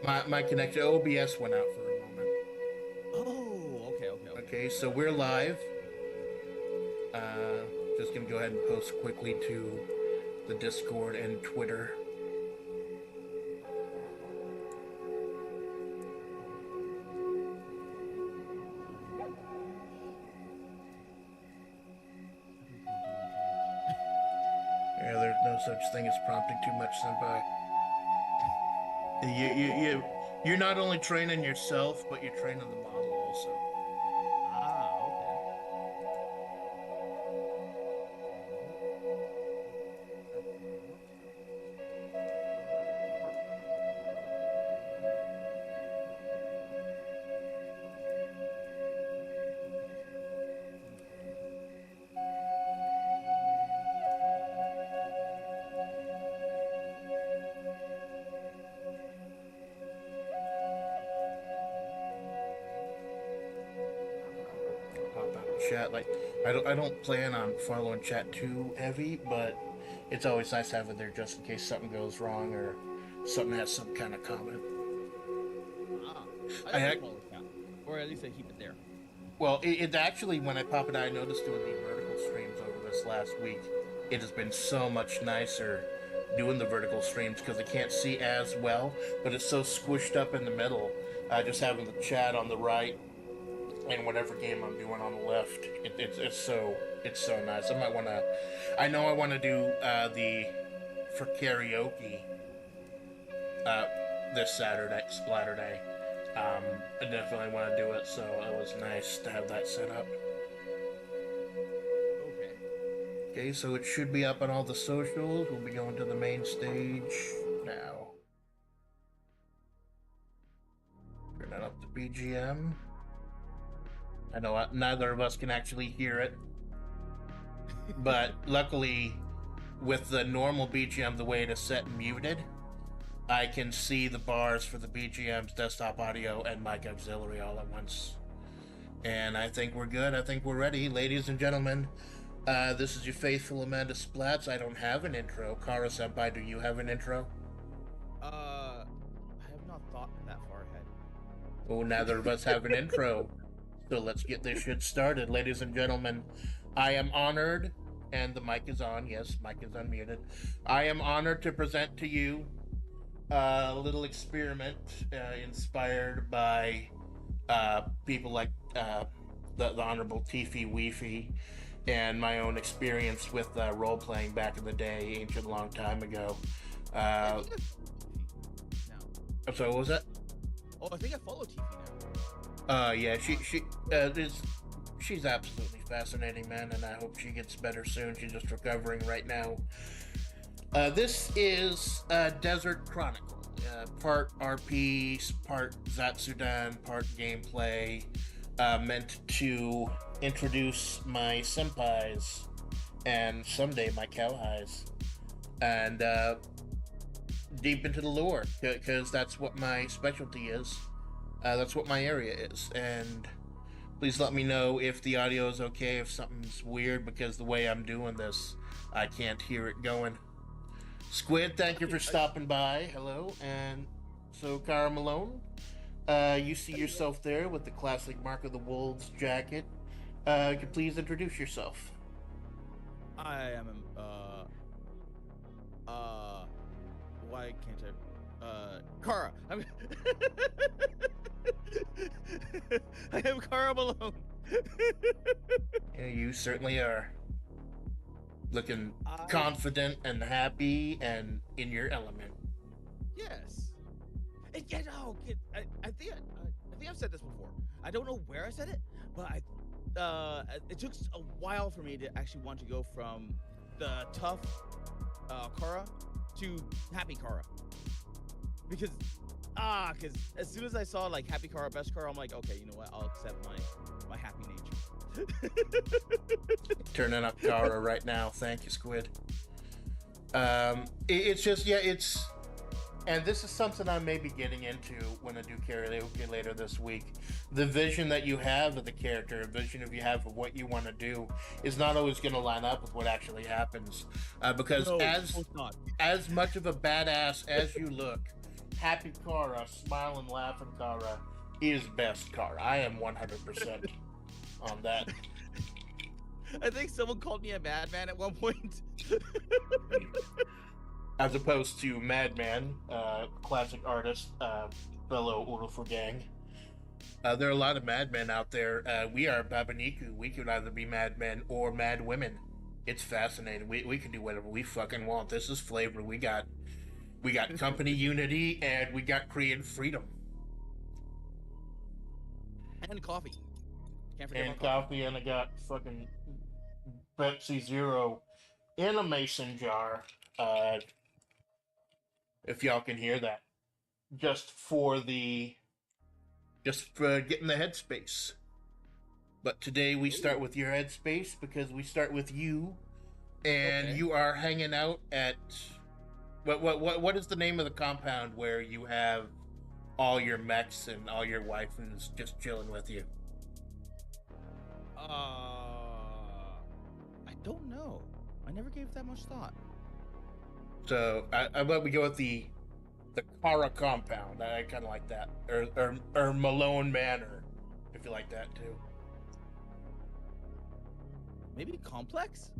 My connection OBS went out for a moment. Oh, okay. Okay, so we're live. Just gonna go ahead and post quickly to the Discord and Twitter. How do we prompt you to reach? Yeah, there's no such thing as prompting too much, senpai. You're not only training yourself, but you're training the model also. Ah, okay. Remote. App remote. Okay. Pop out of chat. Like I don't plan on following chat too heavy, but it's always nice to have it there just in case something goes wrong or something has some kind of comment. Ah, I I definitely ac- follow chat, or at least I keep it there. well, it actually when I pop it, I noticed doing the vertical streams over this last week. It has been so much nicer doing the vertical streams because I can't see as well, but it's so squished up in the middle. Just having the chat on the right and whatever game I'm doing on the left. It's so nice. I might want to. I know I want to do the for karaoke uh, this Saturday, Splatterday. I definitely want to do it, so it was nice to have that set up. Okay. Okay, so it should be up on all the socials. We'll be going to the main stage now. Turning up the BGM. I know neither of us can actually hear it, but luckily, with the normal BGM, the way it is set and muted, I can see the bars for the BGM's desktop audio and mic auxiliary all at once. And I think we're good. I think we're ready. Ladies and gentlemen, this is your faithful Amanda Splatts. I don't have an intro. Cara Senpai, do you have an intro? I have not thought that far ahead. Oh, neither of us have an intro. So let's get this shit started. Ladies and gentlemen, I am honored, and the mic is on. Yes, mic is unmuted. I am honored to present to you a little experiment inspired by people like the Honorable Tiffy Weefy and my own experience with role playing back in the day, ancient long time ago. I Uh, think I follow Tiffy now. so what was that? Oh, I think I follow Tiffy now. Yeah, she is. She's absolutely fascinating, man, and I hope she gets better soon. She's just recovering right now. This is Desert Chronicle, part RP, part Zatsudan, part gameplay, meant to introduce my senpais and someday my cowhighs, and deep into the lore, because that's what my specialty is. That's what my area is, and please let me know if the audio is okay, if something's weird, because the way I'm doing this, I can't hear it going. Squid, thank you for stopping by. Hello. And so, Cara Malone, you see yourself there with the classic Mark of the Wolves jacket. Could you please introduce yourself? I am uh why can't Cara. I am Cara Malone. Yeah, you certainly are looking I confident and happy and in your element. Yes. And yeah, no, I think I've said this before. I don't know where I said it, but it took a while for me to actually want to go from the tough Cara to happy Cara. Because because as soon as I saw like happy Cara, best Cara, I'm like, okay, you know what? I'll accept my happy nature. Turning up Cara right now. Thank you, Squid. It's just, yeah, it's. And this is something I may be getting into when I do karaoke later this week. The vision that you have of the character, vision of you have of what you want to do, is not always going to line up with what actually happens. Because No, of course not. as much of a badass as you look, happy Cara, smiling, laughing Cara is best Cara. I am 100% on that. I think someone called me a madman at one point. As opposed to Madman, classic artist, fellow Urufu gang. There are a lot of madmen out there. We are Babaniku. We could either be madmen or mad women. It's fascinating. We can do whatever we fucking want. This is flavor. We got company unity and we got creative freedom. And coffee. Can't forget And about coffee, and I got fucking Pepsi Zero in a mason jar. If y'all can hear that, just for getting the headspace. But today we start with your headspace because we start with you, and Okay. you are hanging out at what is the name of the compound where you have all your mechs and all your waifus just chilling with you? I don't know. I never gave that much thought. So I bet we go with the Cara compound. I kind of like that, or Malone Manor, if you like that too. Maybe complex?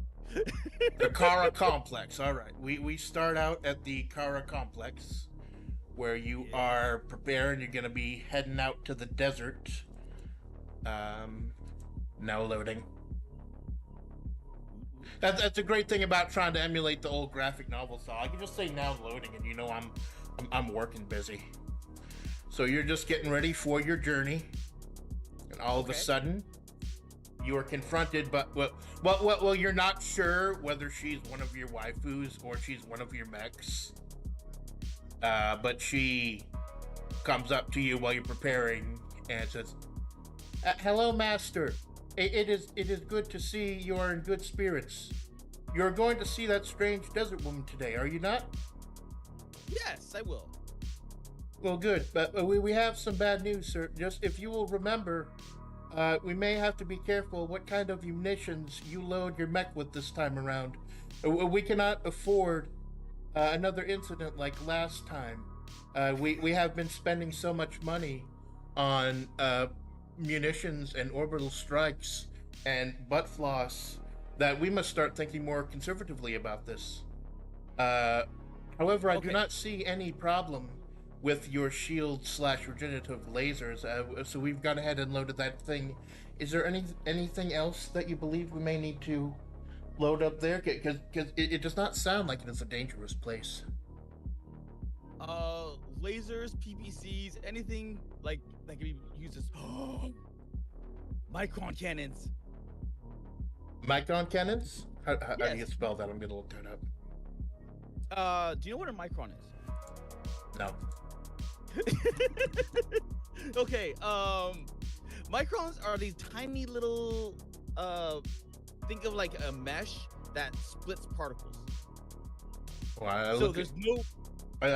The Cara complex. All right, we start out at the Cara complex, where you are preparing. You're gonna be heading out to the desert. Now loading. That's a great thing about trying to emulate the old graphic novel style. I can just say now loading, and you know I'm working busy. So you're just getting ready for your journey, and all of a sudden, you are confronted. But well, you're not sure whether she's one of your waifus or she's one of your mechs. But she comes up to you while you're preparing and says, "Hello, master. It is good to see you are in good spirits. You're going to see that strange desert woman today, are you not?" Yes, I will. Well, good, but we have some bad news, sir. Just if you will remember, we may have to be careful what kind of munitions you load your mech with this time around. We cannot afford another incident like last time. We have been spending so much money on munitions and orbital strikes and butt floss that we must start thinking more conservatively about this. However, I do not see any problem with your shield/regenerative lasers, so we've gone ahead and loaded that thing. Is there anything else that you believe we may need to load up there? Because it does not sound like it is a dangerous place. Lasers, PPCs, anything like that can be used as micron cannons. Micron cannons? How do you spell that? I'm gonna look that up. Do you know what a micron is? No. Okay, microns are these tiny little, think of like a mesh that splits particles. Well, I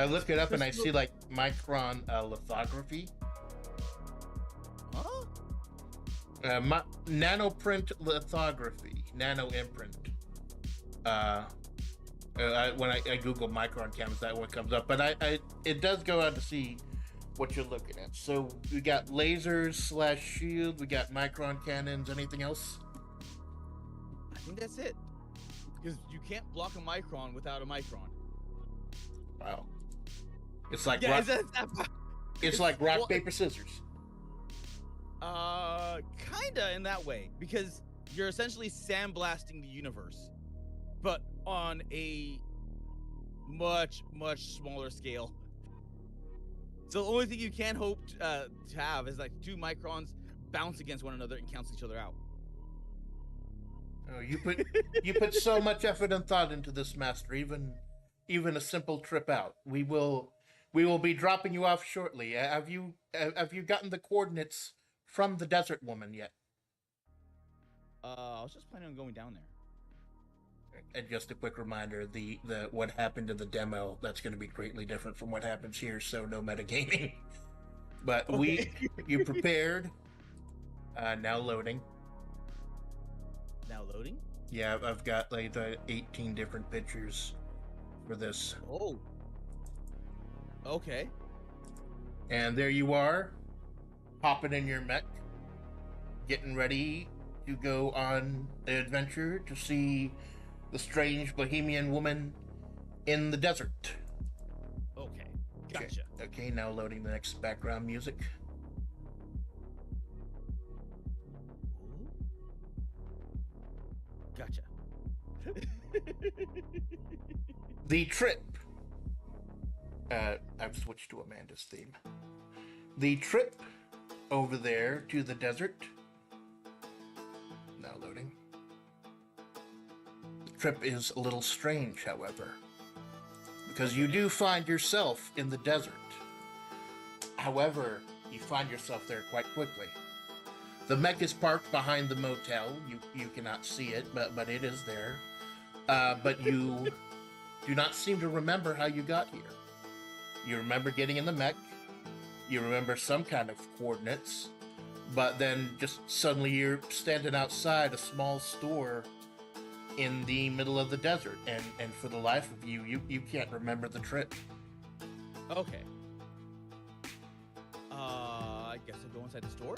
look it up and I see like micron lithography. Huh? Nanoprint lithography, nano imprint. When I Google micron cameras, that one comes up. But it does go out to see what you're looking at. So we got lasers/shield. We got micron cannons. Anything else? I think that's it. Because you can't block a micron without a micron. Wow. It's like it's like rock paper scissors. Kinda in that way, because you're essentially sandblasting the universe, but on a much smaller scale. So the only thing you can hope to have is like 2 microns bounce against one another and cancel each other out. Oh, you put so much effort and thought into this, master. Even a simple trip out. We will be dropping you off shortly. Have you gotten the coordinates from the desert woman yet? I was just planning on going down there. And just a quick reminder, the what happened in the demo, that's going to be greatly different from what happens here, so no metagaming. But you prepared. Now loading. Now loading? Yeah, I've got like 18 different pictures for this. Oh. Okay. And there you are, hopping in your mech, getting ready to go on the adventure to see the strange bohemian woman in the desert. Okay, gotcha. Okay, now loading the next background music. Gotcha. The trip. I've switched to Amanda's theme. The trip over there to the desert. Now loading. The trip is a little strange, however, because you do find yourself in the desert. However, you find yourself there quite quickly. The mech is parked behind the motel. You cannot see it, but it is there. But you do not seem to remember how you got here. You remember getting in the mech. You remember some kind of coordinates. But then just suddenly you're standing outside a small store in the middle of the desert. And for the life of you, you can't remember the trip. Okay. I guess I'll go inside the store.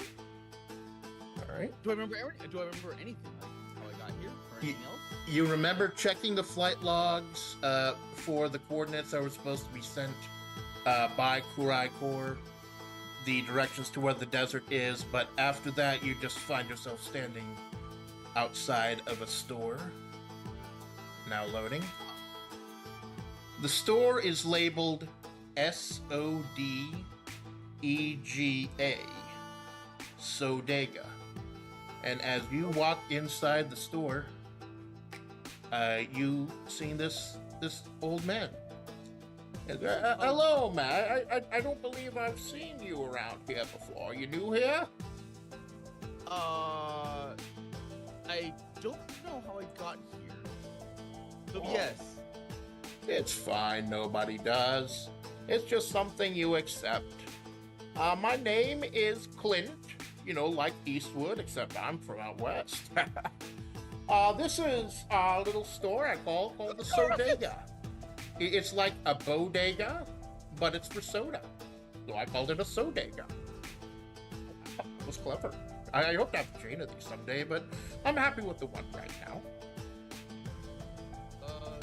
All right. Do I remember anything? Like how I got here or anything else? You remember checking the flight logs for the coordinates that were supposed to be sent by Chronicle, the directions to where the desert is, but after that you just find yourself standing outside of a store. Now loading. The store is labeled SODEGA, Sodega. And as you walk inside the store, you see this old man. Hello, man. I don't believe I've seen you around here before. You new here? I don't know how I got here. So yes. It's fine. Nobody does. It's just something you accept. My name is Clint. You know, like Eastwood, except I'm from out west. This is a little store I called the Sodega. It's like a bodega, but it's for soda. So I called it a Sodega. It was clever. I hope to have a chain of these someday, but I'm happy with the one right now.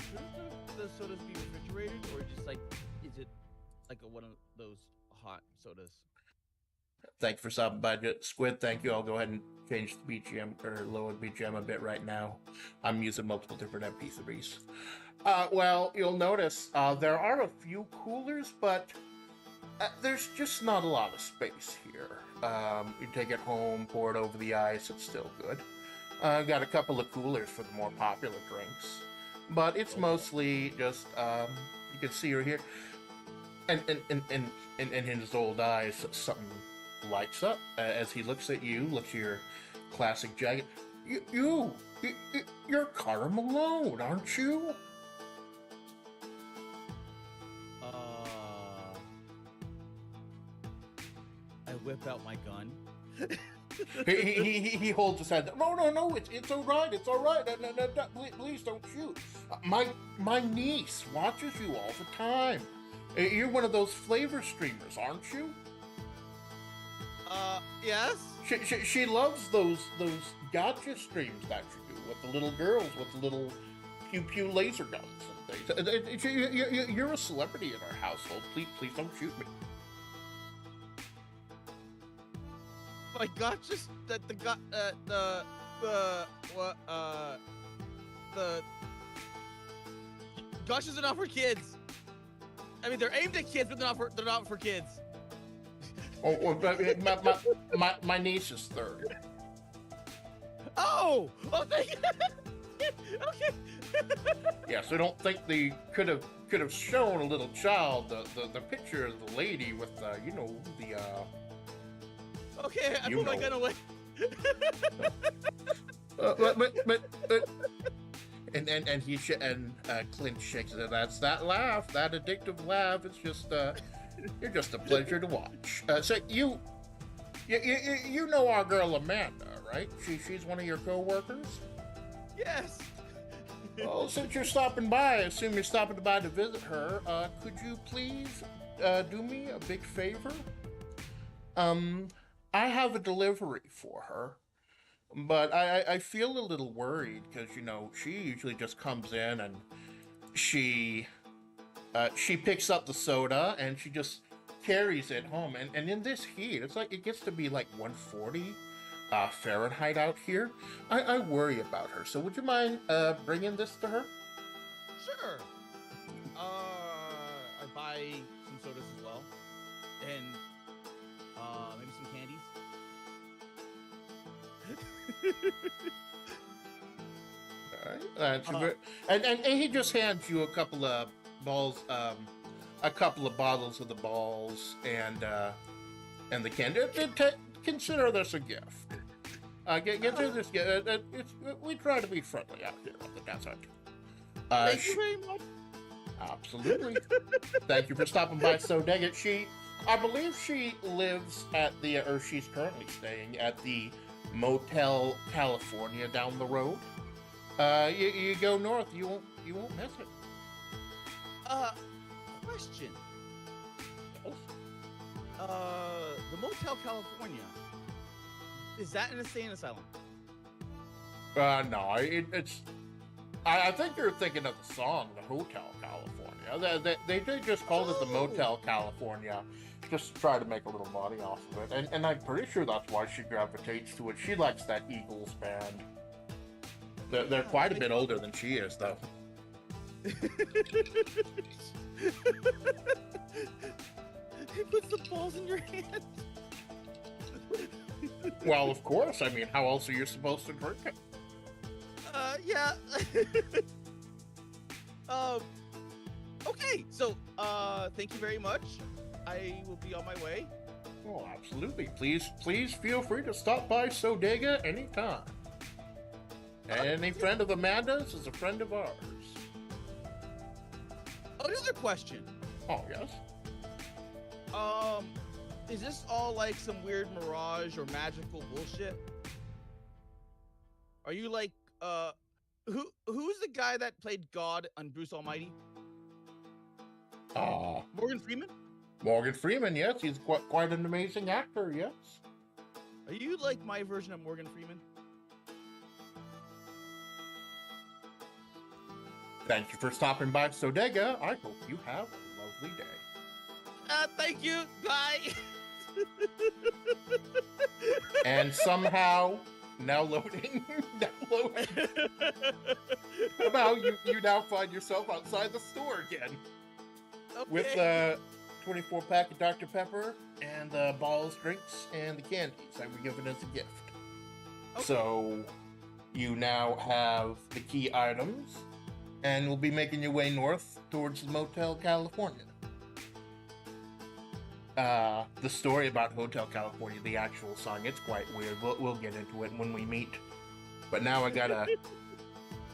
Shouldn't the sodas be refrigerated, or just like, is it like one of those hot sodas? Thank you for stopping by, Squid. Thank you. I'll go ahead and change the BGM or lower the BGM a bit right now. I'm using multiple different MP3s. Well, you'll notice there are a few coolers, but there's just not a lot of space here. You take it home, pour it over the ice, it's still good. Got a couple of coolers for the more popular drinks, but it's mostly just you can see her here, and in his old eyes, something lights up as he looks at you, looks at your classic jacket. You're Cara Malone, aren't you? I whip out my gun. he holds his head. No, it's all right. It's all right. No, please don't shoot. My niece watches you all the time. You're one of those FlaVR streamers, aren't you? Yes. She loves those gotcha streams that you do with the little girls with the little pew laser guns and things. You're a celebrity in our household. Please don't shoot me. My God, just the gotchas are not for kids. I mean, they're aimed at kids, but they're not for kids. My niece is third. Oh, thank you. Okay. Yeah, so I don't think they could have shown a little child the picture of the lady with the Okay, I put my gun away. And Clint shakes it. That's that laugh, that addictive laugh. It's just you're just a pleasure to watch. So you know our girl Amanda, right? She's one of your co-workers. Yes. Well, since you're stopping by, I assume you're stopping by to visit her. Could you please do me a big favor? I have a delivery for her, but I feel a little worried because, you know, she usually just comes in and she she picks up the soda and she just carries it home. And in this heat, it's like it gets to be like 140 Fahrenheit out here. I worry about her. So would you mind bringing this to her? Sure. I buy some sodas as well, and maybe some candies. All right. That's a good. And he just hands you a couple of balls, a couple of bottles of the balls, and the candy. Consider this a gift. Consider this gift. We try to be friendly out here on the desert. Thank you very much. Absolutely. Thank you for stopping by, Sodega. I believe she lives at the, or she's currently staying at the Motel California down the road. You go north, you won't miss it. Question. Yes? The Motel California, is that an insane asylum? No, it's. I think you're thinking of the song, the Hotel California. They just called it the Motel California, just to try to make a little money off of it. And I'm pretty sure that's why she gravitates to it. She likes that Eagles band. They're quite a bit older than she is, though. He puts the balls in your hand. Well, of course. I mean, how else are you supposed to drink it? Yeah. Okay, so, thank you very much. I will be on my way. Oh, absolutely. Please feel free to stop by Sodega anytime. Any friend of Amanda's is a friend of ours. Another question. Oh, yes? Is this all like some weird mirage or magical bullshit? Are you like, who's the guy that played God on Bruce Almighty? Morgan Freeman? Morgan Freeman, yes. He's quite an amazing actor, yes. Are you like my version of Morgan Freeman? Thank you for stopping by Sodega. I hope you have a lovely day. Thank you. Bye. And somehow, now loading. Somehow you now find yourself outside the store again. Okay. With the 24-pack of Dr. Pepper and the balls, drinks, and the candies that were given as a gift. Okay. So you now have the key items and will be making your way north towards the Motel California. The story about Hotel California, the actual song, it's quite weird. We'll get into it when we meet. But now I gotta...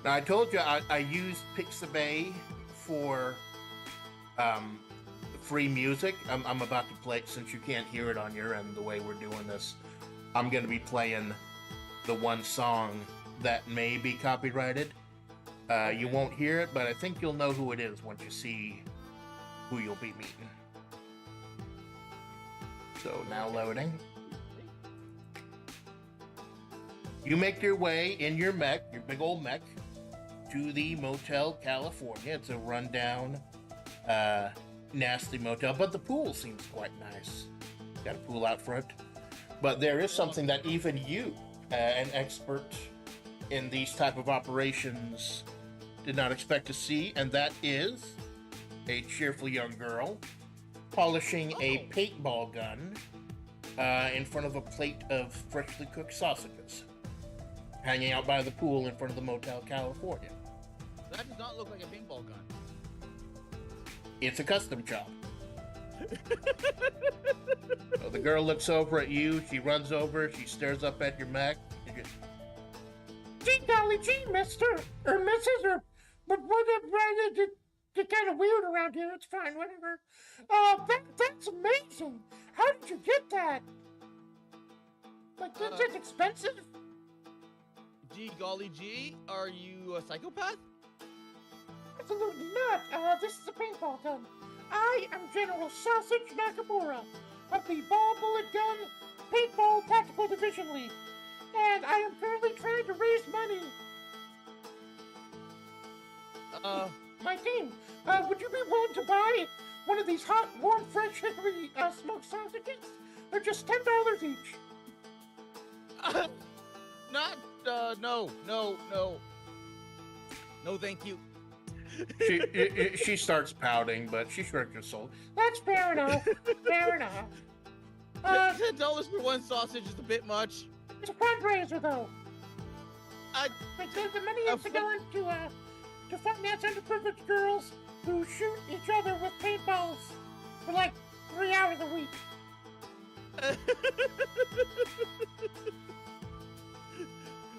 Now, I told you I used Pixabay for free music. I'm about to play, since you can't hear it on your end the way we're doing this, I'm going to be playing the one song that may be copyrighted. You won't hear it, but I think you'll know who it is once you see who you'll be meeting. So now loading. You make your way in your mech, your big old mech, to the Motel California. It's a rundown, nasty motel, but the pool seems quite nice. Got a pool out front. But there is something that even you, an expert in these type of operations, did not expect to see, and that is a cheerful young girl polishing a paintball gun in front of a plate of freshly cooked sausages, hanging out by the pool in front of the Motel California. That does not look like a paintball gun. It's a custom job. So the girl looks over at you, she runs over, she stares up at your mech, and you... Gee golly gee, mister, or missus, or... But you're kind of weird around here, it's fine, whatever. That's amazing! How did you get that? Like, is it expensive? Gee golly gee, are you a psychopath? Absolutely not. This is a paintball gun. I am General Sausage Nakamura of the Ball Bullet Gun Paintball Tactical Division League, and I am currently trying to raise money. My team, would you be willing to buy one of these hot, warm, fresh hickory smoked sausages? They're just $10 each. No, thank you. She starts pouting, but she shrugs her shoulders. That's fair enough. Fair enough. $10 for one sausage is a bit much. It's a fundraiser, though. The money has to go into to finance underprivileged girls who shoot each other with paintballs for like 3 hours a week.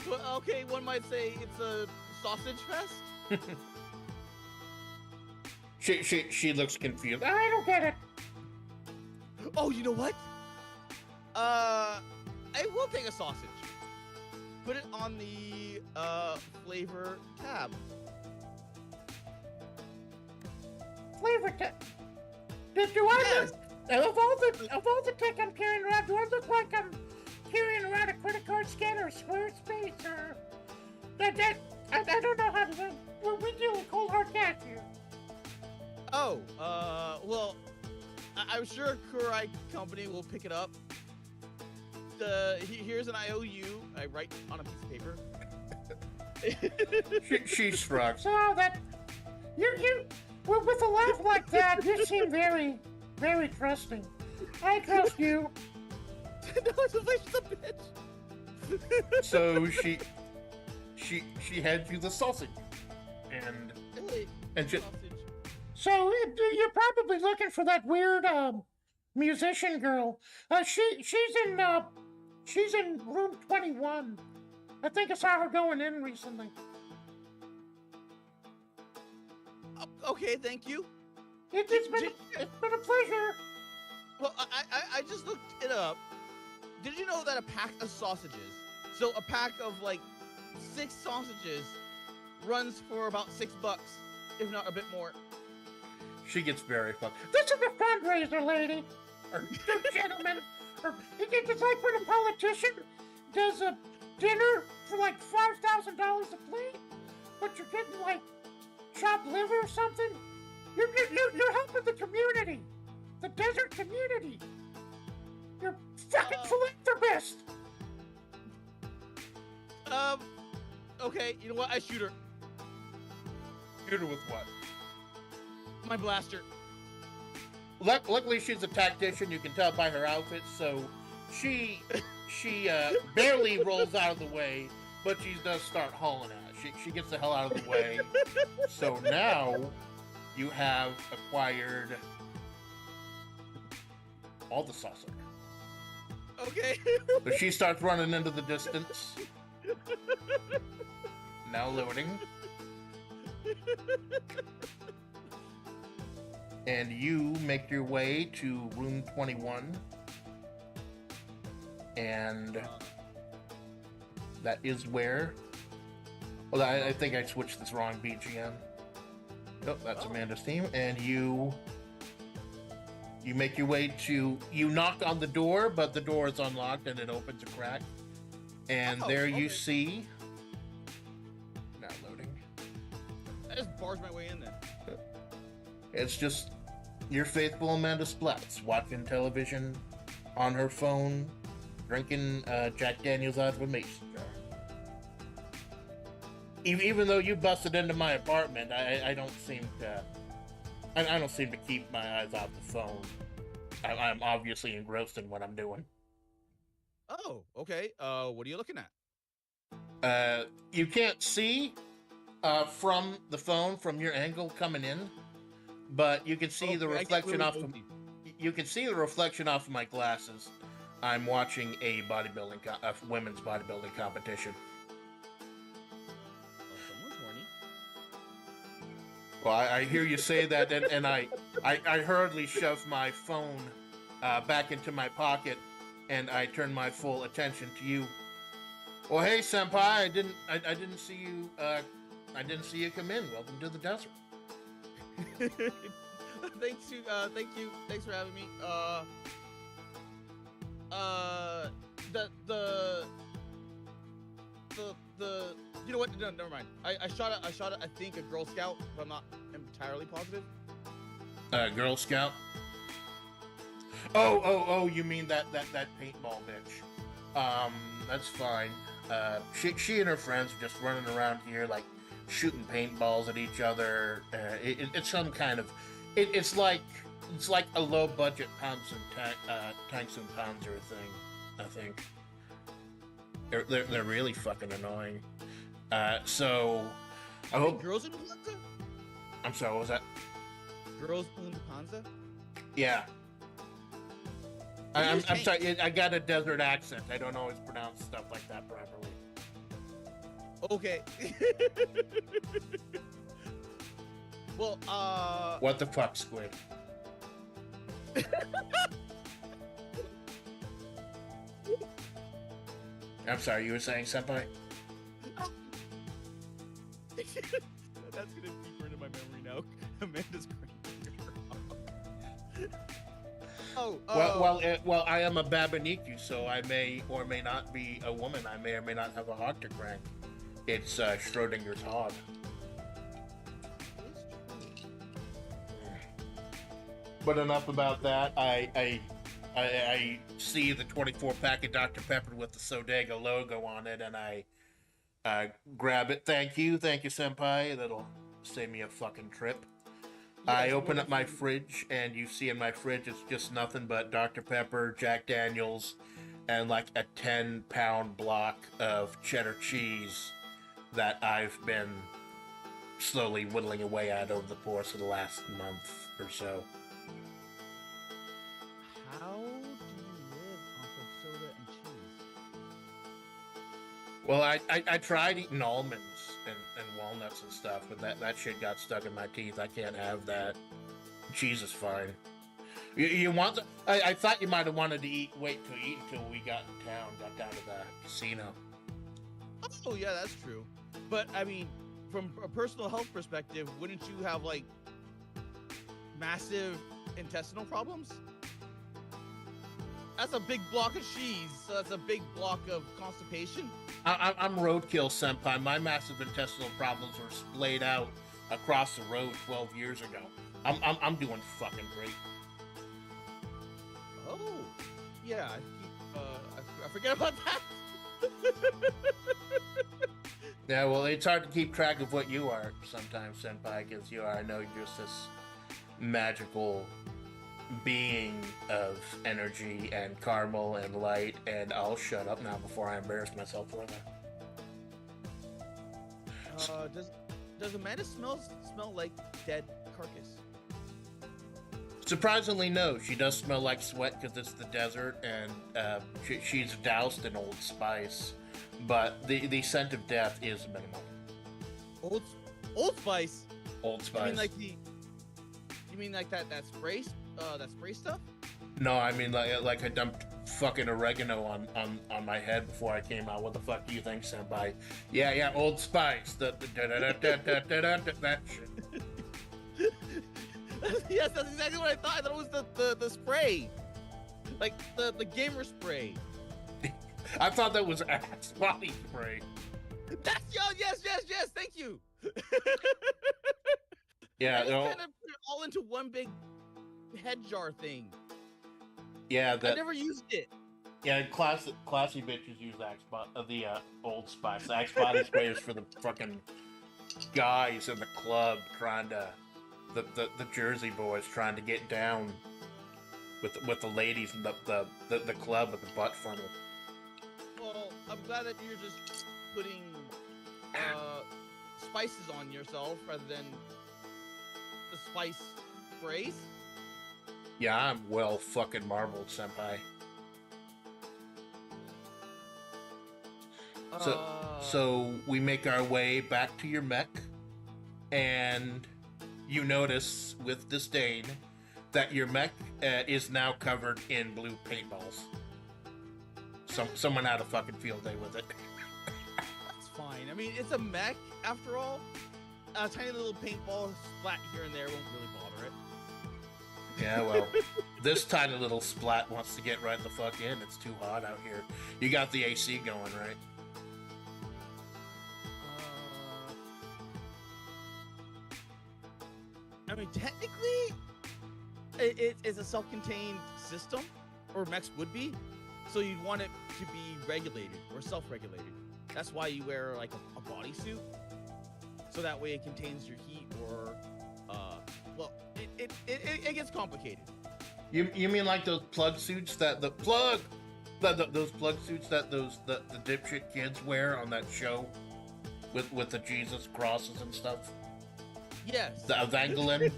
Well, okay, one might say it's a sausage fest. She looks confused. I don't get it. Oh, you know what? I will take a sausage. Put it on the flavor tab. Flavor tab. Do I Yes. of all the tech I'm carrying around, do I look like I'm carrying around a credit card scanner or Squarespace or I don't know how to do. We deal with cold hard cash here. Oh, well, I'm sure Kurai Company will pick it up. Here's an IOU. I write on a piece of paper. She shrugs. So that well, with a laugh like that, you seem very, very trusting. I trust you. No, it's a bitch. So she hands you the sausage, and she, So you're probably looking for that weird musician girl. She's in room 21. I think I saw her going in recently. Okay, thank you. It's been a pleasure. Well, I just looked it up. Did you know that a pack of sausages, so a pack of like 6 sausages, runs for about $6, if not a bit more? she gets very fucked. This is a fundraiser, lady. Or gentlemen. It's like when a politician does a dinner for like $5,000 a plate, but you're getting like chopped liver or something. You're helping the community, the desert community. You're fucking philanthropist. Okay, you know what? I shoot her. Shoot her with what? My blaster. Luckily, she's a tactician. You can tell by her outfit. So she barely rolls out of the way, but she does start hauling out. She gets the hell out of the way. So now you have acquired all the sausage. Okay. So she starts running into the distance. Now loading. And you make your way to room 21. And that is where... Well, I think I switched this wrong BGM. Nope, that's Amanda's team. And you make your way to... You knock on the door, but the door is unlocked and it opens a crack. And there you see... Now loading. I just barged my way in there. It's just your faithful Amanda Splatts watching television on her phone, drinking Jack Daniels out of a mason jar. Even though you busted into my apartment, I don't seem to. I don't seem to keep my eyes off the phone. I'm obviously engrossed in what I'm doing. Oh, okay. What are you looking at? You can't see from the phone from your angle coming in, but you can see the reflection off of. You can see the reflection off of my glasses. I'm watching a women's bodybuilding competition. Oh, someone's horny. Well, I hear you say that, and I hurriedly shove my phone back into my pocket, and I turn my full attention to you. Well, hey, senpai, I didn't see you. I didn't see you come in. Welcome to the desert. Thanks for having me. You know what? No, never mind. I shot at, I think, a Girl Scout, but I'm not entirely positive. Girl Scout. Oh, you mean that paintball bitch. That's fine. She and her friends are just running around here like shooting paintballs at each other. It's some kind of, it's like a low budget Tanks and Panzer thing. I think they're really fucking annoying. So I hope girls in Panzer. I'm sorry. What was that? Girls in Panzer. Yeah. I'm sorry, I got a desert accent. I don't always pronounce stuff like that properly. Okay. Well, What the fuck, Squid? I'm sorry, you were saying, Senpai? That's gonna deeper into my memory now. Amanda's crying. Well, I am a Babaniku, so I may or may not be a woman. I may or may not have a hog to crank. It's Schrodinger's hog. But enough about that. I see the 24-pack of Dr. Pepper with the Sodega logo on it, and I grab it. Thank you, Senpai. That'll save me a fucking trip. I open up my fridge, and you see in my fridge it's just nothing but Dr. Pepper, Jack Daniels, and like a 10-pound block of cheddar cheese that I've been slowly whittling away at over the course of the last month or so. How do you live off of soda and cheese? Well, I tried eating almonds and walnuts and stuff, but that shit got stuck in my teeth. I can't have that. Cheese is fine. You want I thought you might have wanted to wait to eat until we got in town, got down to the casino. Oh yeah, that's true. But I mean, from a personal health perspective, wouldn't you have like massive intestinal problems? That's a big block of cheese, so that's a big block of constipation. I'm roadkill, Senpai. My massive intestinal problems were splayed out across the road 12 years ago. I'm doing fucking great. Oh, yeah. I forget about that. Yeah, well, it's hard to keep track of what you are sometimes, Senpai, because I know you're just this magical being of energy and caramel and light, and I'll shut up now before I embarrass myself further. Does Amanda smell like dead carcass? Surprisingly, no. She does smell like sweat because it's the desert, and she's doused in Old Spice, but the scent of death is minimal. Old Spice. Old Spice. You mean like that spray stuff? No, I mean like I dumped fucking oregano on my head before I came out. What the fuck do you think, Senpai? Yeah, Old Spice. That shit. Yes, that's exactly what I thought. I thought it was the spray, like the gamer spray. I thought that was axe body spray. That's yes. Thank you. Yeah, no. Kind of put it all into one big head jar thing. Yeah, I never used it. Yeah, classy bitches use the Old Spice. Axe body spray is for the fucking guys in the club trying to, the Jersey boys trying to get down with the ladies in the club with the butt funnel. Well, I'm glad that you're just putting spices on yourself rather than the spice sprays. Yeah, I'm well fucking marbled, Senpai. So we make our way back to your mech, and you notice with disdain that your mech is now covered in blue paintballs. Someone had a fucking field day with it. That's fine. I mean, it's a mech after all. A tiny little paintball splat here and there won't really bother it. Yeah, well, this tiny little splat wants to get right the fuck in. It's too hot out here. You got the AC going, right? I mean, technically, it's a self-contained system, or mechs would be. So you'd want it to be regulated or self-regulated. That's why you wear like a bodysuit, so that way it contains your heat. Or, well, it gets complicated. You mean like those plug suits that those plug suits that the dipshit kids wear on that show with the Jesus crosses and stuff? Yes. The Evangelion?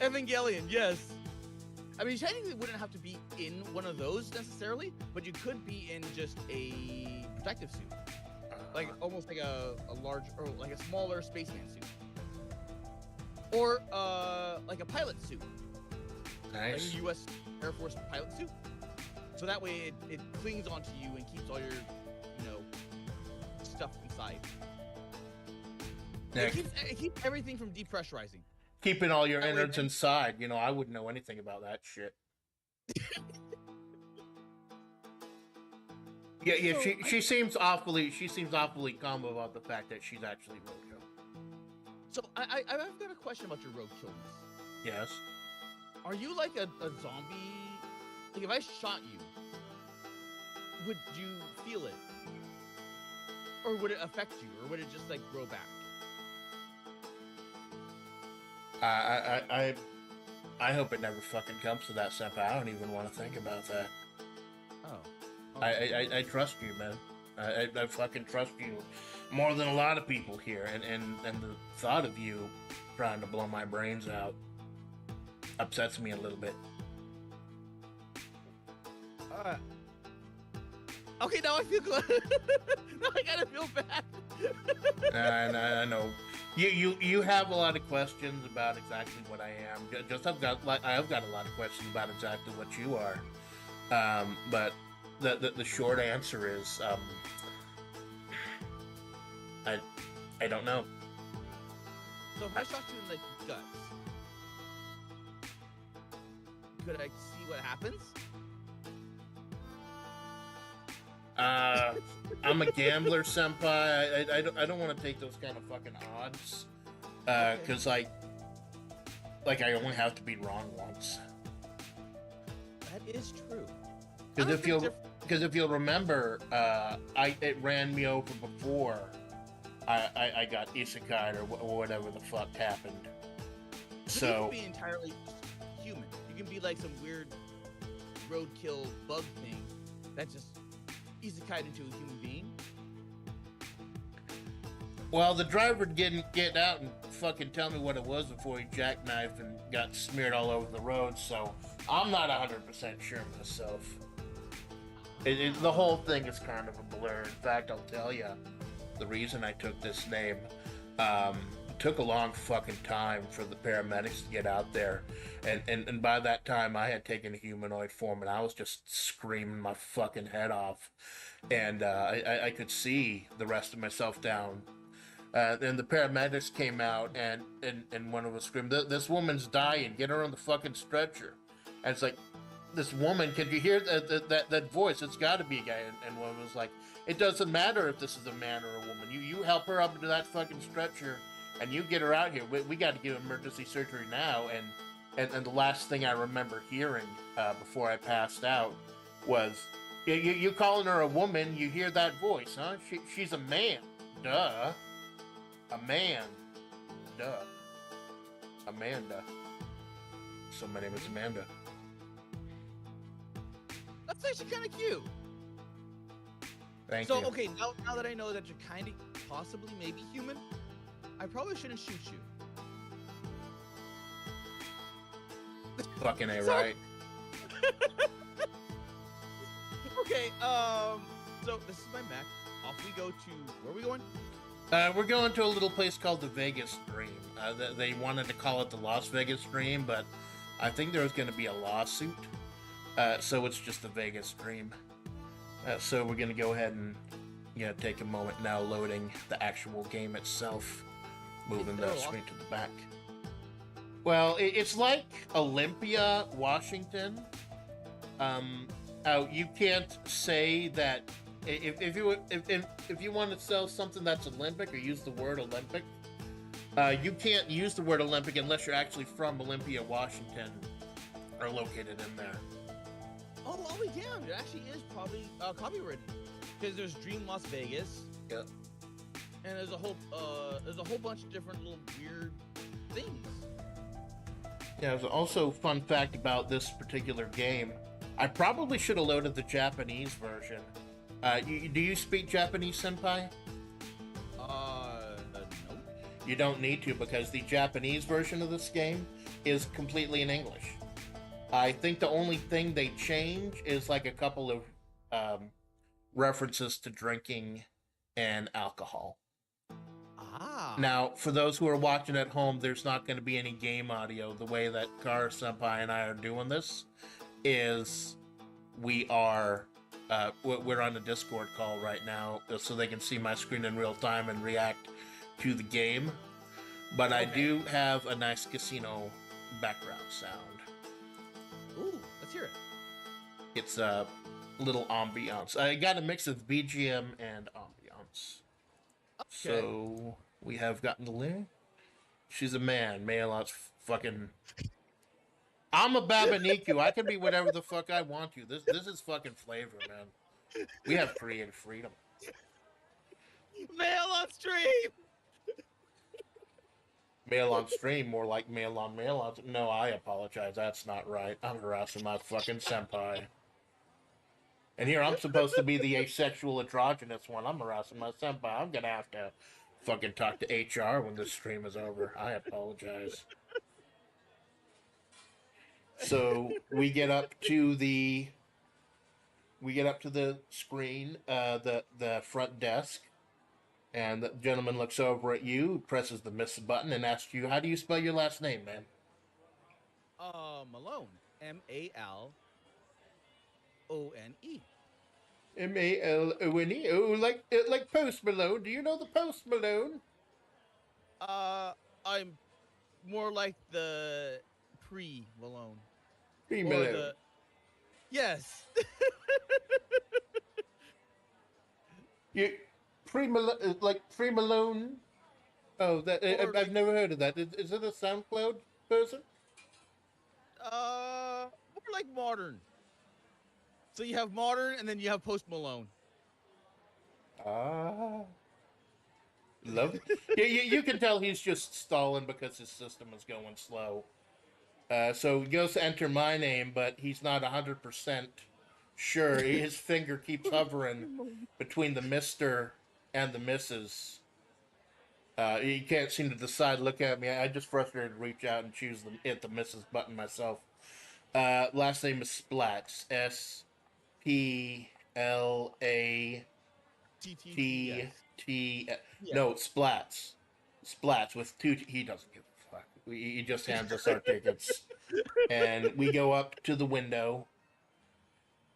Evangelion, yes. I mean, you technically wouldn't have to be in one of those necessarily, but you could be in just a protective suit. Like, almost like a large, or like a smaller spaceman suit. Or, like a pilot suit. Nice. Like a U.S. Air Force pilot suit. So that way it clings onto you and keeps all your, stuff inside. Yeah. It keeps everything from depressurizing. Keeping all your innards inside. I wouldn't know anything about that shit. Yeah. So she seems awfully calm about the fact that she's actually roadkill. So I've got a question about your roadkillness. Yes. Are you like a zombie? Like, if I shot you, would you feel it? Or would it affect you? Or would it just, like, grow back? I hope it never fucking comes to that, Senpai. I don't even want to think about that. Oh. I trust you, man. I fucking trust you more than a lot of people here. And the thought of you trying to blow my brains out upsets me a little bit. Okay, now I feel good. Now I gotta feel bad. I know. You have a lot of questions about exactly what I am. I've got a lot of questions about exactly what you are. But the short answer is I don't know. So if I shot you in, like, guts, could I see what happens? I'm a gambler, Senpai. I don't want to take those kind of fucking odds. Cause like I only have to be wrong once. That is true. Because if you'll remember, it ran me over before I got isekai or whatever the fuck happened. So you can be entirely human. You can be like some weird roadkill bug thing that just isekai'd into a human being. Well, the driver didn't get out and fucking tell me what it was before he jackknifed and got smeared all over the road, so I'm not 100% sure myself. The whole thing is kind of a blur. In fact, I'll tell you, the reason I took this name, it took a long fucking time for the paramedics to get out there, and by that time I had taken a humanoid form and I was just screaming my fucking head off, and I could see the rest of myself down. And the paramedics came out, and one of us screamed, "This woman's dying! Get her on the fucking stretcher!" And it's like, this woman, can you hear that voice? It's got to be a guy. And one was like, "It doesn't matter if this is a man or a woman. You help her up into that fucking stretcher, and you get her out here. We got to give emergency surgery now." And the last thing I remember hearing before I passed out was, "You calling her a woman? You hear that voice, huh? She's a man. Duh. A man. Duh. Amanda. So my name is Amanda." That's actually kind of cute. Thank you. So, okay, now that I know that you're kind of possibly maybe human, I probably shouldn't shoot you. Fucking A, right? Okay, so this is my mech. Off we go to, where are we going? We're going to a little place called the Vegas Dream. They wanted to call it the Las Vegas Dream, but I think there was going to be a lawsuit. So it's just the Vegas Dream. So we're going to go ahead and take a moment now loading the actual game itself. Moving the screen to the back. Well, it's like Olympia, Washington. You can't say that if you want to sell something that's Olympic or use the word Olympic, you can't use the word Olympic unless you're actually from Olympia, Washington, or located in there. Oh, I'll be damned. It actually is probably copywritten because there's Dream Las Vegas. Yep. And there's a whole bunch of different little weird things. Yeah, there's also fun fact about this particular game. I probably should have loaded the Japanese version. Do you speak Japanese, Senpai? No. You don't need to because the Japanese version of this game is completely in English. I think the only thing they change is like a couple of references to drinking and alcohol. Ah. Now, for those who are watching at home, there's not going to be any game audio. The way that Cara Senpai and I are doing this is we're on a Discord call right now so they can see my screen in real time and react to the game. But okay. I do have a nice casino background sound. Ooh, let's hear it. It's a little ambiance. I got a mix of BGM and ambiance. Okay. So we have gotten the lyric. She's a man. Malot's fucking. I'm a Babaniku. I can be whatever the fuck I want to. This is fucking flavor, man. We have creative freedom. Mail on stream. Mail on stream, more like mail on. No, I apologize. That's not right. I'm harassing my fucking senpai. And here I'm supposed to be the asexual androgynous one. I'm harassing my senpai. I'm gonna have to fucking talk to HR when this stream is over. I apologize. So we get up to the screen, the front desk, and the gentleman looks over at you, presses the miss button, and asks you, "How do you spell your last name, man?" Malone. Malone. Malone. Oh, like Post Malone. Do you know the Post Malone? I'm more like the pre-Malone. Pre-Malone. Yes. You pre-Malone, like pre-Malone. Oh, that I've never heard of that. Is it a SoundCloud person? More like modern. So you have modern, and then you have Post Malone. Ah. Love it. Yeah, you can tell he's just stalling because his system is going slow. So he goes to enter my name, but he's not 100% sure. His finger keeps hovering between the Mr. and the Mrs. He can't seem to decide. Look at me. I just frustrated to reach out and hit the Mrs. button myself. Last name is Splatts. SPLATT. No, Splatts. Splatts with two. He doesn't give a fuck. He just hands us our tickets, and we go up to the window.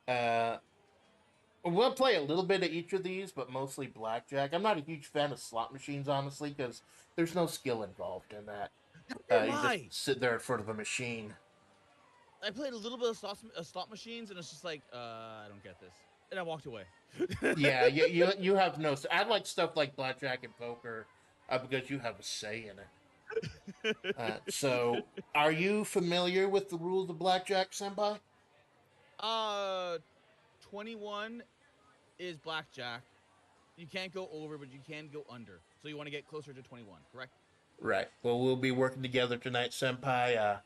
We'll play a little bit of each of these, but mostly blackjack. I'm not a huge fan of slot machines, honestly, because there's no skill involved in that. You just sit there in front of a machine. I played a little bit of slot machines, and it's just like, I don't get this, and I walked away. Yeah, you have no. I like stuff like blackjack and poker because you have a say in it. So, are you familiar with the rules of blackjack, Senpai? 21 is blackjack. You can't go over, but you can go under. So you want to get closer to 21, correct? Right. Well, we'll be working together tonight, Senpai.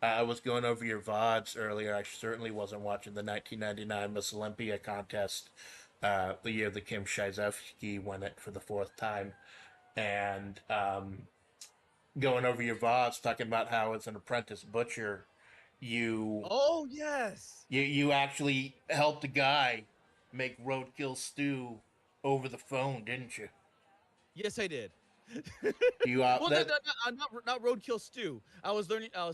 I was going over your VODs earlier. I certainly wasn't watching the 1999 Miss Olympia contest, the year that Kim Shizevsky won it for the 4th time. And going over your VODs, talking about how as an apprentice butcher, you... Oh, yes! You actually helped a guy make roadkill stew over the phone, didn't you? Yes, I did. Well, not roadkill stew. I was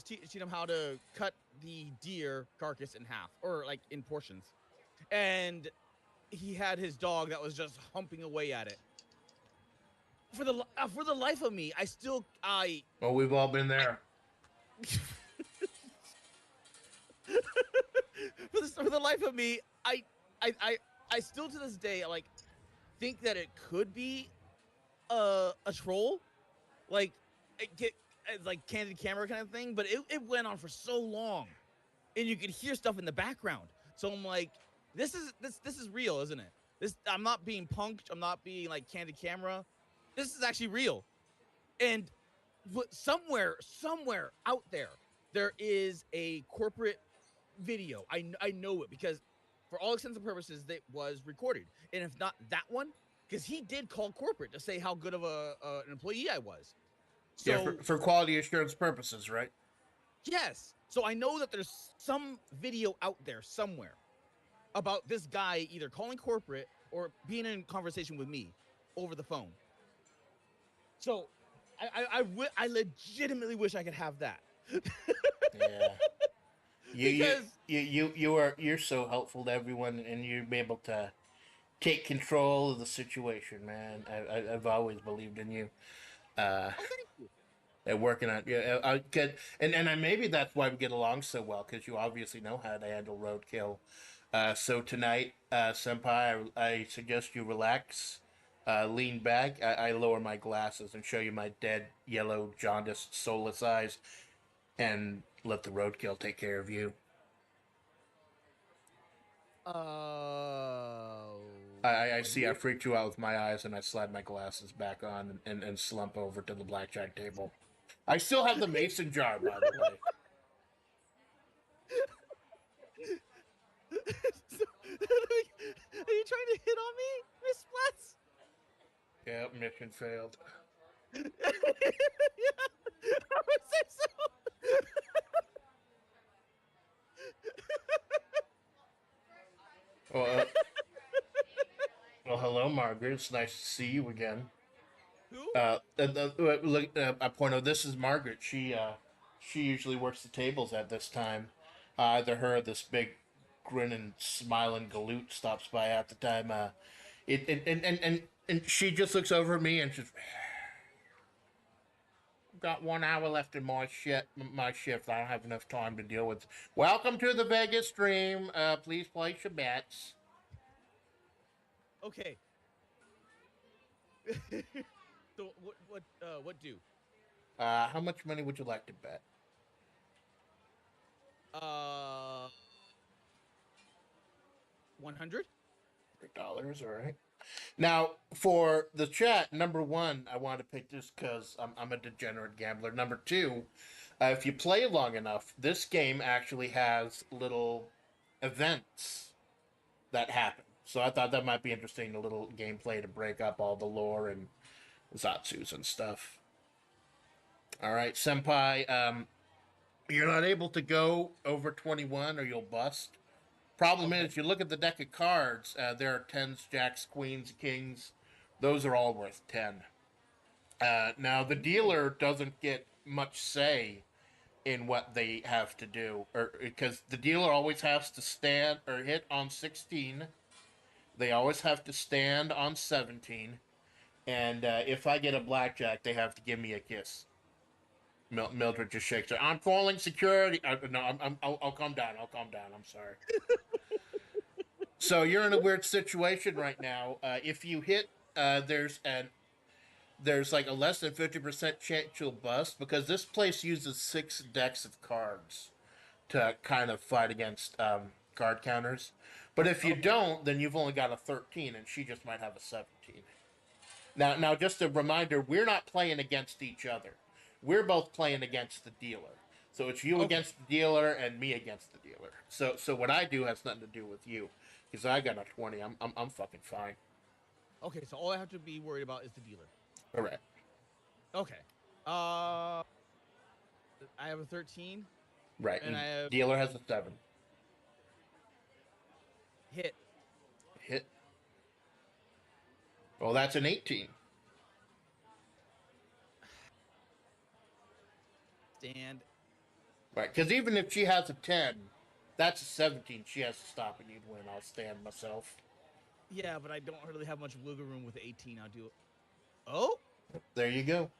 teaching him how to cut the deer carcass in half, or like in portions, and he had his dog that was just humping away at it. For the life of me, well, we've all been there. For the life of me, I, I, I still to this day like think that it could be a troll, like get like candid camera kind of thing. But it went on for so long, and you could hear stuff in the background. So I'm like, this is real, isn't it? This I'm not being punked. I'm not being like candid camera. This is actually real. And somewhere out there is a corporate video. I know it because for all intents and purposes, that was recorded. And if not that one, because he did call corporate to say how good of an employee I was. Yeah, So for quality assurance purposes, right? yes, so I know that there's some video out there somewhere about this guy either calling corporate or being in conversation with me over the phone. So I legitimately wish I could have that. Yeah. Because You're so helpful to everyone, and you're able to take control of the situation, man. I've always believed in you. Uh, oh, thank you. and working on yeah, I get and maybe that's why we get along so well because you obviously know how to handle roadkill. So tonight, senpai, I suggest you relax, lean back. I lower my glasses and show you my dead, yellow, jaundiced, soulless eyes, and let the roadkill take care of you. I What do see I you? freaked you out with my eyes, and I slide my glasses back on and slump over to the blackjack table. I still have the mason jar, by the way. So, are you trying to hit on me, Miss Splats? Yep, mission failed. Yeah, I would say so. Well, well, hello, Margaret. It's nice to see you again. Who? I point out this is Margaret. She usually works the tables at this time. Either her or this big, grinning, smiling galoot stops by at the time. And she just looks over at me and she's got 1 hour left in my shift. I don't have enough time to deal with. Welcome to the Vegas stream. Please place your bets. Okay. So what do? How much money would you like to bet? Uh, 100. $100. All right. Now, for the chat, number one, I want to pick this because I'm a degenerate gambler. Number two, if you play long enough, this game actually has little events that happen. So I thought that might be interesting, a little gameplay to break up all the lore and Zatsus and stuff. All right, Senpai, you're not able to go over 21 or you'll bust. Problem Okay. is, you look at the deck of cards, there are tens, jacks, queens, kings. Those are all worth 10. Now, the dealer doesn't get much say in what they have to do, or because the dealer always has to stand or hit on 16. They always have to stand on 17. And if I get a blackjack, they have to give me a kiss. Mildred just shakes her. I'm calling security. No, I'll calm down. I'll calm down. I'm sorry. So you're in a weird situation right now. If you hit, there's like a less than 50% chance you'll bust because this place uses 6 decks of cards to kind of fight against card counters. But if you Okay. don't, then you've only got a 13, and she just might have a 17. Now, just a reminder: we're not playing against each other. We're both playing against the dealer. So it's you Okay. against the dealer and me against the dealer. So what I do has nothing to do with you, because I got a 20. I'm fucking fine. Okay. So all I have to be worried about is the dealer. Correct. Okay. Uh, I have a 13, Right. and I And have dealer has a 7. hit. Hit. Well, that's an 18. Stand. Right. Because even if she has a 10, that's a 17. She has to stop and you'd win. I'll stand myself. Yeah, but I don't really have much wiggle room with 18. I'll do it. Oh, There you go.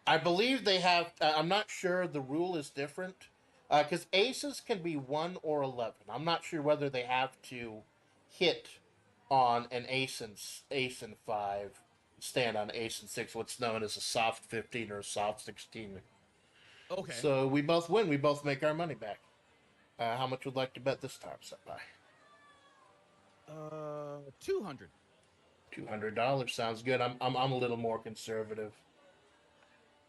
I believe they have. I'm not sure. The rule is different because aces can be 1 or 11. I'm not sure whether they have to hit on an ace and 5, stand on ace and 6, what's known as a soft 15 or a soft 16. Okay. So we both win. We both make our money back. How much would like to bet this time, Senpai? 200. $200 sounds good. I'm a little more conservative.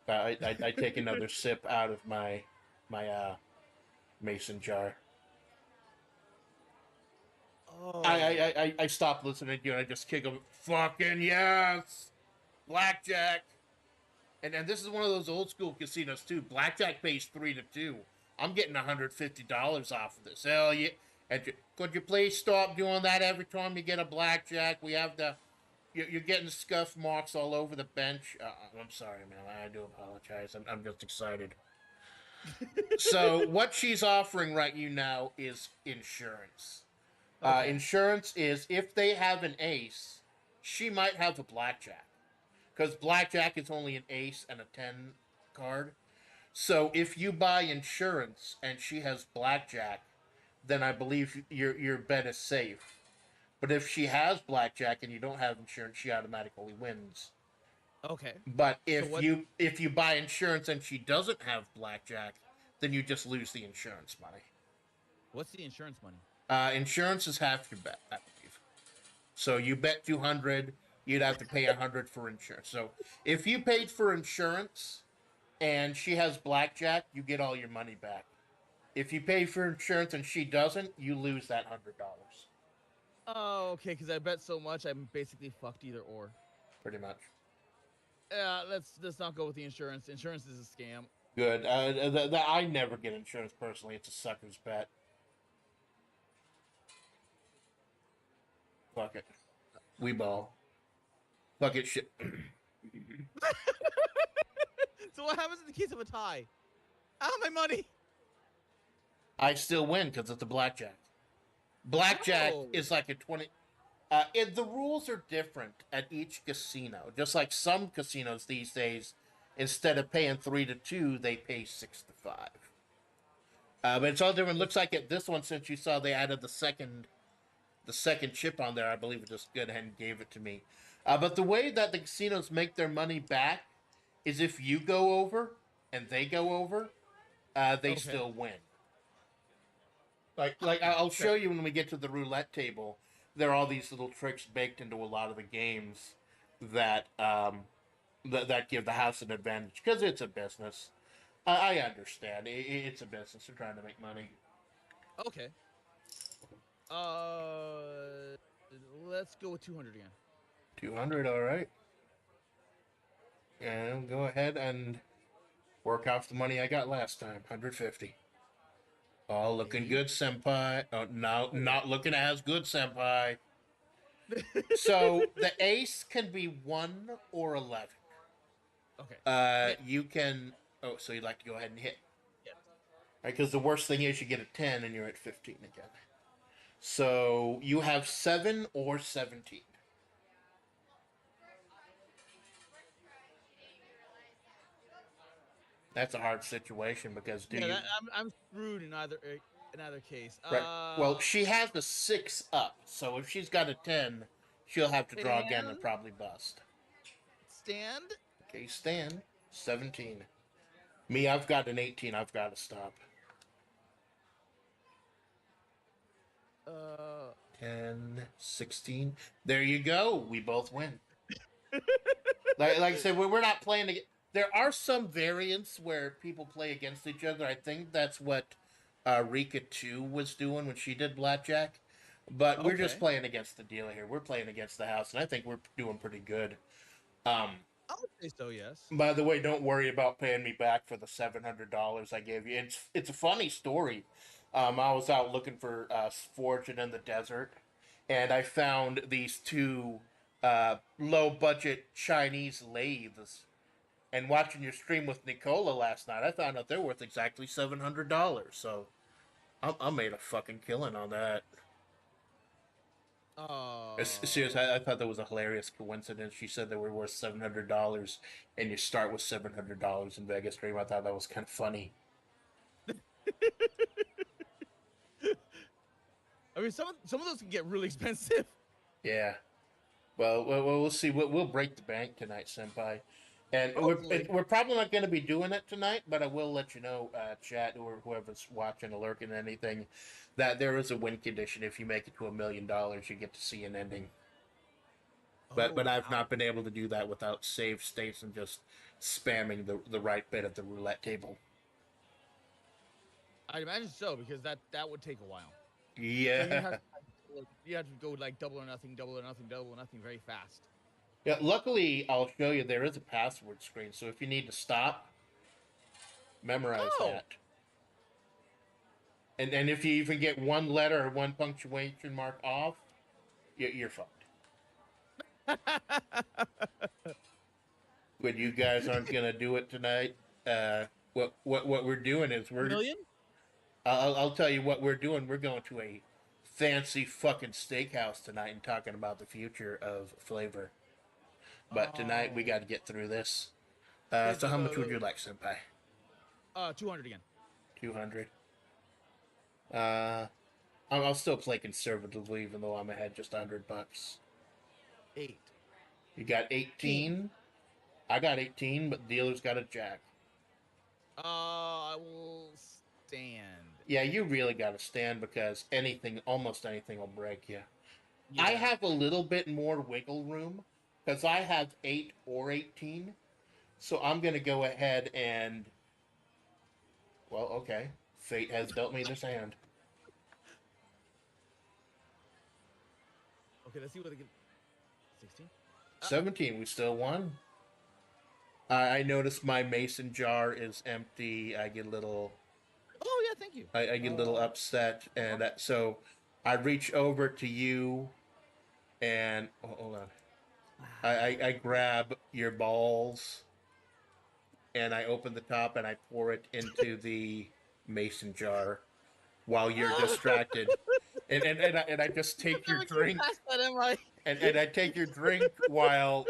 I take another sip out of my mason jar. Oh. I stopped listening to you and I just kick him. Fucking yes, blackjack. And this is one of those old school casinos too. Blackjack pays 3 to 2. I'm getting $150 off of this. Hell yeah! And could you please stop doing that every time you get a blackjack? We have the you're getting scuff marks all over the bench. I'm sorry, man. I do apologize. I'm just excited. So what she's offering right you now is insurance. Okay. Insurance is if they have an ace, she might have a blackjack. Because blackjack is only an ace and a 10 card. So if you buy insurance and she has blackjack, then I believe your bet is safe. But if she has blackjack and you don't have insurance, she automatically wins. Okay. But So what? if you buy insurance and she doesn't have blackjack, then you just lose the insurance money. What's the insurance money? Insurance is half your bet, I believe. So you bet 200, you'd have to pay 100 for insurance. So if you paid for insurance and she has blackjack, you get all your money back. If you pay for insurance and she doesn't, you lose that $100. Oh, okay. Because I bet so much, I'm basically fucked either or. Pretty much. Let's not go with the insurance. Insurance is a scam. Good. I never get insurance personally. It's a sucker's bet. Fuck it. We ball. Fuck it. Shit. So what happens in the case of a tie? My money. I still win because it's a blackjack. Blackjack Oh. is like a 20. The rules are different at each casino. Just like some casinos these days, instead of paying 3 to 2, they pay 6 to 5. But it's all different. Looks like at this one, since you saw they added the second chip on there, I believe it just good ahead and gave it to me. But the way that the casinos make their money back is if you go over and they go over, they still win. Like I'll show you when we get to the roulette table. There are all these little tricks baked into a lot of the games that that give the house an advantage because it's a business. I understand. It's a business. They're trying to make money. Okay. Let's go with 200 again. 200, all right. And go ahead and work off the money I got last time. 150. Oh, looking good, senpai. Oh, no, not looking as good, senpai. So the ace can be 1 or 11. Okay. You can. Oh, so you'd like to go ahead and hit? Yeah. Right, because the worst thing is you get a 10 and you're at 15 again. So you have 7 or 17. That's a hard situation because I'm screwed in either case. Right. Well, she has the 6 up, so if she's got a 10, she'll have to draw again and probably bust. Stand. Okay, stand. 17. Me, I've got an 18. I've got to stop. 10, 16. There you go. We both win. like I said, we're not playing to get. There are some variants where people play against each other. I think that's what Rika 2 was doing when she did blackjack. But we're just playing against the dealer here. We're playing against the house, and I think we're doing pretty good. I would say so, yes. By the way, don't worry about paying me back for the $700 I gave you. It's a funny story. I was out looking for foraging in the desert, and I found these 2 low budget Chinese lathes. And watching your stream with Nicola last night, I found out they're worth exactly $700. So I made a fucking killing on that. Seriously, I thought that was a hilarious coincidence. She said they were worth $700, and you start with $700 in Vegas Dream. I thought that was kind of funny. I mean, some of those can get really expensive. Yeah. Well, we'll see. We'll break the bank tonight, Senpai. And Hopefully. we're probably not going to be doing it tonight, but I will let you know, chat or whoever's watching or lurking anything, that there is a win condition. If you make it to $1 million, you get to see an ending. But I've Wow. not been able to do that without save states and just spamming the right bit of the roulette table. I'd imagine so, because that would take a while. So Yeah. you have to go like double or nothing, double or nothing, double or nothing very fast. Yeah. Luckily, I'll show you there is a password screen, so if you need to stop, memorize Oh. that. And if you even get one letter or one punctuation mark off, you're fucked. But you guys aren't gonna do it tonight. What we're doing is $1 million? I'll tell you what we're doing. We're going to a fancy fucking steakhouse tonight and talking about the future of flavor. But tonight we got to get through this. So how much would you like, Senpai? 200 again. 200. I'll still play conservatively, even though I'm ahead just $100. 8. You got 18. I got 18, but the dealer's got a jack. I will stand. Yeah, you really got to stand because almost anything will break you. Yeah. I have a little bit more wiggle room because I have 8 or 18. So I'm going to go ahead and. Well, okay. Fate has dealt me this hand. Okay, let's see what they get. 16? 17, we still won. I noticed my mason jar is empty. I get a little. Oh, yeah, thank you. I get a little upset, and so I reach over to you, and hold on. I grab your balls, and I open the top, and I pour it into the mason jar while you're distracted, and I just take your drink, and I take your drink while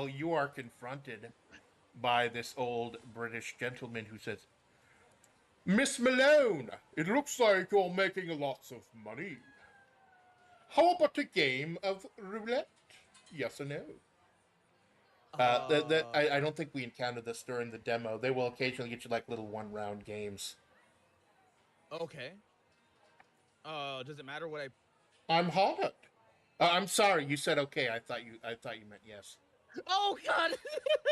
you are confronted by this old British gentleman who says, "Miss Malone, it looks like you're making lots of money. How about a game of roulette? Yes or no?" I don't think we encountered this during the demo. They will occasionally get you like little one-round games. Okay. Does it matter what I? I'm hot. I'm sorry. You said okay. I thought you meant yes. Oh God!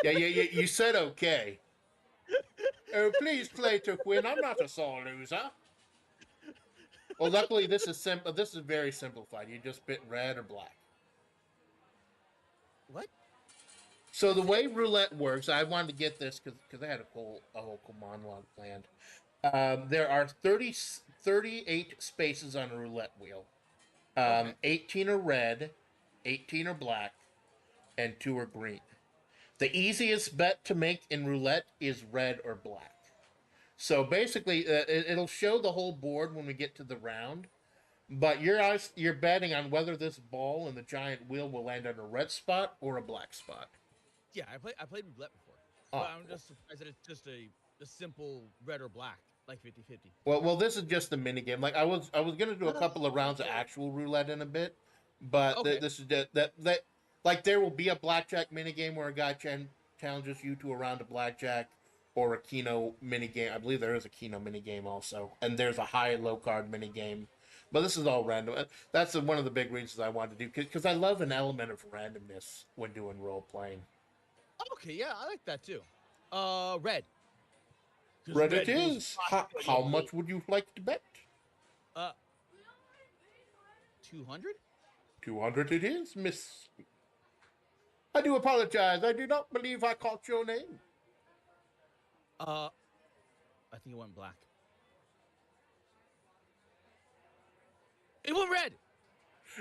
Yeah. You said okay. Oh, please play to win. I'm not a sore loser. Well, luckily this is simple. This is very simplified. You just bit red or black. What? So the way roulette works, I wanted to get this because I had a whole monologue planned. There are 38 spaces on a roulette wheel. Okay. 18 are red, 18 are black, and 2 are green. The easiest bet to make in roulette is red or black. So basically, it'll show the whole board when we get to the round, but you're betting on whether this ball in the giant wheel will land on a red spot or a black spot. Yeah, I played roulette before, Oh, but I'm just surprised that it's just a simple red or black, like 50-50. well, this is just a mini game. Like I was gonna do a couple of rounds of actual roulette in a bit, but Okay. this is that like there will be a blackjack mini game where a guy challenges you to a round of blackjack or a Keno mini game. I believe there is a Keno mini game also, and there's a high and low card mini game. But this is all random. That's one of the big reasons I wanted to do because I love an element of randomness when doing role playing. Okay, yeah, I like that too. Red. 'Cause Red it goes is. fast. How much would you like to bet? 200? 200 it is, Miss. I do apologize. I do not believe I caught your name. I think it went black. It went red.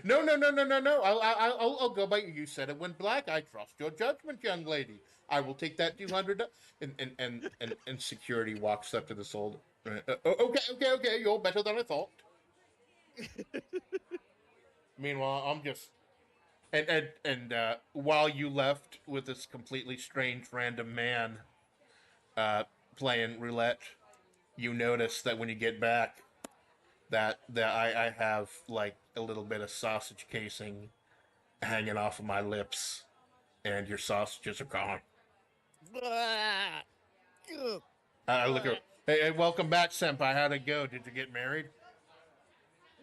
No. I'll go by you. You said it went black. I trust your judgment, young lady. I will take that 200. And security walks up to this old. Okay. You're better than I thought. Meanwhile, I'm just and while you left with this completely strange random man uh, playing roulette, you notice that when you get back, that I have like a little bit of sausage casing hanging off of my lips, and your sausages are gone. Blah. Ugh. I look at. Hey, welcome back, senpai. How'd it go? Did you get married?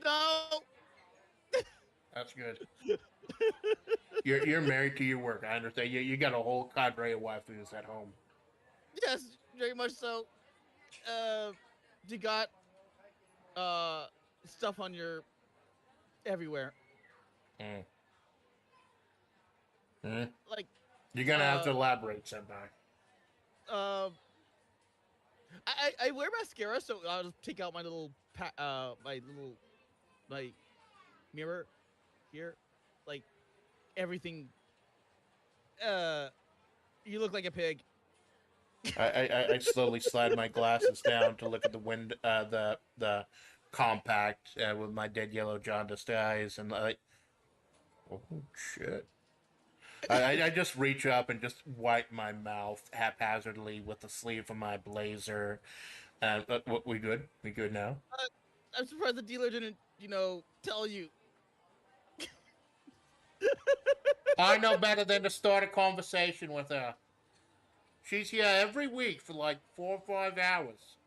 No. That's good. You're married to your work. I understand. You got a whole cadre of waifus at home. Yes, very much so. You got uh stuff on your everywhere. Mm. Mm. Like You're gonna have to uh elaborate, senpai. uh I wear mascara, so I'll just take out my little my mirror here, like everything. You look like a pig. I slowly slide my glasses down to look at the compact with my dead yellow jaundiced eyes, and like, oh shit. I just reach up and just wipe my mouth haphazardly with the sleeve of my blazer. We good? We good now? I'm surprised the dealer didn't, tell you. I know better than to start a conversation with her. She's here every week for like 4 or 5 hours.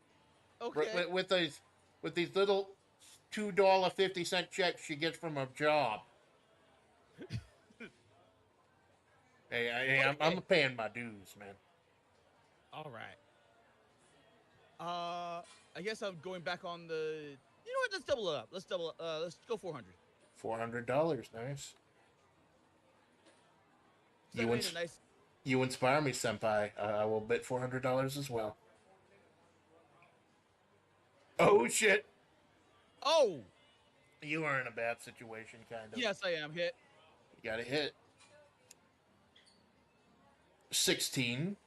Okay. With these little $2.50 checks she gets from her job. I'm paying my dues, man. All right. I guess I'm going back on the. You know what? Let's double it up. Let's go 400. $400, nice. So I made a nice. You inspire me, senpai. I will bet $400 as well. Oh shit! Oh. You are in a bad situation, kind of. Yes, I am hit. You got to hit. 16.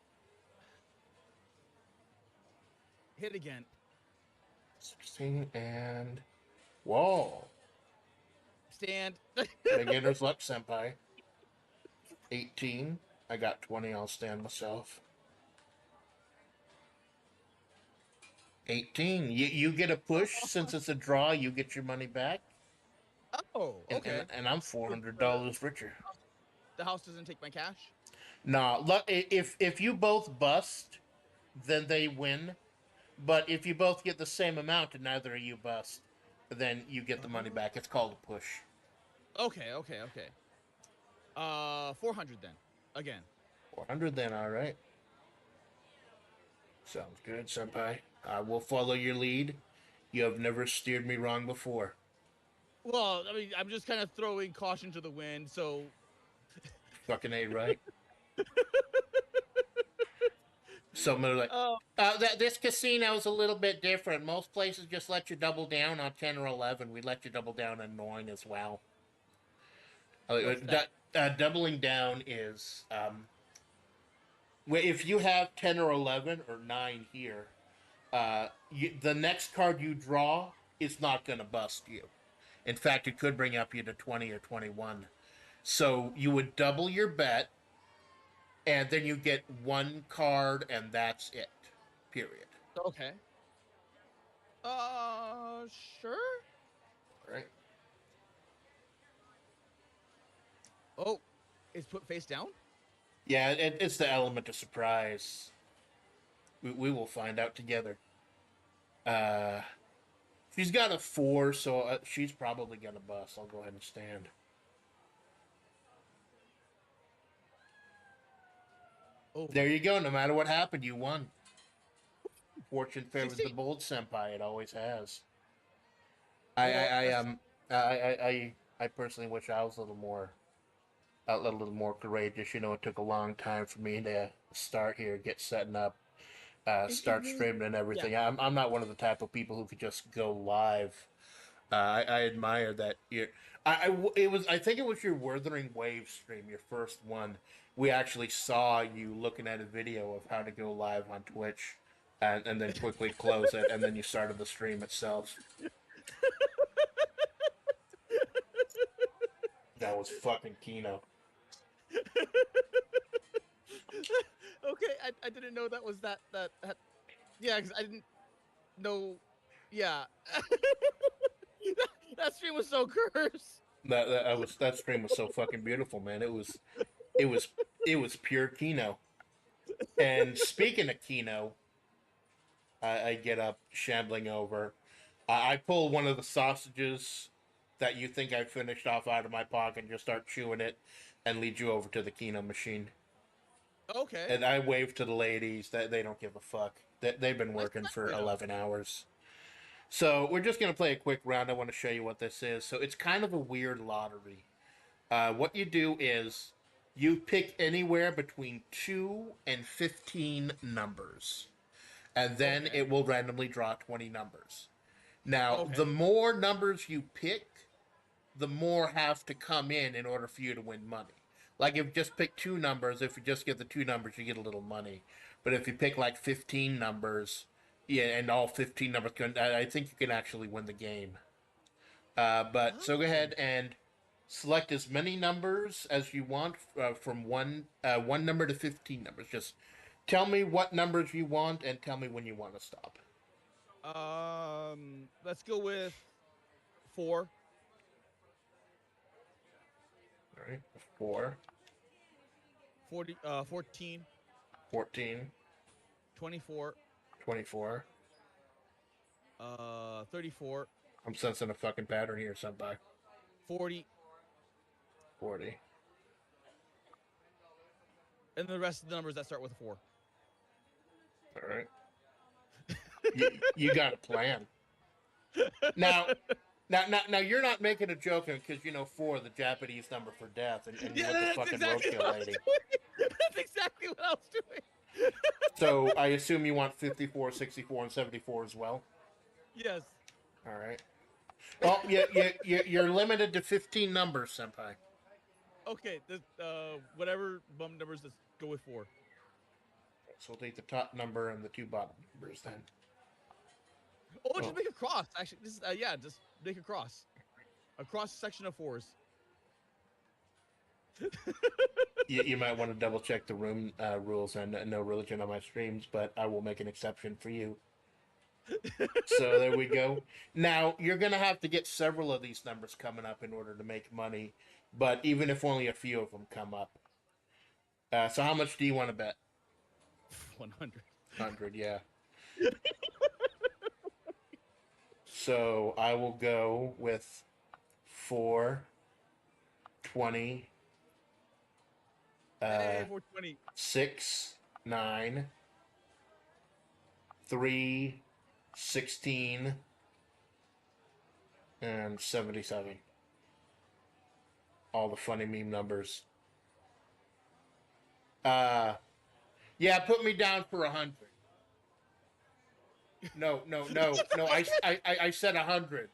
Hit again. 16 and whoa! Stand. Beginner's luck, senpai. 18. I got 20. I'll stand myself. 18. You get a push since it's a draw. You get your money back. Oh, okay. And I'm $400 richer. The house doesn't take my cash. Nah, if you both bust, then they win. But if you both get the same amount and neither of you bust, then you get the money back. It's called a push. Okay. 400 then. Again. 400 then, all right. Sounds good, senpai. I will follow your lead. You have never steered me wrong before. Well, I mean, I'm just kind of throwing caution to the wind, so. Fucking A, right? Someone like, this casino is a little bit different. Most places just let you double down on 10 or 11. We let you double down on 9 as well. Doubling down is if you have 10 or 11 or 9 here, the next card you draw is not going to bust you. In fact, it could bring up you to 20 or 21. So you would double your bet, and then you get one card, and that's it. Period. Okay. Sure. Right. Oh, it's put face down? Yeah, it's the element of surprise. We will find out together. She's got a 4, so she's probably gonna bust. I'll go ahead and stand. Oh. There you go. No matter what happened, you won. Fortune favors the bold, senpai. It always has. I personally wish I was a little more courageous. You know, it took a long time for me to start here, get setting up, start streaming and everything. Yeah. I'm not one of the type of people who could just go live. I admire that. I think it was your Wuthering Waves stream, your first one. We actually saw you looking at a video of how to go live on Twitch, and then quickly close it, and then you started the stream itself. That was fucking Kino. Okay, I didn't know that was that. Yeah, because I didn't know. Yeah, that stream was so cursed. That stream was so fucking beautiful, man. It was it was pure Kino. And speaking of Kino, I get up shambling over. I pull one of the sausages that you think I finished off out of my pocket and just start chewing it and lead you over to the Kino machine. Okay, And I wave to the ladies that they don't give a fuck. They've been that's working for fair enough. 11 hours. So we're just going to play a quick round. I want to show you what this is. So it's kind of a weird lottery. What you do is you pick anywhere between 2 and 15 numbers. And then Okay. it will randomly draw 20 numbers. Now, Okay. the more numbers you pick, the more have to come in order for you to win money. Like if you just pick 2 numbers, if you just get the 2 numbers, you get a little money. But if you pick like 15 numbers, yeah, and all 15 numbers, I think you can actually win the game. But so go Oh. ahead and select as many numbers as you want from one number to 15 numbers. Just tell me what numbers you want and tell me when you want to stop. Let's go with 4, All right, 4, 40, 14, 14, 24, 24. 34, I'm sensing a fucking pattern here, senpai. 40, 40. and the rest of the numbers that start with a 4. All right. You got a plan. Now, you're not making a joke because 4, the Japanese number for death, and you with the fucking roadkill lady. That's exactly what I was doing. So I assume you want 54, 64, and 74 as well. Yes. All right. Well, you're limited to 15 numbers, senpai. Okay. Whatever bum numbers, let's go with 4. So we'll take the top number and the 2 bottom numbers then. Oh, just make a cross. Actually, this is just make a cross. A cross section of 4s. You might want to double check the room rules and no religion on my streams, but I will make an exception for you. So there we go. Now you're gonna have to get several of these numbers coming up in order to make money, but even if only a few of them come up. So how much do you want to bet? 100. 100, yeah. So I will go with 4, 20, Hey, 420. 6, 9, 3, 16, and 77. All the funny meme numbers. Yeah, put me down for 100. No. I said 100.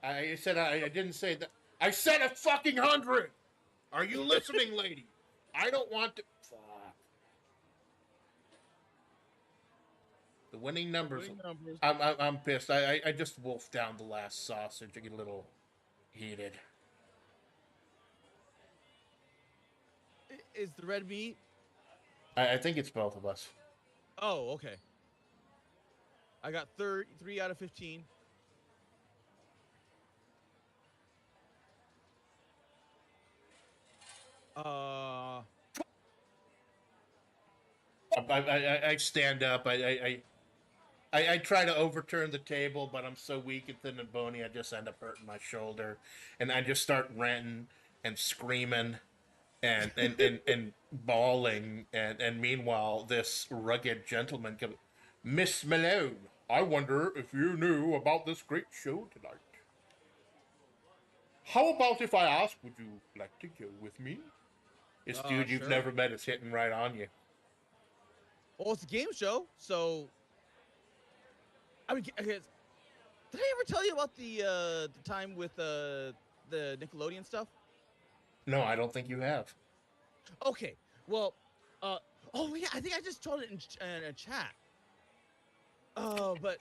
I said I didn't say that. I said a fucking 100. Are you listening, lady? I don't want to. Fuck. The winning numbers. I'm pissed. I just wolfed down the last sausage. I get a little heated. Is the red meat? I think it's both of us. Oh, okay. I got 3 out of 15. I stand up. I try to overturn the table, but I'm so weak and thin and bony, I just end up hurting my shoulder, and I just start ranting and screaming, and bawling, and meanwhile this rugged gentleman comes, Miss Malone, I wonder if you knew about this great show tonight. How about if I ask, would you like to go with me? This dude you've Sure. never met is hitting right on you. Well, it's a game show, so I mean, okay, did I ever tell you about the time with the Nickelodeon stuff? No, I don't think you have. Okay, well, oh yeah, I think I just told it in a chat. But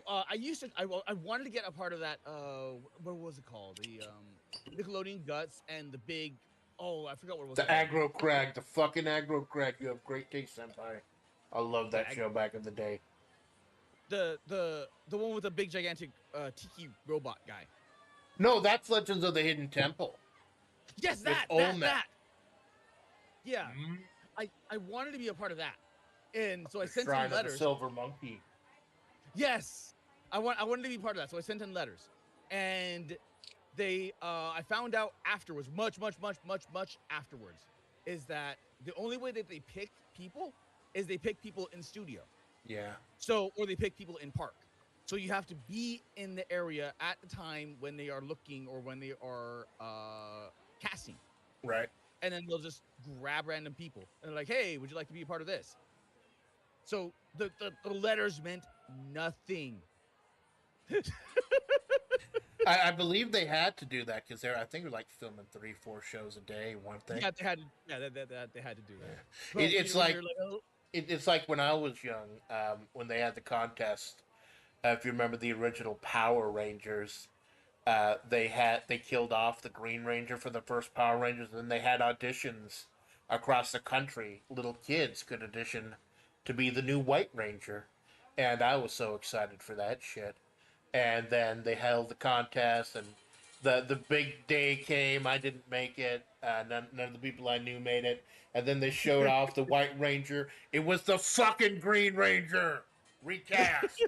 I used to. I wanted to get a part of that. What was it called? The Nickelodeon Guts and the big. Oh, I forgot what it was The called. aggro crag, the fucking aggro crag. You have great taste, senpai. I love that The show back in the day. the one with the big gigantic tiki robot guy. No, that's Legends of the Hidden Temple Yes, with that Olmec. that. Yeah, Mm, I wanted to be a part of that, and so I the sent Shrine in of the letters. Silver Monkey. Yes, I wanted to be part of that, so I sent in letters, and they I found out afterwards, much afterwards, is that the only way that they pick people is they pick people in studio. Yeah, So, or they pick people in park. So you have to be in the area at the time when they are looking or when they are casting, right. and then they'll just grab random people and they're like, "Hey, would you like to be a part of this?" So the letters meant nothing. I believe they had to do that because I think they're like filming 3-4 shows a day, weren't they? Yeah, they had to. Yeah, they had to do that. Yeah. But It's when like you're like, oh, it's like when I was young, when they had the contest. If you remember the original Power Rangers, they killed off the Green Ranger for the first Power Rangers, and they had auditions across the country. Little kids could audition to be the new White Ranger, and I was so excited for that shit. And then they held the contest, and the big day came. I didn't make it. None of the people I knew made it. And then they showed off the White Ranger. It was the fucking Green Ranger recast.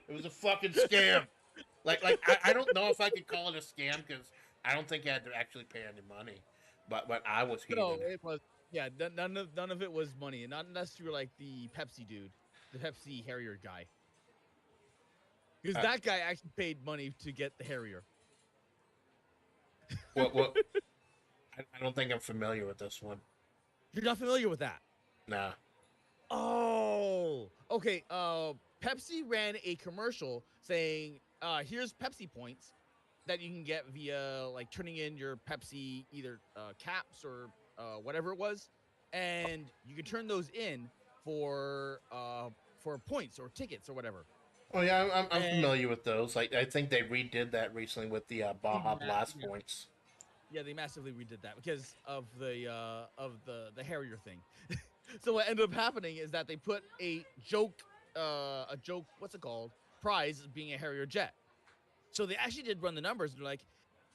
It was a fucking scam. I don't know if I could call it a scam because I don't think I had to actually pay any money. But I was no, heathen. it was. Yeah, none of it was money, and not unless you were like the Pepsi dude, the Pepsi Harrier guy, because Uh, that guy actually paid money to get the Harrier. what? I don't think I'm familiar with this one. You're not familiar with that? Nah. Oh, okay. Pepsi ran a commercial saying, "Here's Pepsi points that you can get via like turning in your Pepsi either caps or whatever it was, and you can turn those in for points or tickets or whatever." Oh yeah, I'm And familiar with those. Like I think they redid that recently with the Baja Blast yeah, points. yeah, they massively redid that because of the Harrier thing. So what ended up happening is that they put a joke, what's it called? Prize being a Harrier jet. So they actually did run the numbers and they're like,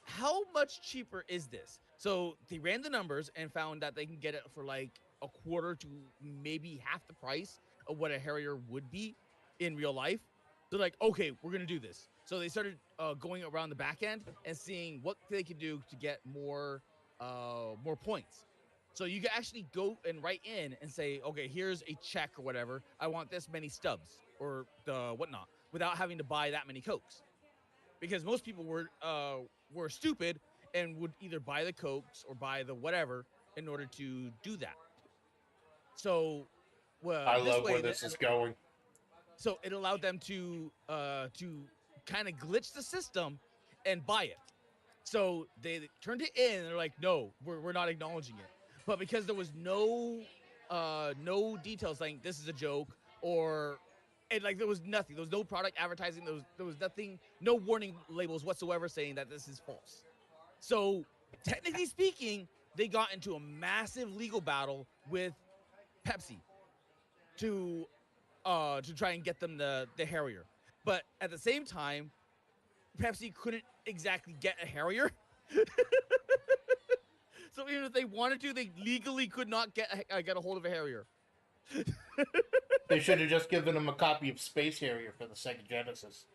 how much cheaper is this? So they ran the numbers and found that they can get it for like a quarter to maybe half the price of what a Harrier would be in real life. They're like, okay, we're gonna do this. So they started going around the back end and seeing what they could do to get more points. So you can actually go and write in and say, okay, here's a check or whatever. I want this many stubs or the whatnot without having to buy that many Cokes, because most people were stupid and would either buy the Cokes or buy the whatever in order to do that. So, I this love where way, this is going. so it allowed them to kind of glitch the system and buy it. So they turned it in and they're like, no, we're not acknowledging it. But because there was no details saying this is a joke or and like there was nothing. There was no product advertising. There was nothing, no warning labels whatsoever saying that this is false. So technically speaking, they got into a massive legal battle with Pepsi to try and get them the Harrier. But at the same time, Pepsi couldn't exactly get a Harrier. So even if they wanted to, they legally could not get a hold of a Harrier. They should have just given him a copy of Space Harrier for the Sega Genesis.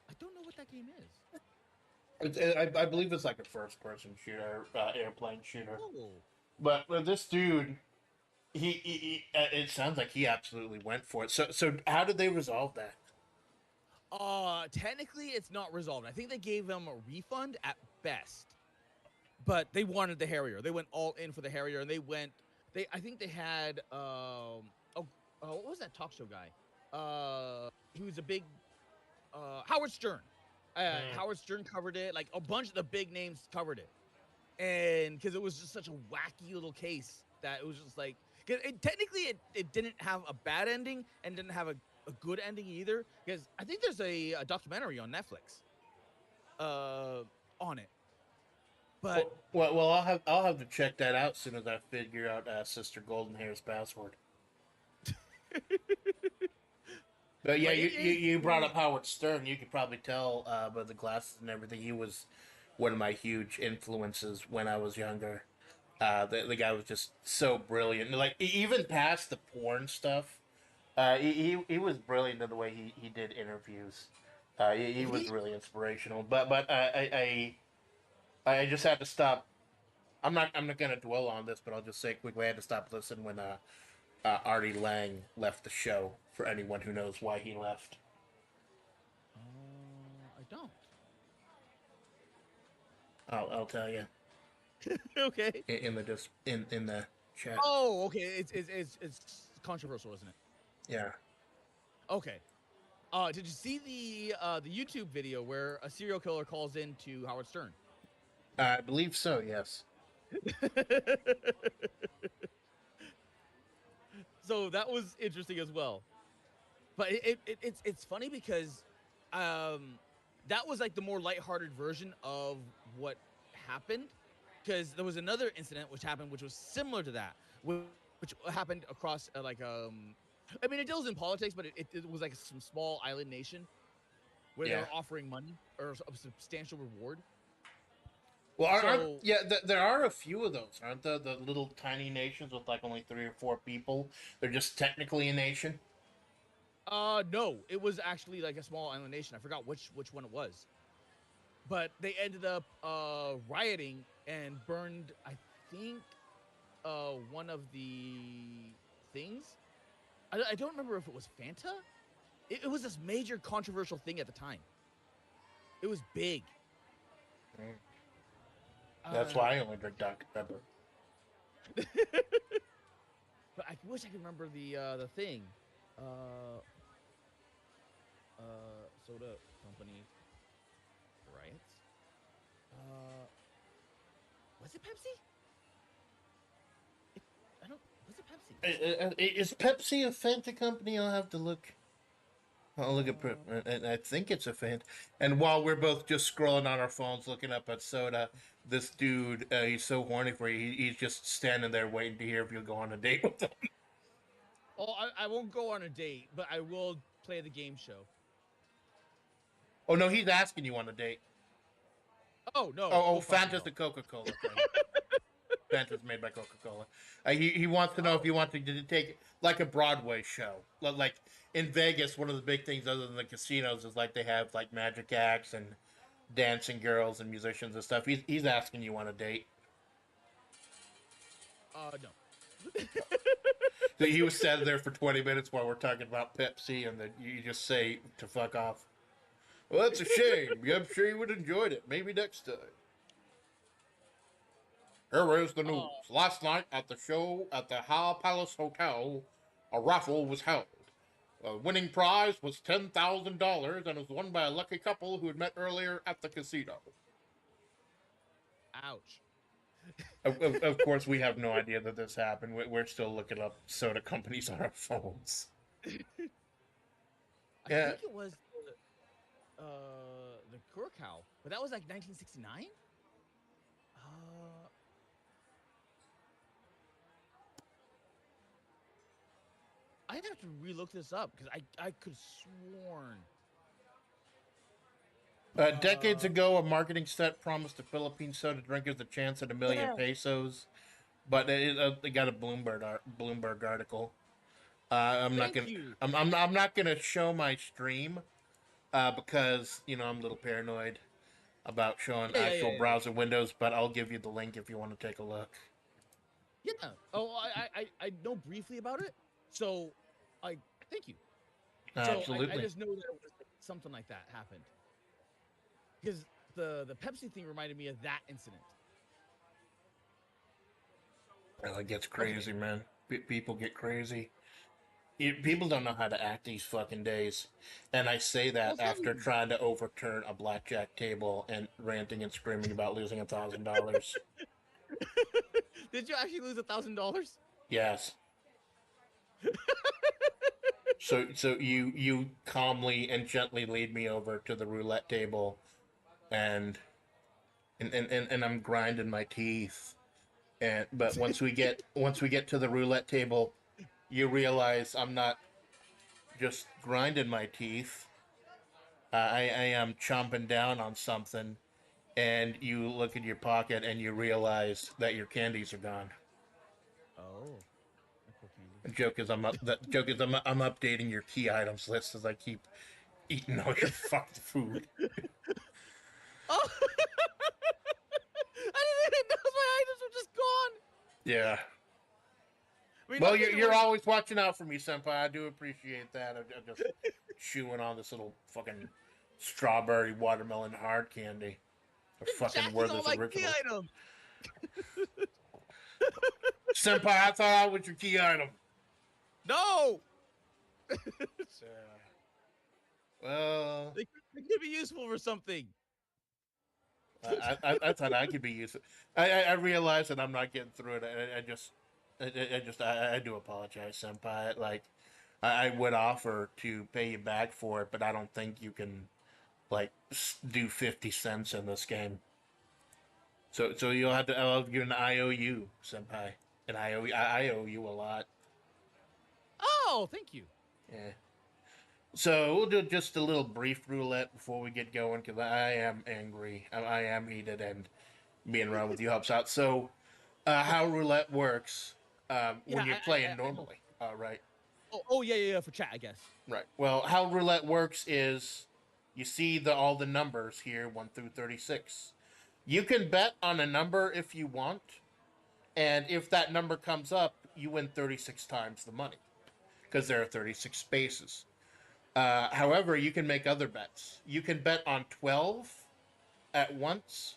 I don't know what that game is. I believe it's like a first-person shooter, airplane shooter. Oh. But this dude, it sounds like he absolutely went for it. So how did they resolve that? Technically it's not resolved. I think they gave them a refund at best. But they wanted the Harrier. They went all in for the Harrier and I think they had what was that talk show guy? He was a big Howard Stern. Howard Stern covered it. Like a bunch of the big names covered it. And because it was just such a wacky little case that it was just like, technically it didn't have a bad ending and didn't have a good ending either, because I think there's a documentary on Netflix on it. But Well, I'll have to check that out as soon as I figure out Sister Goldenhair's password. But yeah, but you brought up Howard Stern. You could probably tell by the glasses and everything. He was one of my huge influences when I was younger. The guy was just so brilliant. Like even past the porn stuff, he was brilliant in the way he did interviews. He was really inspirational. But I just had to stop. I'm not gonna dwell on this, but I'll just say quickly I had to stop listening when Artie Lang left the show. For anyone who knows why he left. I don't. I'll tell you Okay. in the in the chat. Oh, okay. It's controversial, isn't it? Yeah. Okay. Did you see the YouTube video where a serial killer calls in to Howard Stern? I believe so. Yes. So that was interesting as well. But it's funny because that was like the more lighthearted version of what happened, because there was another incident which happened which was similar to that, which happened across I mean, it deals in politics, but it was like some small island nation where they were offering money or a substantial reward. Well, there are a few of those, aren't there? The little tiny nations with like only 3 or 4 people. They're just technically a nation. No, it was actually like a small island nation. I forgot which one it was, but they ended up rioting and burned, I think, one of the things. I don't remember if it was Fanta. It was this major controversial thing at the time. It was big. That's why I only drink Dr. Pepper. But I wish I could remember the thing. Soda company riots. Was it Pepsi? Was it Pepsi? Is Pepsi a Fanta company? I'll have to look. I'll look at. And I think it's a Fanta. And while we're both just scrolling on our phones looking up at soda, this dude, he's so horny for you. He's just standing there waiting to hear if you'll go on a date with him. Oh, I won't go on a date, but I will play the game show. Oh no, he's asking you on a date. Oh no! Oh, Fanta's the Coca-Cola thing. Fanta's made by Coca-Cola. He wants to know if you want to take like a Broadway show. Like in Vegas, one of the big things other than the casinos is like they have like magic acts and dancing girls and musicians and stuff. He's asking you on a date. No. So he was sat there for 20 minutes while we're talking about Pepsi, and then you just say to fuck off. Well, that's a shame. I'm sure you would have enjoyed it. Maybe next time. Here is the news. Last night at the show at the High Palace Hotel, a raffle was held. The winning prize was $10,000 and was won by a lucky couple who had met earlier at the casino. Ouch. Of course, we have no idea that this happened. We're still looking up soda companies on our phones. I think it was the Curacao, but that was like 1969. I'd have to relook this up because I could have sworn. Decades ago, a marketing stunt promised the Philippine soda drinkers a chance at 1 million pesos, but they got a Bloomberg article. I'm not gonna show my stream because I'm a little paranoid about showing actual browser windows. But I'll give you the link if you want to take a look. Yeah. Oh, I know briefly about it. So, thank you. Absolutely. So I just know that it was something like that happened. Because the Pepsi thing reminded me of that incident. Well, it gets crazy, man. People get crazy. People don't know how to act these fucking days. And I say that after trying to overturn a blackjack table and ranting and screaming about losing $1,000. Did you actually lose $1,000? Yes. So you calmly and gently lead me over to the roulette table, and and I'm grinding my teeth. And but once we get to the roulette table, you realize I'm not just grinding my teeth. I am chomping down on something, and you look in your pocket and you realize that your candies are gone. Oh, my poor candy. The joke is I'm updating your key items list as I keep eating all your fucking food. Oh, I didn't even know my items were just gone. Yeah. I mean, Well, luckily you're they you're weren't. always watching out for me, senpai. I do appreciate that. I'm just chewing on this little fucking strawberry watermelon hard candy. They're You're fucking jacking all Werther's my key originals. items. Senpai, I thought I was your key item. No, So, well, they could be useful for something. I thought I could be useful. I realize that I'm not getting through it. I do apologize, senpai. Like, I would offer to pay you back for it, but I don't think you can like do 50 cents in this game. So you'll have to. I'll give you an IOU, senpai, and I owe you a lot. Oh, thank you. Yeah. So we'll do just a little brief roulette before we get going because I am angry. I am heated, and being around with you helps out. So, how roulette works when Yeah, you're I playing know. normally? Right, Oh, yeah, for chat, I guess. right. Well, how roulette works is you see all the numbers here, 1 through 36. You can bet on a number if you want, and if that number comes up, you win 36 times the money because there are 36 spaces. However, you can make other bets. You can bet on 12 at once.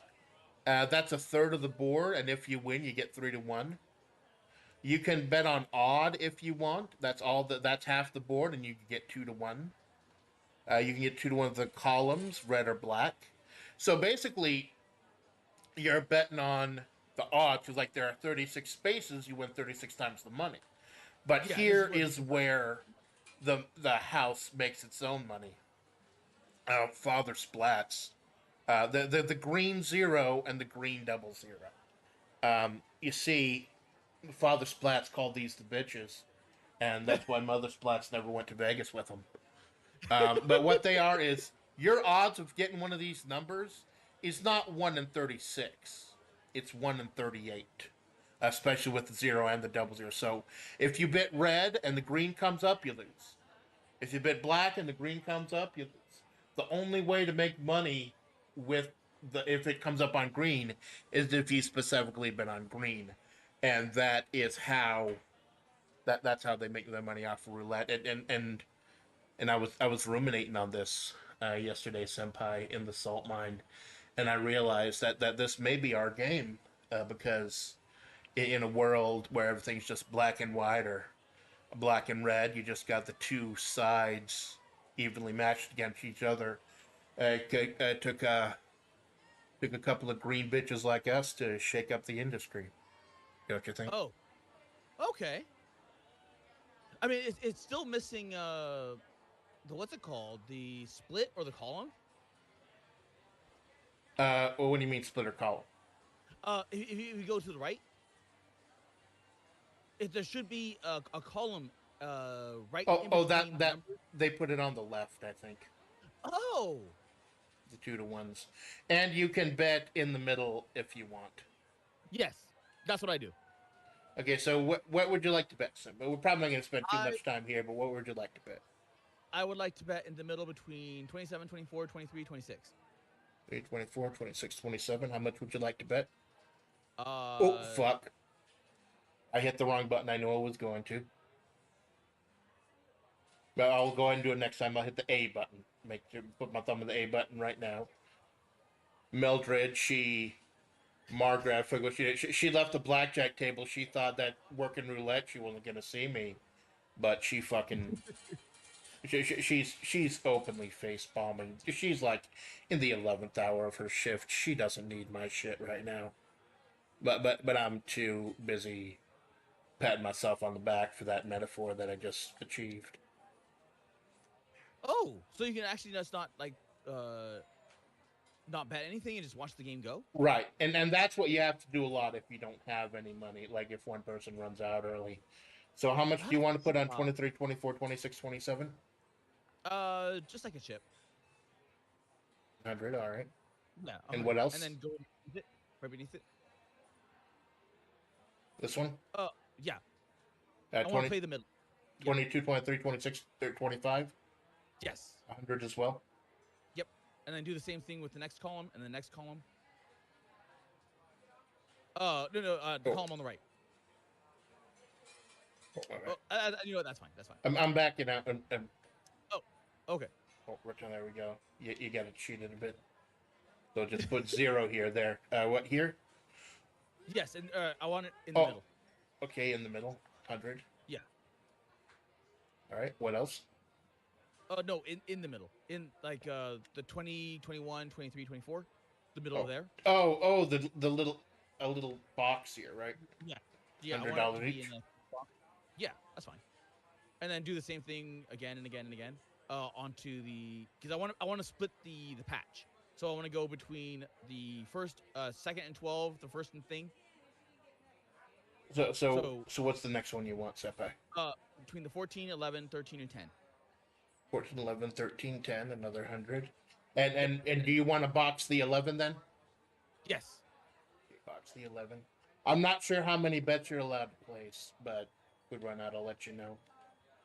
That's a third of the board, and if you win, you get 3-1. You can bet on odd if you want. That's half the board, and you can get 2-1. You can get 2-1 with the columns, red or black. So basically, you're betting on the odds because, like, there are 36 spaces. You win 36 times the money. But Yeah, this is here where this is is. where the house makes its own money. Father Splatts. The green zero and the green double zero. You see, Father Splatts called these the bitches, and that's why Mother Splatts never went to Vegas with them. But what they are is your odds of getting one of these numbers is not 1 in 36. It's 1 in 38, especially with the zero and the double zero. So if you bet red and the green comes up, you lose. If you bet black and the green comes up, you lose. The only way to make money with if it comes up on green is if you specifically bet on green, and that is how that's how they make their money off of roulette. And I was ruminating on this yesterday, senpai, in the salt mine, and I realized that this may be our game because in a world where everything's just black and white or black and red, you just got the two sides evenly matched against each other. It took a couple of green bitches like us to shake up the industry. Don't you think? Oh, okay. I mean, it's still missing the what's it called? The split or the column? Well, what do you mean splitter column? If you go to the right, there should be a column right in Oh, between the that numbers. they put it on the left, I think. Oh, The 2-1s, and you can bet in the middle if you want. yes, that's what I do. Okay, so what would you like to bet, Sim? We're probably not going to spend too I much time here, but what would you like to bet? I would like to bet in the middle between 27, 24, 23, 26. 24, 26, 27. How much would you like to bet? Oh, Uh, fuck. I hit the wrong button. I know I was going to. But I'll go ahead and do it next time. I'll hit the A button. Put my thumb on the A button right now. Mildred, Margaret, I forgot she left the blackjack table. She thought that working roulette, she wasn't going to see me. But she fucking she's openly face bombing. She's like in the 11th hour of her shift. She doesn't need my shit right now. But I'm too busy patting myself on the back for that metaphor that I just achieved. Oh, so you can actually just not like not bet anything and just watch the game go. Right, and that's what you have to do a lot if you don't have any money. Like if one person runs out early. So how much do you want to put on 23, 24, 26, 27? Just like a chip. 100, all right. Yeah. And 100. what else? And then go beneath it, right beneath it. This one? Yeah. Uh, I want 20, to play the middle. 22, 23, 26, 25? Yes. 100 as well? Yep. And then do the same thing with the next column and the next column. No, the column on the right. All right. You know what? That's fine. That's fine. I'm backing out. Okay. Oh, there we go. You got to cheat it a bit. So just put 0 here, there. What, here? Yes, and I want it in the middle. Okay, in the middle. 100. Yeah. All right, what else? No, in the middle. In like the 20, 21, 23, 24. The middle of there. Oh, the little box here, right? Yeah. Yeah. $100 each. Yeah, that's fine. And then do the same thing again and again and again. Onto the because I want to split the patch. So I want to go between the first, second and 12, the first and thing. So what's the next one you want, Senpai? Between the 14, 11, 13, and 10. 14, 11, 13, 10, another 100. And do you want to box the 11 then? Yes. Box the 11. I'm not sure how many bets you're allowed to place, but if we run out, I'll let you know.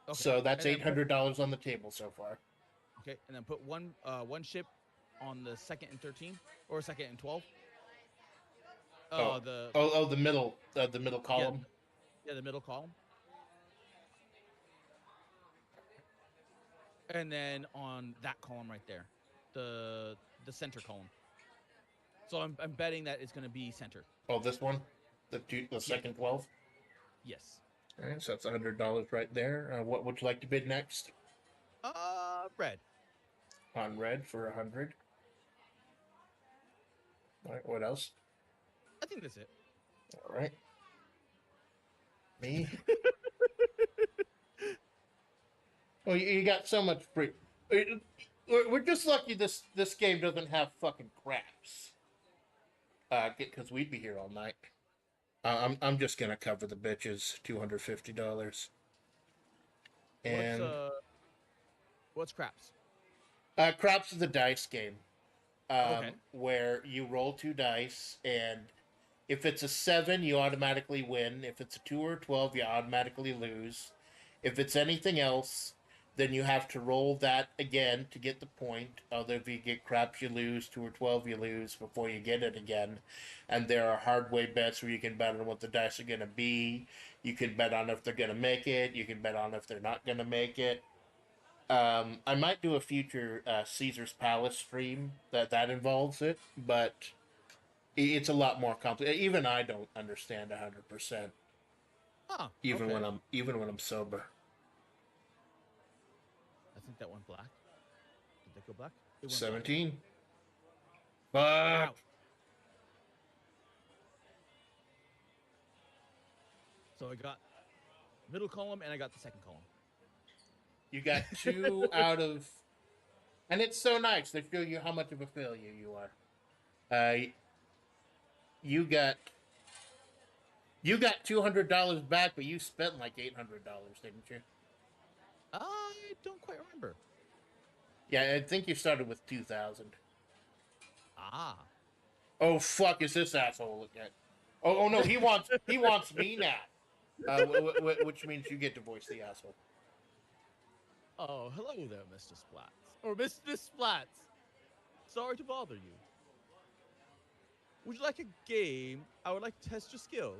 Okay. So that's $800 on the table so far. Okay, and then put one ship on the second and 13, or second and 12. The middle column. Yeah, the middle column. And then on that column right there, the center column. So I'm betting that it's going to be center. Oh, this one, the second 12. Yes. All right, so that's $100 right there. What would you like to bid next? Red. On red for 100. All right, what else? I think that's it. All right. Me? Oh, you got so much free. We're just lucky this game doesn't have fucking craps. Because we'd be here all night. I'm just gonna cover the bitches, $250. And what's craps? Craps is a dice game. Okay. Where you roll 2 dice, and if it's a 7, you automatically win. If it's a 2 or a 12, you automatically lose. If it's anything else, then you have to roll that again to get the point. Although if you get craps, you lose. 2 or 12, you lose before you get it again. And there are hardware bets where you can bet on what the dice are going to be. You can bet on if they're going to make it. You can bet on if they're not going to make it. I might do a future Caesar's Palace stream that involves it, but it's a lot more complicated. Even I don't understand 100%. Huh, even when I'm sober. I think that went black. Did that go black? It went 17. Black. Wow. So I got middle column and I got the second column. You got 2 out of, and it's so nice. They show you how much of a failure you are. You got $200 back, but you spent like $800, didn't you? I don't quite remember. Yeah, I think you started with 2,000. Ah. Oh fuck! Is this asshole again? Oh no! He wants me now. Which means you get to voice the asshole. Oh, hello there, Mr. Splatts. Or Miss Splatts. Sorry to bother you. Would you like a game? I would like to test your skill.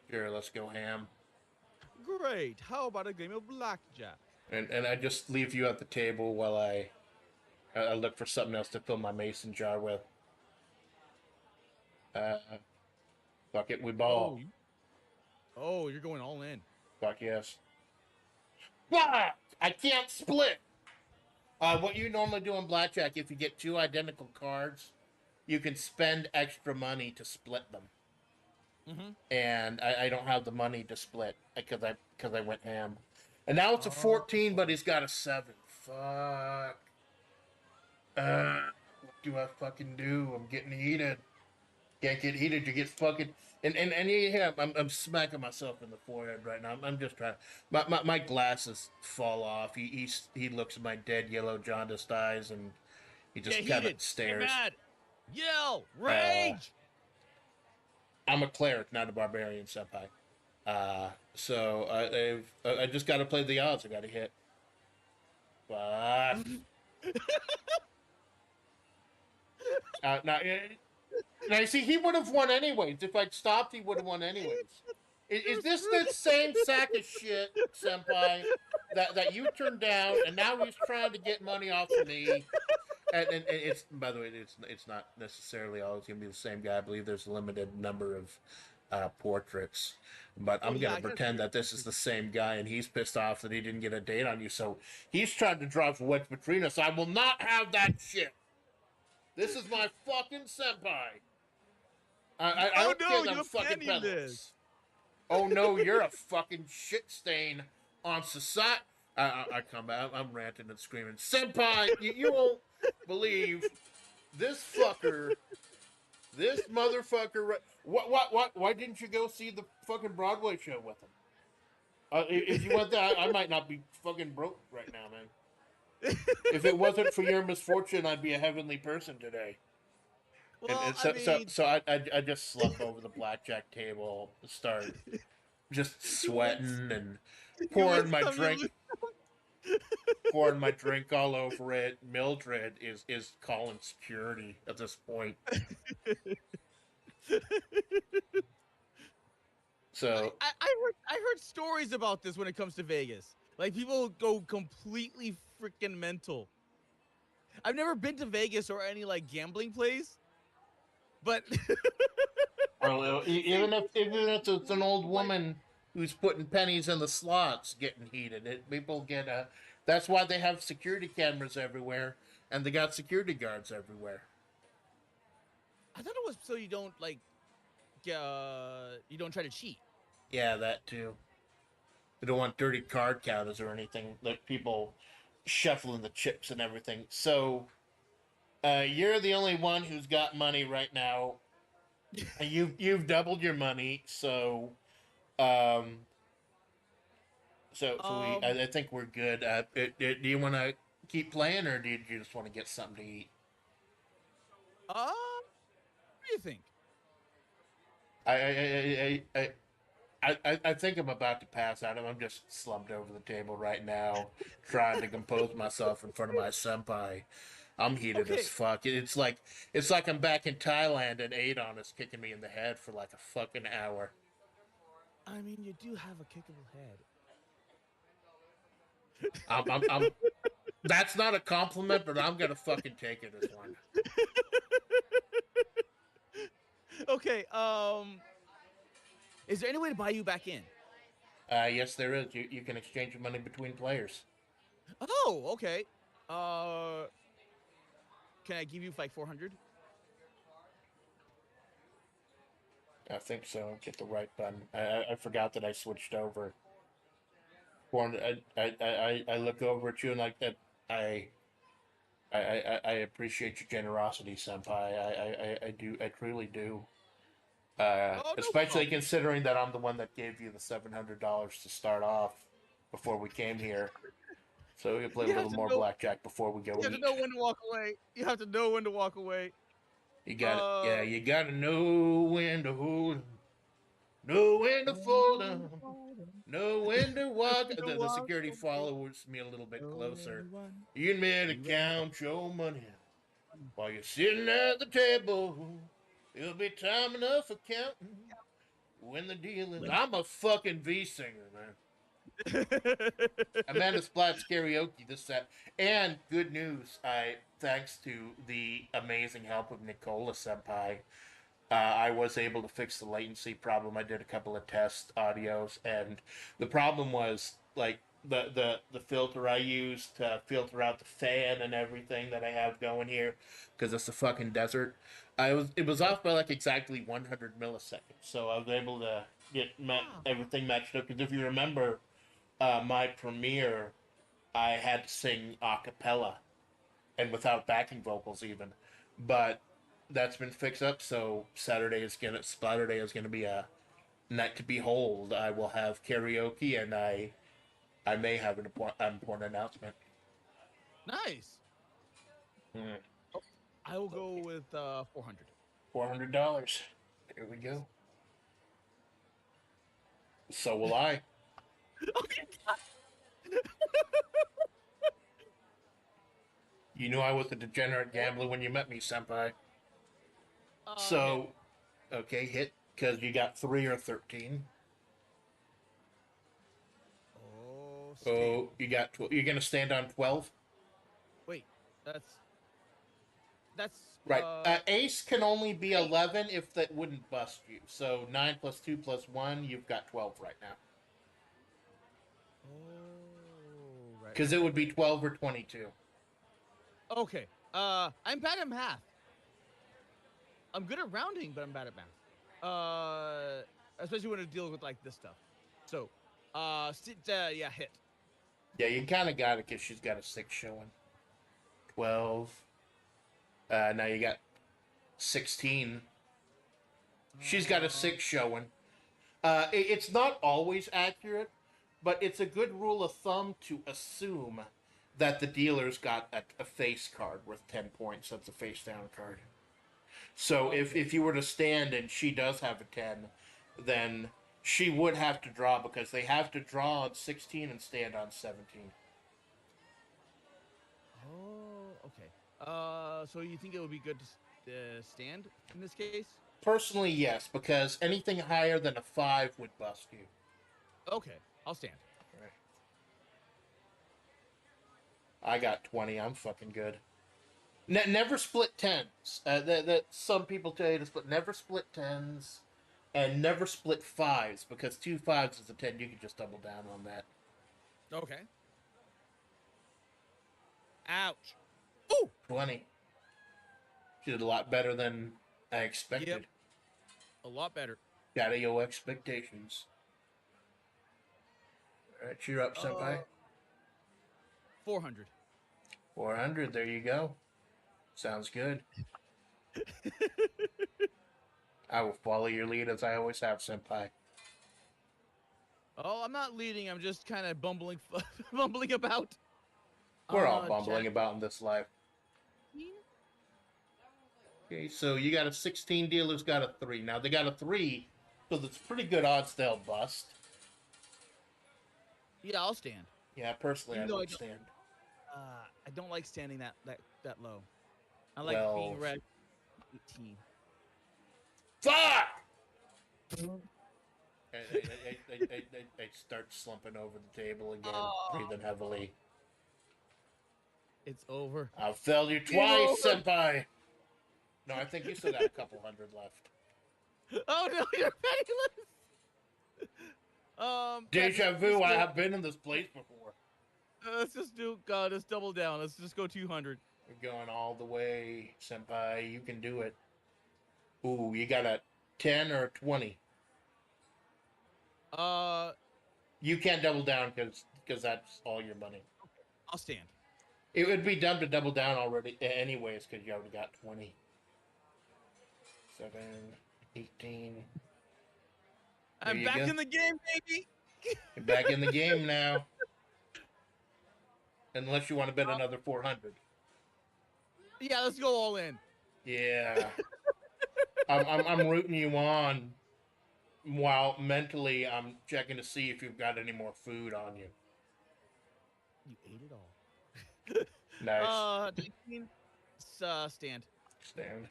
Sure, let's go ham. Great. How about a game of blackjack? And I just leave you at the table while I look for something else to fill my mason jar with. Fuck it, we ball. Oh, you're going all in. Fuck yes. What? I can't split. What you normally do in blackjack, if you get 2 identical cards, you can spend extra money to split them. Mm-hmm. And I don't have the money to split because I went ham. And now it's a 14, but he's got a 7. Fuck. What do I fucking do? I'm getting heated. Can't get heated. You get fucking and yeah, I'm smacking myself in the forehead right now. I'm just trying. My glasses fall off. He looks at my dead yellow jaundiced eyes and he Get just kind of heated. Get stares. mad. Yell. Uh, Rage. I'm a cleric, not a barbarian, senpai. So I just got to play the odds. I got to hit. Fuck. Now, now, see, he would have won anyways. If I'd stopped, he would have won anyways. Is this the same sack of shit, senpai, that you turned down, and now he's trying to get money off of me? And it's, by the way, it's not necessarily always going to be the same guy. I believe there's a limited number of portraits. But I'm going to pretend that this is the same guy, and he's pissed off that he didn't get a date on you. So he's trying to drive a wedge between us. I will not have that shit. This is my fucking senpai. I don't care that I'm fucking peddlers. Oh no, you're a fucking shit stain on society. I come out, I'm ranting and screaming. Senpai, you won't believe this fucker, this motherfucker. What? Why didn't you go see the fucking Broadway show with him? If you went there, I might not be fucking broke right now, man. If it wasn't for your misfortune, I'd be a heavenly person today. Well, And so I just slumped over the blackjack table, start just sweating and pouring my drink all over it. Mildred is calling security at this point. So I heard stories about this when it comes to Vegas. Like people go completely freaking mental. I've never been to Vegas or any like gambling place, but even if it's an old woman who's putting pennies in the slots getting heated, people get that's why they have security cameras everywhere and they got security guards everywhere. I thought it was so you don't like you don't try to cheat. Yeah, that too. They don't want dirty card counters or anything, like people shuffling the chips and everything. So you're the only one who's got money right now. You've doubled your money, so um, I think we're good. Do you want to keep playing, or do you just want to get something to eat? What do you think? I think I'm about to pass out. I'm just slumped over the table right now, trying to compose myself in front of my senpai. I'm heated as fuck. It's like I'm back in Thailand and Adon is kicking me in the head for like a fucking hour. I mean, you do have a kickable head. I'm that's not a compliment, but I'm gonna fucking take it as one. Okay, is there any way to buy you back in? Yes, there is. You can exchange your money between players. Oh, okay. Can I give you like 400? I think so. Get the right button. I forgot that I switched over. 400. I look over at you and like that. I appreciate your generosity, senpai. I do. I truly do. Especially considering that I'm the one that gave you the $700 to start off before we came here. So we can play a little more blackjack before we go eat. You have to know when to walk away. You have to know when to walk away. You got yeah, you gotta know when to hold 'em, know when to fold 'em, know when to walk. The security follows me a little bit closer. You better count your money while you're sitting at the table. It'll be time enough for counting when the deal is. I'm a fucking V singer, man. Amanda Splatts karaoke this set, and good news. Thanks to the amazing help of Nicola Senpai, I was able to fix the latency problem. I did a couple of test audios, and the problem was like the filter I used to filter out the fan and everything that I have going here, because it's a fucking desert. It was off by like exactly 100 milliseconds, so I was able to get everything matched up. Because if you remember, my premiere I had to sing a cappella and without backing vocals even. But that's been fixed up, so Saturday is gonna be a night to behold. I will have karaoke, and I may have an important announcement. Nice. Mm. I will go with 400. $400. There we go. So will I. Okay. You knew I was a degenerate gambler when you met me, senpai. So, okay, hit because you got 3 or 13. Oh, Oh, you got 12. You're gonna stand on 12, wait, that's right? Ace can only be 11 if that wouldn't bust you. So 9 plus 2 plus 1, you've got 12 right now. Oh, right. Because it would be 12 or 22. Okay. I'm bad at math. I'm good at rounding, but I'm bad at math. Especially when it deals with like this stuff. So, yeah, hit. Yeah, you kind of got it because she's got a 6 showing. 12. Now you got 16. She's got a 6 showing. It's not always accurate, but it's a good rule of thumb to assume that the dealer's got a face card worth 10 points. That's a face down card. So if you were to stand and she does have a 10, then she would have to draw because they have to draw on 16 and stand on 17. Oh, okay. So you think it would be good to stand in this case? Personally, yes, because anything higher than a 5 would bust you. Okay, I'll stand. Right. I got 20. I'm fucking good. Never split tens. That some people tell you to split. Never split tens, and never split fives because 2 fives is a 10. You can just double down on that. Okay. Ouch. Ooh. 20. She did a lot better than I expected. Yep. A lot better. Gotta your expectations. All right, cheer up, senpai. 400. 400. There you go. Sounds good. I will follow your lead as I always have, senpai. Oh, I'm not leading. I'm just kind of bumbling, bumbling about. We're all bumbling about in this life. Okay, so you got a 16 dealer's got a 3. Now they got a 3, so that's pretty good odds they'll bust. Yeah, I'll stand. Yeah, personally, I would stand. I don't like standing that low. I like being red. 18. Fuck! I start slumping over the table again, breathing heavily. It's over. I've failed you twice, senpai! No, I think you still got a couple hundred left. Oh no, you're penniless! Deja vu, I have been in this place before. Let's just let's double down. Let's just go 200. We're going all the way, senpai. You can do it. Ooh, you got a 10 or a 20? You can't double down because that's all your money. I'll stand. It would be dumb to double down already anyways because you already got 20. 7, 18. I'm back in the game, baby. You're back in the game now. Unless you want to bet another 400. Yeah, let's go all in. Yeah. I'm rooting you on while mentally I'm checking to see if you've got any more food on you. You ate it all. Nice. 19. Stand. Stand.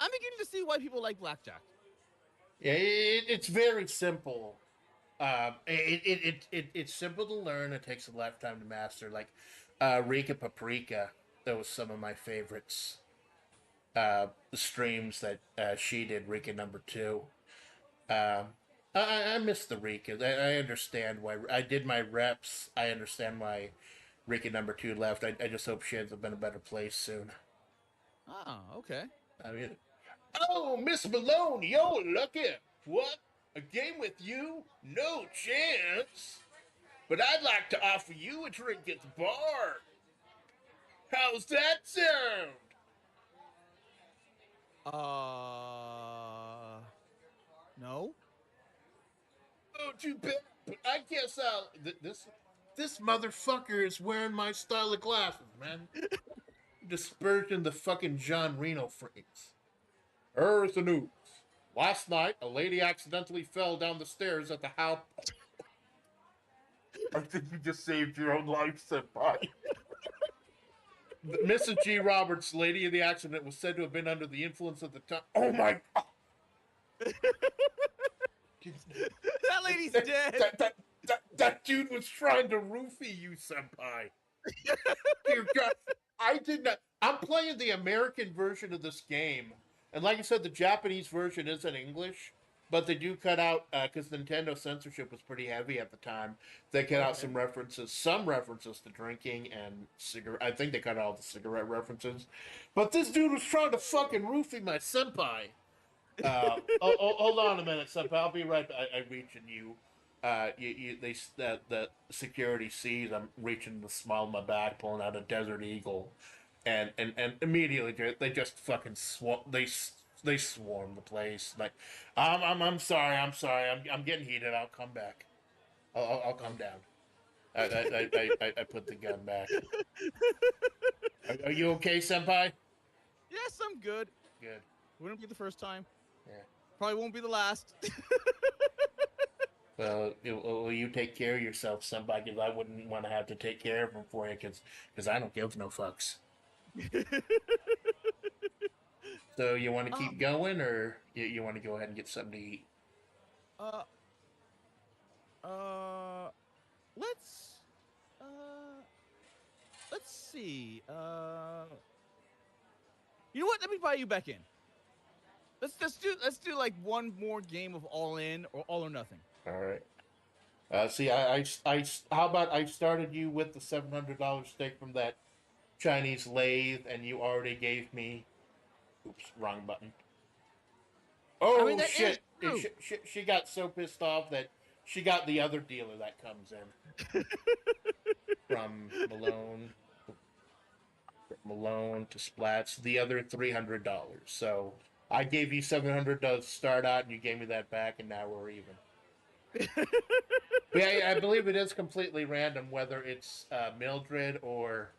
I'm beginning to see why people like blackjack. Yeah, it's very simple. It's simple to learn. It takes a lifetime to master. Like Rika Paprika, that was some of my favorites. The streams that she did, Rika number 2. I miss the Rika. I understand why. I did my reps. I understand why Rika number 2 left. I just hope she ends up in a better place soon. Oh, okay. I mean, oh, Miss Malone, you're lucky. What? A game with you? No chance. but I'd like to offer you a drink at the bar. How's that sound? No. Oh, too bad. But I guess I'll. This motherfucker is wearing my style of glasses, man. Dispersion the fucking John Reno frames. Here's the news. Last night, a lady accidentally fell down the stairs at the house. I think you just saved your own life, senpai. Mrs. G. Roberts, lady in the accident, was said to have been under the influence of the time. Oh my god! That lady's dead. That dude was trying to roofie you, senpai. Dear God, I did not. I'm playing the American version of this game, and like I said, the Japanese version is in English, but they do cut out because Nintendo censorship was pretty heavy at the time. They cut out some references to drinking and cigarette. I think they cut out all the cigarette references, but this dude was trying to fucking roofie my senpai. Hold on a minute, senpai. I'll be right back. I'm reaching you. The security sees I'm reaching the small of my back, pulling out a Desert Eagle, and immediately they just fucking they swarm the place. Like, I'm sorry, I'm getting heated. I'll come back. I'll come down. I put the gun back. Are you okay, senpai? Yes, I'm good. Good. Wouldn't be the first time. Yeah. Probably won't be the last. Well, will you take care of yourself, somebody? Because I wouldn't want to have to take care of them for you, because I don't give no fucks. So you want to keep going, or you want to go ahead and get something to eat? Let's see. You know what? Let me buy you back in. Let's do like one more game of all in or all or nothing. All right. See, I how about I started you with the $700 steak from that Chinese lathe, and you already gave me. Oops, wrong button. Oh, I mean, shit! She got so pissed off that she got the other dealer that comes in from Malone to Splatts. The other $300. So I gave you $700 to start out, and you gave me that back, and now we're even. But yeah, I believe it is completely random whether it's Mildred or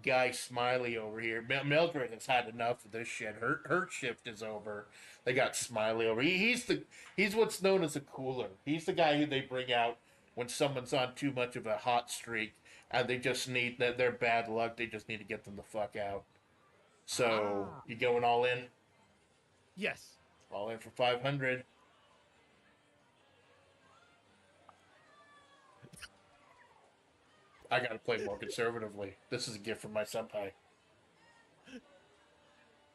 Guy Smiley over here. Mildred has had enough of this shit. Her shift is over. They got Smiley over. He's what's known as a cooler. He's the guy who they bring out when someone's on too much of a hot streak and they just need that their bad luck. They just need to get them the fuck out. So you going all in? Yes. All in for 500. I gotta play more conservatively. This is a gift from my senpai.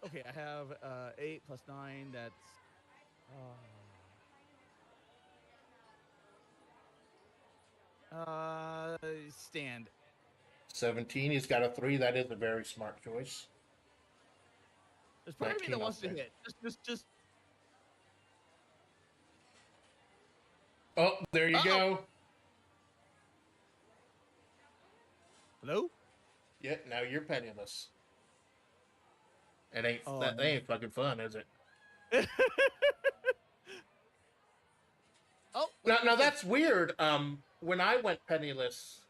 Okay, I have 8 plus 9. That's stand. 17. He's got a 3. That is a very smart choice. There's part of me that wants to hit. Just. Oh, there you go. Hello? Yeah, now you're penniless. That ain't fucking fun, is it? Now that's weird. When I went penniless,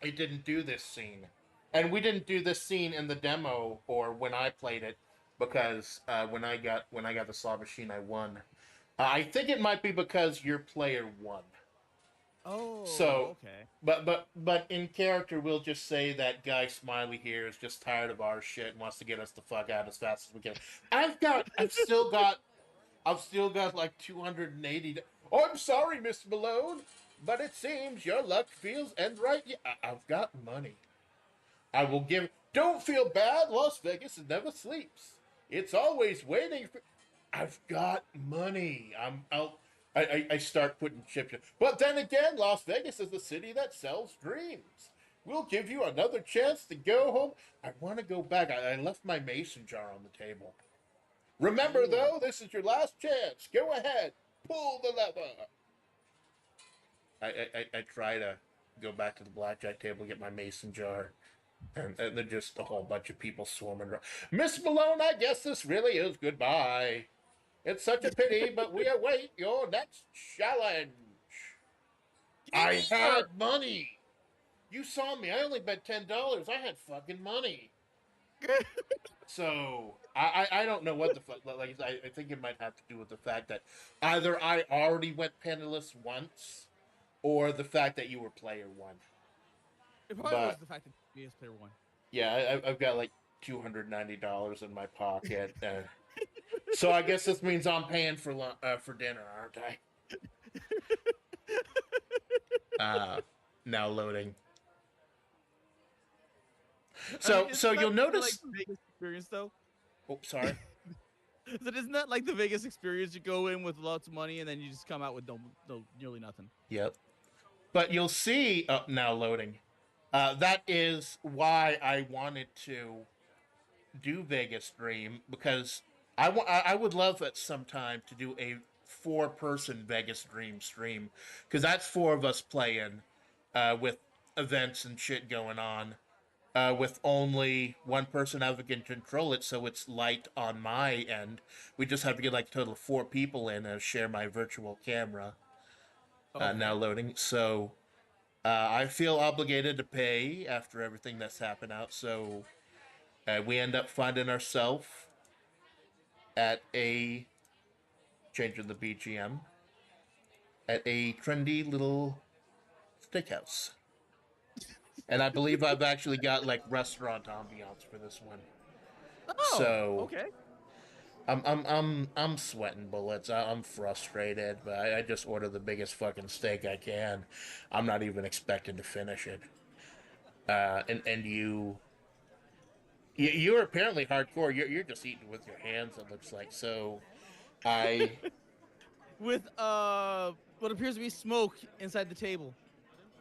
it didn't do this scene, and we didn't do this scene in the demo or when I played it because when I got the slot machine, I won. I think it might be because your player won. Oh, so okay. But in character, we'll just say that Guy Smiley here is just tired of our shit and wants to get us the fuck out as fast as we can. I've still got like 280. Oh, I'm sorry, Mr. Malone, but it seems your luck feels end right. Yeah, I've got money. I will give. Don't feel bad. Las Vegas never sleeps. It's always waiting for. I've got money. I start putting chips in. But then again, Las Vegas is the city that sells dreams. We'll give you another chance to go home. I want to go back. I left my mason jar on the table. Remember, though, this is your last chance. Go ahead. Pull the lever. I try to go back to the blackjack table, get my mason jar, and then just a whole bunch of people swarming around. Miss Malone, I guess this really is goodbye. It's such a pity, but we await your next challenge. I had money. You saw me. I only bet $10. I had fucking money. So I don't know what the fuck. Like I think it might have to do with the fact that either I already went penniless once, or the fact that you were player one. It probably was But the fact that he is player one. yeah, I've got like $290 in my pocket, so I guess this means I'm paying for dinner, aren't I? Now loading. So you'll notice. Like the Vegas experience, though. Oh, sorry. So isn't that like the Vegas experience? You go in with lots of money and then you just come out with no nearly nothing. Yep. But you'll see. Oh, now loading. That is why I wanted to do Vegas stream, because I would love at some time to do a 4-person Vegas stream, because that's 4 of us playing, with events and shit going on. With only one person having to control it, so it's light on my end. We just have to get like a total of 4 people in and share my virtual camera. Okay. Now loading. So I feel obligated to pay after everything that's happened out. So we end up finding ourselves at a changing the BGM at a trendy little steakhouse. And I believe I've actually got like restaurant ambiance for this one. Oh, so okay. I'm sweating bullets. I'm frustrated, but I just order the biggest fucking steak I can. I'm not even expecting to finish it. And you're apparently hardcore. You're just eating with your hands. It looks like. So I With what appears to be smoke inside the table.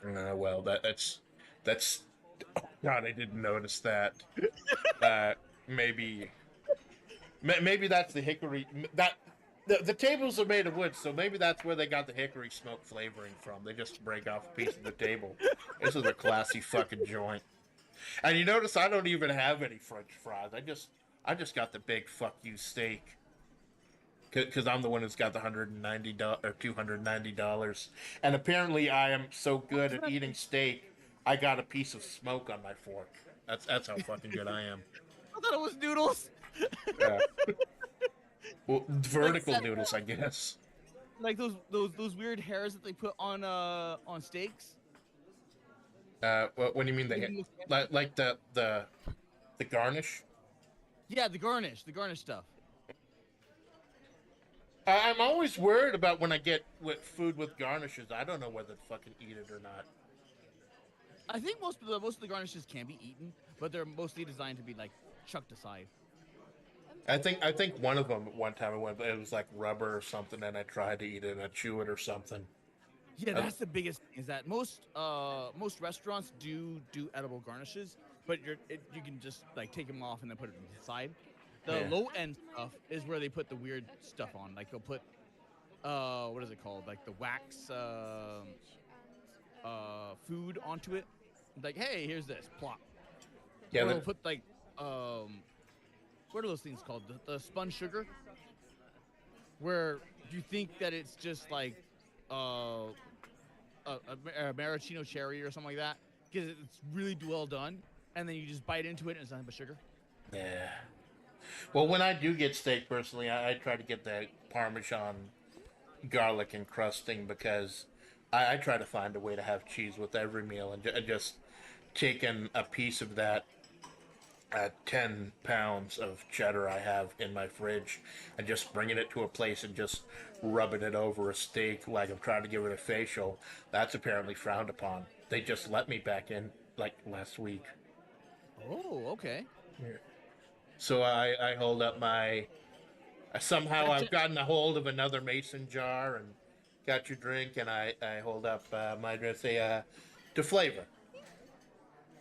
well that's oh God, I didn't notice that. Maybe that's the hickory. That the tables are made of wood, so maybe that's where they got the hickory smoke flavoring from. They just break off a piece of the table. This is a classy fucking joint. And you notice I don't even have any French fries. I just got the big fuck you steak. Because I'm the one who's got the $190 or $290, and apparently I am so good at eating steak, I got a piece of smoke on my fork. That's how fucking good I am. I thought it was noodles. Well, vertical noodles, I guess. Like those weird hairs that they put on steaks. What do you mean like the garnish? Yeah, the garnish stuff. I'm always worried about when I get with food with garnishes. I don't know whether to fucking eat it or not. I think most of the garnishes can be eaten, but they're mostly designed to be like chucked aside. I think one of them at one time it was like rubber or something, and I tried to eat it and I chew it or something. Yeah, that's the biggest thing, is that most restaurants do edible garnishes, but you can just like take them off and then put it on the side. The low end stuff is where they put the weird stuff on. Like they'll put what is it called? Like the wax food onto it. Like, hey, here's this plop. Yeah, they'll put like what are those things called? The spun sugar, where you think that it's just like a maraschino cherry or something like that, because it's really well done, and then you just bite into it and it's nothing but sugar. Yeah. Well, when I do get steak, personally, I try to get the Parmesan garlic encrusting, because I try to find a way to have cheese with every meal, and just taking a piece of that 10 pounds of cheddar I have in my fridge and just bringing it to a place and just rubbing it over a steak like I'm trying to give it a facial, that's apparently frowned upon. They just let me back in like last week. Oh, okay. Yeah. So I hold up my... Somehow I've gotten a hold of another mason jar and got your drink, and I hold up my drink, say, to flavor.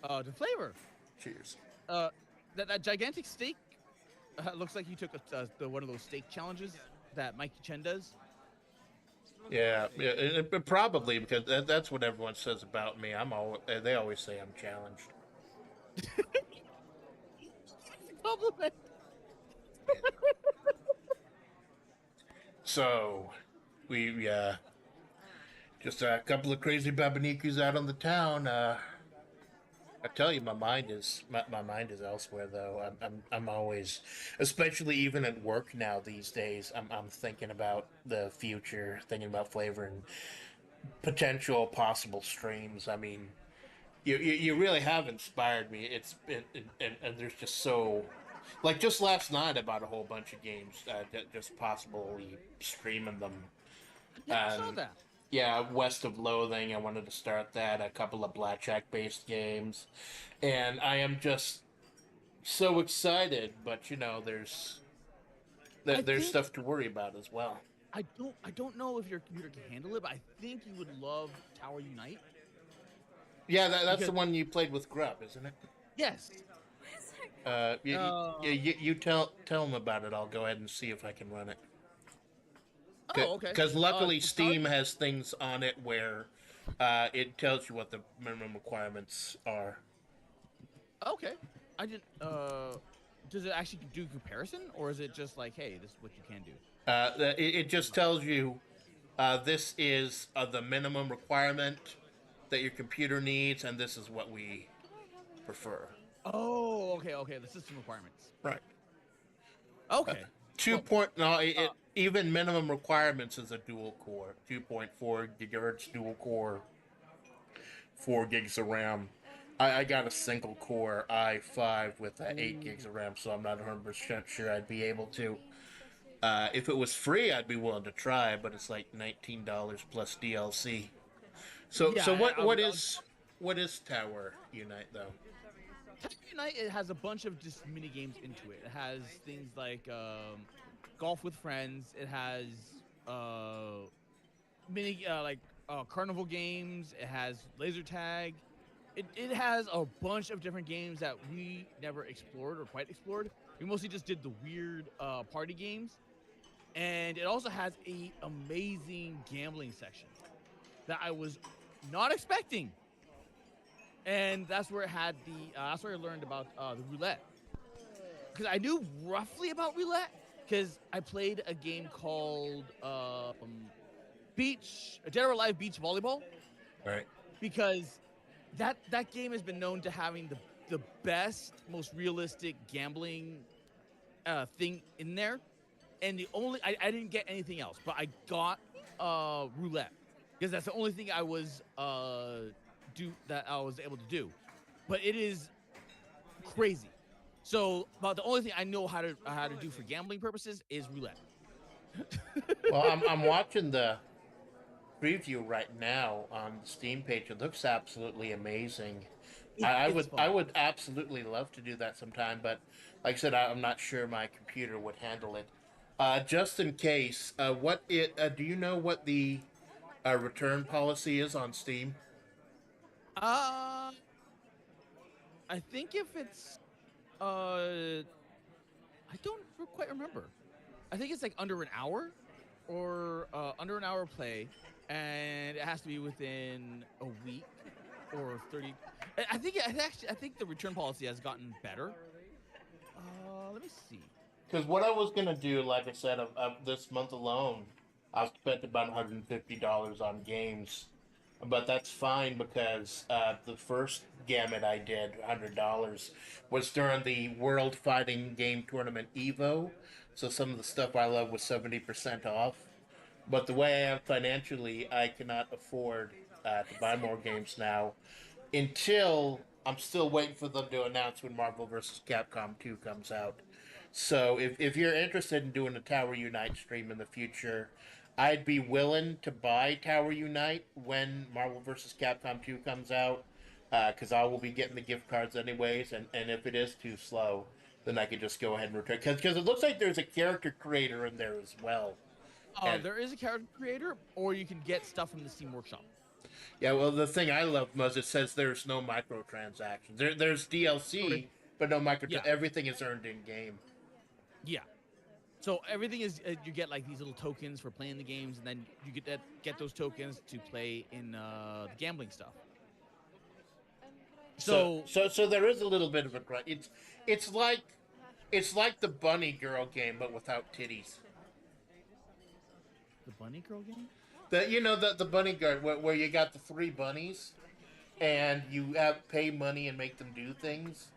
To flavor. Cheers. That gigantic steak looks like you took one of those steak challenges that Mikey Chen does. Probably because that's what everyone says about me. They always say I'm challenged. Compliment. So, we just a couple of crazy babanikus out on the town. I tell you, my mind is elsewhere though. I'm always, especially even at work now these days. I'm thinking about the future, thinking about flavor and potential possible streams. I mean, you really have inspired me. And there's just so, like just last night I bought a whole bunch of games, just possibly streaming them. Yeah, I saw that. Yeah, West of Loathing. I wanted to start that. A couple of blackjack based games, and I am just so excited. But I there's think stuff to worry about as well. I don't know if your computer can handle it, but I think you would love Tower Unite. Yeah, that's Because the one you played with Grub, isn't it? yes. You tell them about it. I'll go ahead and see if I can run it. Oh, okay. Because luckily To start, Steam has things on it where it tells you what the minimum requirements are. okay. I didn't. Does it actually do comparison, or is it just like, hey, this is what you can do? It just tells you this is the minimum requirement that your computer needs, and this is what we prefer. Oh, okay. The system requirements. Right. Okay. Two point no, even minimum requirements is a dual core, 2.4 gigahertz dual core, 4 gigs of RAM. I got a single core i5 with 8 gigs of RAM, so I'm not 100% sure I'd be able to. If it was free, I'd be willing to try, but it's like $19 plus DLC. So Yeah. so what is Tower Unite though? Tower Unite, it has a bunch of just mini games into it. It has things like golf with friends. It has mini carnival games. It has laser tag. It has a bunch of different games that we never explored or quite explored. We mostly just did the weird party games, and it also has a amazing gambling section that I was not expecting. And that's where it had that's where I learned about the roulette, because I knew roughly about roulette because I played a game called Dead or Alive Beach Volleyball, Right. because that game has been known to having the best, most realistic gambling thing in there. And I didn't get anything else, but I got roulette because that's the only thing I was able to do. But it is crazy. So about the only thing I know how to do for gambling purposes is roulette. Well, I'm watching the preview right now on the Steam page. It looks absolutely amazing. It's I fun. would absolutely love to do that sometime, but like I said, I'm not sure my computer would handle it. Just in case, do you know what the return policy is on Steam? Uh, I think if it's I don't quite remember. I think it's like under an hour, or under an hour play, and it has to be within a week or 30. I think the return policy has gotten better. Let me see. Because what I was gonna do, like I said, of this month alone, I've spent about $150 on games, but that's fine because the first gamut I did, $100, was during the World Fighting Game Tournament Evo. So some of the stuff I love was 70% off. But the way I am financially, I cannot afford to buy more games now until I'm still waiting for them to announce when Marvel vs. Capcom 2 comes out. So if you're interested in doing a Tower Unite stream in the future, I'd be willing to buy Tower Unite when Marvel vs. Capcom 2 comes out, because I will be getting the gift cards anyways, and if it is too slow, then I could just go ahead and return. Because it looks like there's a character creator in there as well. And There is a character creator, or you can get stuff from the Steam Workshop. yeah, well, the thing I love most, it says there's no microtransactions. There's Correct. DLC, but no micro. Yeah, Everything is earned in game. yeah. So everything is you get like these little tokens for playing the games, and then you get those tokens to play in the gambling stuff. So, So so there is a little bit of a grind. It's like it's like the Bunny Girl game, but without titties. the Bunny Girl game. The Bunny Girl where you got the three bunnies and you have pay money and make them do things,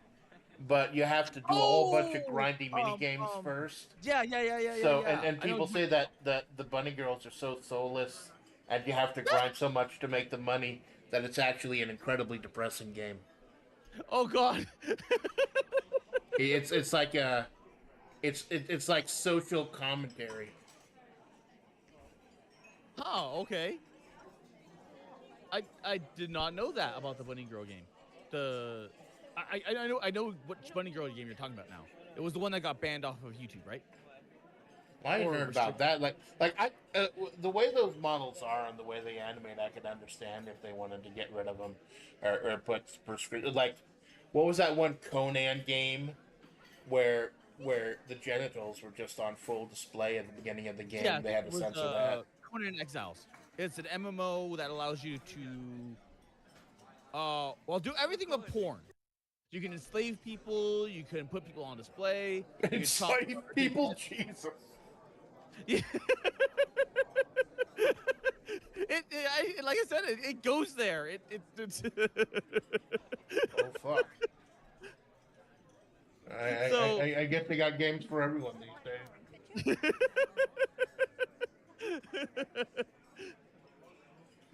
but you have to do a whole bunch of Oh, grindy mini games first. So yeah. and I know. people say that the bunny girls are so soulless and you have to grind so much to make the money that it's actually an incredibly depressing game. Oh God. It's like it's like social commentary. Oh, okay. I did not know that about the Bunny Girl game. The I know which Bunny Girl game you're talking about now. It was the one that got banned off of YouTube, right? I hadn't Or heard about restricted. that. The way those models are and the way they animate, I could understand if they wanted to get rid of them or put like what was that one Conan game where the genitals were just on full display at the beginning of the game? Yes, They had it to was censor that. Conan Exiles. It's an MMO that allows you to do everything but porn. You can enslave people. You can put people on display. You can chop Enslaved other people's people, heads. Jesus. Yeah. Like I said, it goes there. It's Oh fuck! so. I guess they got games for everyone these days.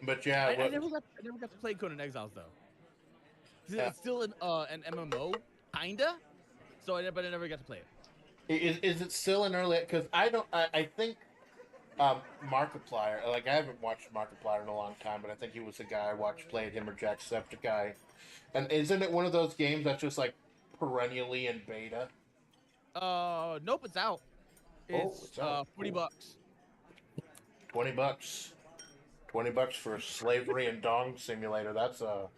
But yeah, I never got to play Conan Exiles though. uh, It's still an MMO, kinda. But I never got to play it. is it still an early? Because I think Markiplier. Like I haven't watched Markiplier in a long time, but I think he was the guy I watched played him or Jacksepticeye. And isn't it one of those games that's just like perennially in beta? Nope, it's out. Oh, It's it's out. $40. Cool. $20. $20 for slavery and dong simulator. That's a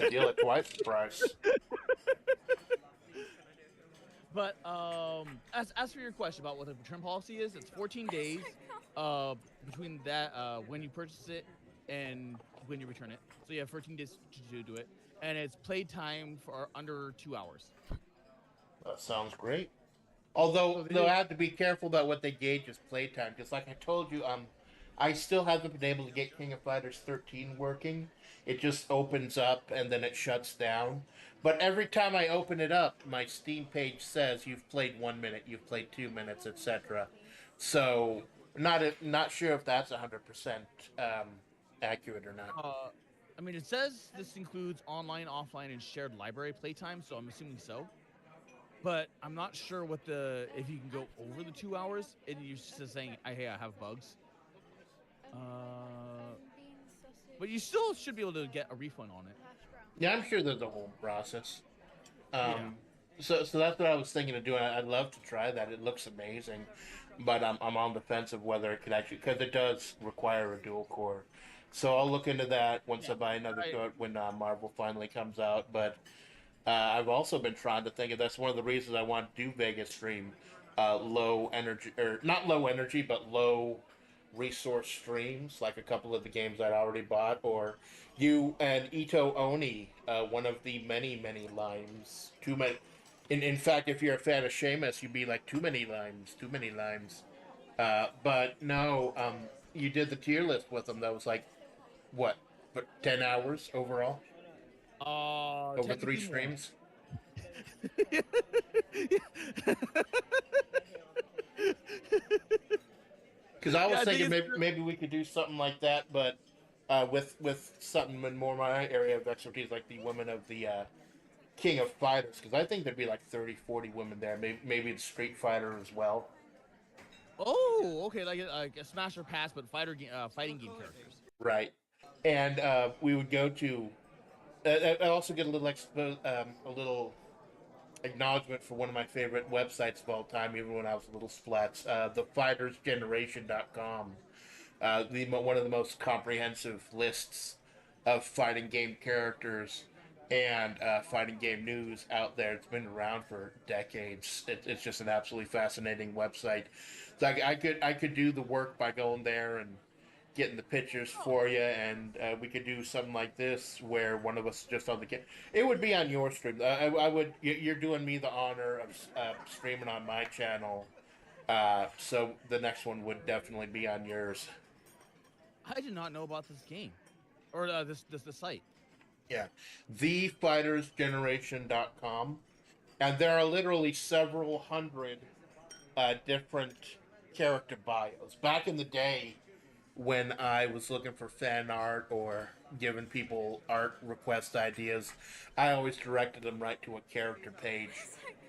deal at twice the price. But as for your question about what the return policy is, it's 14 days between that when you purchase it and when you return it. So you have 14 days to do it, and it's playtime for under 2 hours. That sounds great. So Although they they'll did. have to be careful about what they gauge as playtime, because like I told you, I still haven't been able to get King of Fighters 13 working. It just opens up and then it shuts down. But every time I open it up, my Steam page says you've played 1 minute, you've played 2 minutes, etc. So not sure if that's 100% accurate or not. Uh, I mean, it says this includes online, offline, and shared library playtime, so I'm assuming so. But I'm not sure what if you can go over the 2 hours and you're just saying, "Hey, I have bugs." Uh, but you still should be able to get a refund on it. Yeah, I'm sure there's a whole process. Yeah. Um, so that's what I was thinking of doing. I'd love to try that. It looks amazing, but I'm on the fence of whether it could actually because it does require a dual core. So I'll look into that once Yeah. I buy another I, card when Marvel finally comes out. But I've also been trying to think of that's one of the reasons I want to do Vegas stream, low energy or not low energy but low resource streams like a couple of the games I'd already bought or you and Ito Oni, one of the many limes. Too many. In fact, if you're a fan of Seamus, you'd be like too many limes, too many limes. But no, you did the tier list with them. That was like what, but 10 hours overall over three technically more. streams. Because I was Yeah, I think thinking it's maybe we could do something like that, but with something in more my area of expertise, like the women of the King of Fighters. Because I think there'd be like 30, 40 women there. Maybe the Street Fighter as well. Oh, okay, like a smash or pass, but fighting game characters. Right. And we would go to. I also get a little a little acknowledgement for one of my favorite websites of all time, even when I was a little Splatts, thefightersgeneration.com. One of the most comprehensive lists of fighting game characters and fighting game news out there. It's been around for decades. It's just an absolutely fascinating website. It's like I could do the work by going there and getting the pictures Oh, for you, and we could do something like this where one of us just on the game. It would be on your stream. I would. You're doing me the honor of streaming on my channel. So the next one would definitely be on yours. I did not know about this game or the site. Yeah. TheFightersGeneration.com. And there are literally several hundred different character bios. Back in the day, when I was looking for fan art or giving people art request ideas, I always directed them right to a character page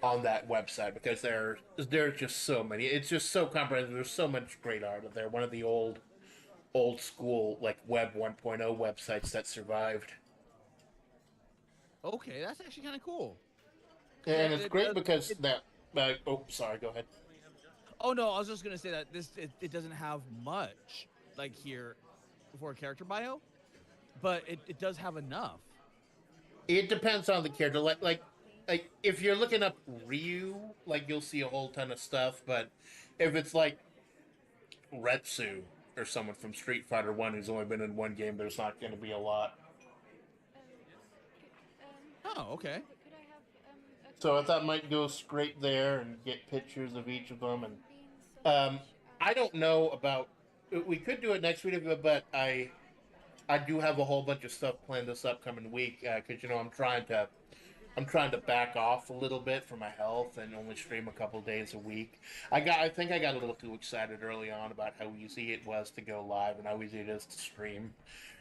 on that website because there's just so many. It's just so comprehensive. There's so much great art out there. One of the old school like Web 1.0 websites that survived. Okay, that's actually kind of cool. And it's great does- because that. Oh, sorry. Go ahead. Oh no, I was just gonna say that it doesn't have much like here for a character bio, but it does have enough. It depends on the character. Like if you're looking up Ryu, like you'll see a whole ton of stuff. But if it's like Retsu or someone from Street Fighter One who's only been in one game, there's not going to be a lot. Oh, okay. So I thought might go straight there and get pictures of each of them. And I don't know about. We could do it next week, but I do have a whole bunch of stuff planned this upcoming week because I'm trying to back off a little bit for my health and only stream a couple days a week. I think I got a little too excited early on about how easy it was to go live and how easy it is to stream.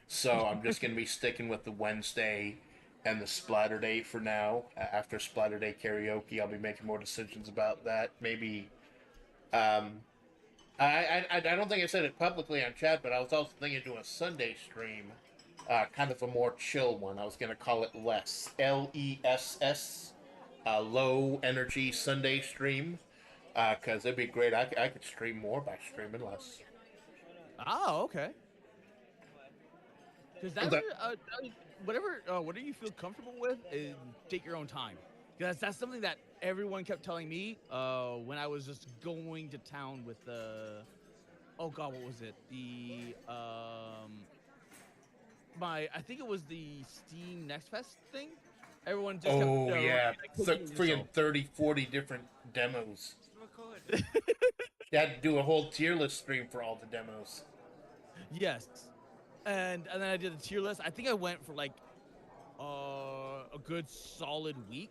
So I'm just going to be sticking with the Wednesday and the Splatter Day for now. After Splatter Day karaoke, I'll be making more decisions about that. Maybe. I don't think I said it publicly on chat, but I was also thinking of doing a Sunday stream, kind of a more chill one. I was going to call it Less, LESS, low energy Sunday stream, because it'd be great. I could stream more by streaming less. Oh, okay. Because whatever you feel comfortable with, is take your own time. Because that's something that everyone kept telling me when I was just going to town with the. Oh God, what was it? I think it was the Steam Next Fest thing. Everyone just kept, Yeah, like, freaking 30, 40 different demos. You had to do a whole tier list stream for all the demos. Yes, and then I did the tier list. I think I went for like a good solid week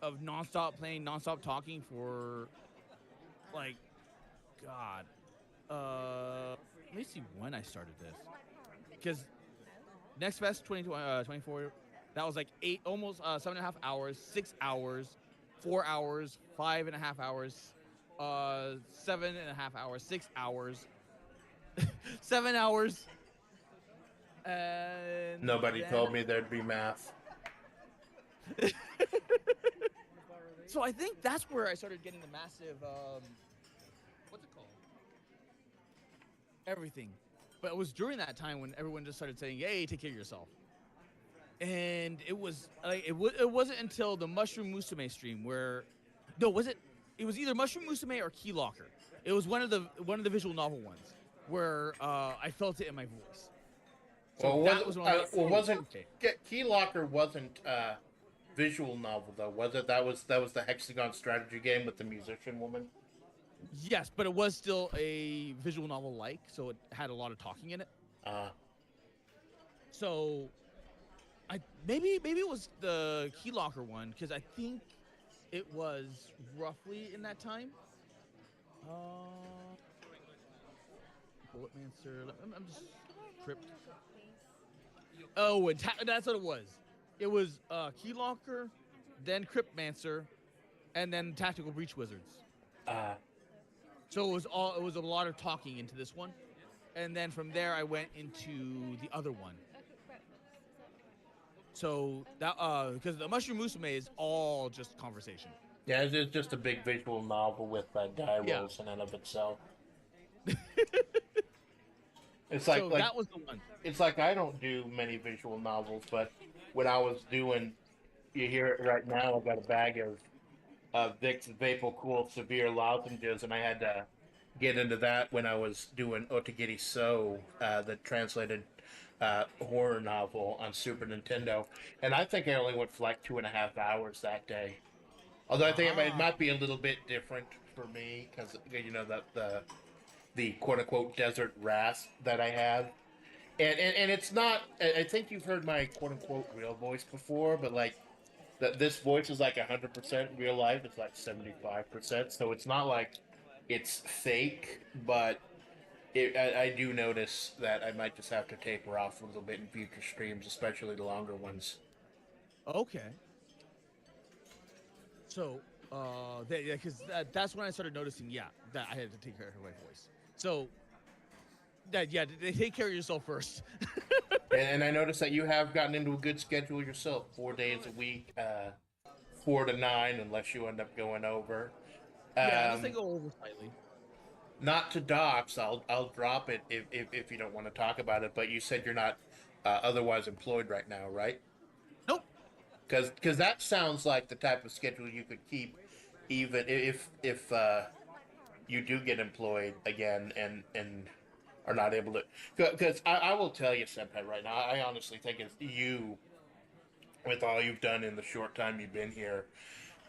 of nonstop playing, nonstop talking for like, God. Let me see when I started this, because Next Fest 2024, that was like almost 7.5 hours, 6 hours, 4 hours, 5.5 hours, 7.5 hours, 6 hours, 7 hours. And Nobody told me there'd be math. So I think that's where I started getting the massive, what's it called? Everything. But it was during that time when everyone just started saying, "Hey, take care of yourself." And it was like it wasn't until the Mushroom Musume stream where, no, was it? It was either Mushroom Musume or Key Locker. It was one of the visual novel ones where I felt it in my voice. So wasn't Key Locker wasn't visual novel though, was it? That was the Hexagon strategy game with the musician woman. Yes, but it was still a visual novel like, so it had a lot of talking in it. So maybe it was the Key Locker one, because I think it was roughly in that time. Bulletmancer. I'm just tripped. Oh, and that's what it was. It was Key Locker, then Cryptmancer, and then Tactical Breach Wizards. So it was a lot of talking into this one, and then from there I went into the other one. So that because the Mushroom Musume is all just conversation. Yeah, it's just a big visual novel with die rolls in and of itself. It's like that was the one. It's like I don't do many visual novels, but when I was doing. You hear it right now. I've got a bag of Vicks Vapor Cool Severe lozenges, and I had to get into that when I was doing Otagiri So, the translated horror novel on Super Nintendo. And I think I only went for like 2.5 hours that day. Although I think it Ah. might be a little bit different for me because you know the quote unquote desert rasp that I have. And it's not. I think you've heard my quote unquote real voice before, but like that this voice is like 100% real life. It's like 75%, so it's not like it's fake. But I do notice that I might just have to taper off a little bit in future streams, especially the longer ones. Okay. So, yeah, because that's when I started noticing, yeah, that I had to take care of my voice. So, that yeah, take care of yourself first. And I noticed that you have gotten into a good schedule yourself, 4 days a week, 4 to 9, unless you end up going over. Yeah, unless they Um, go over slightly. Not to dox, I'll drop it if you don't want to talk about it. But you said you're not otherwise employed right now, right? Nope. Because that sounds like the type of schedule you could keep, even if you do get employed again and are not able to. Because I will tell you, Senpai, right now, I honestly think it's you, with all you've done in the short time you've been here,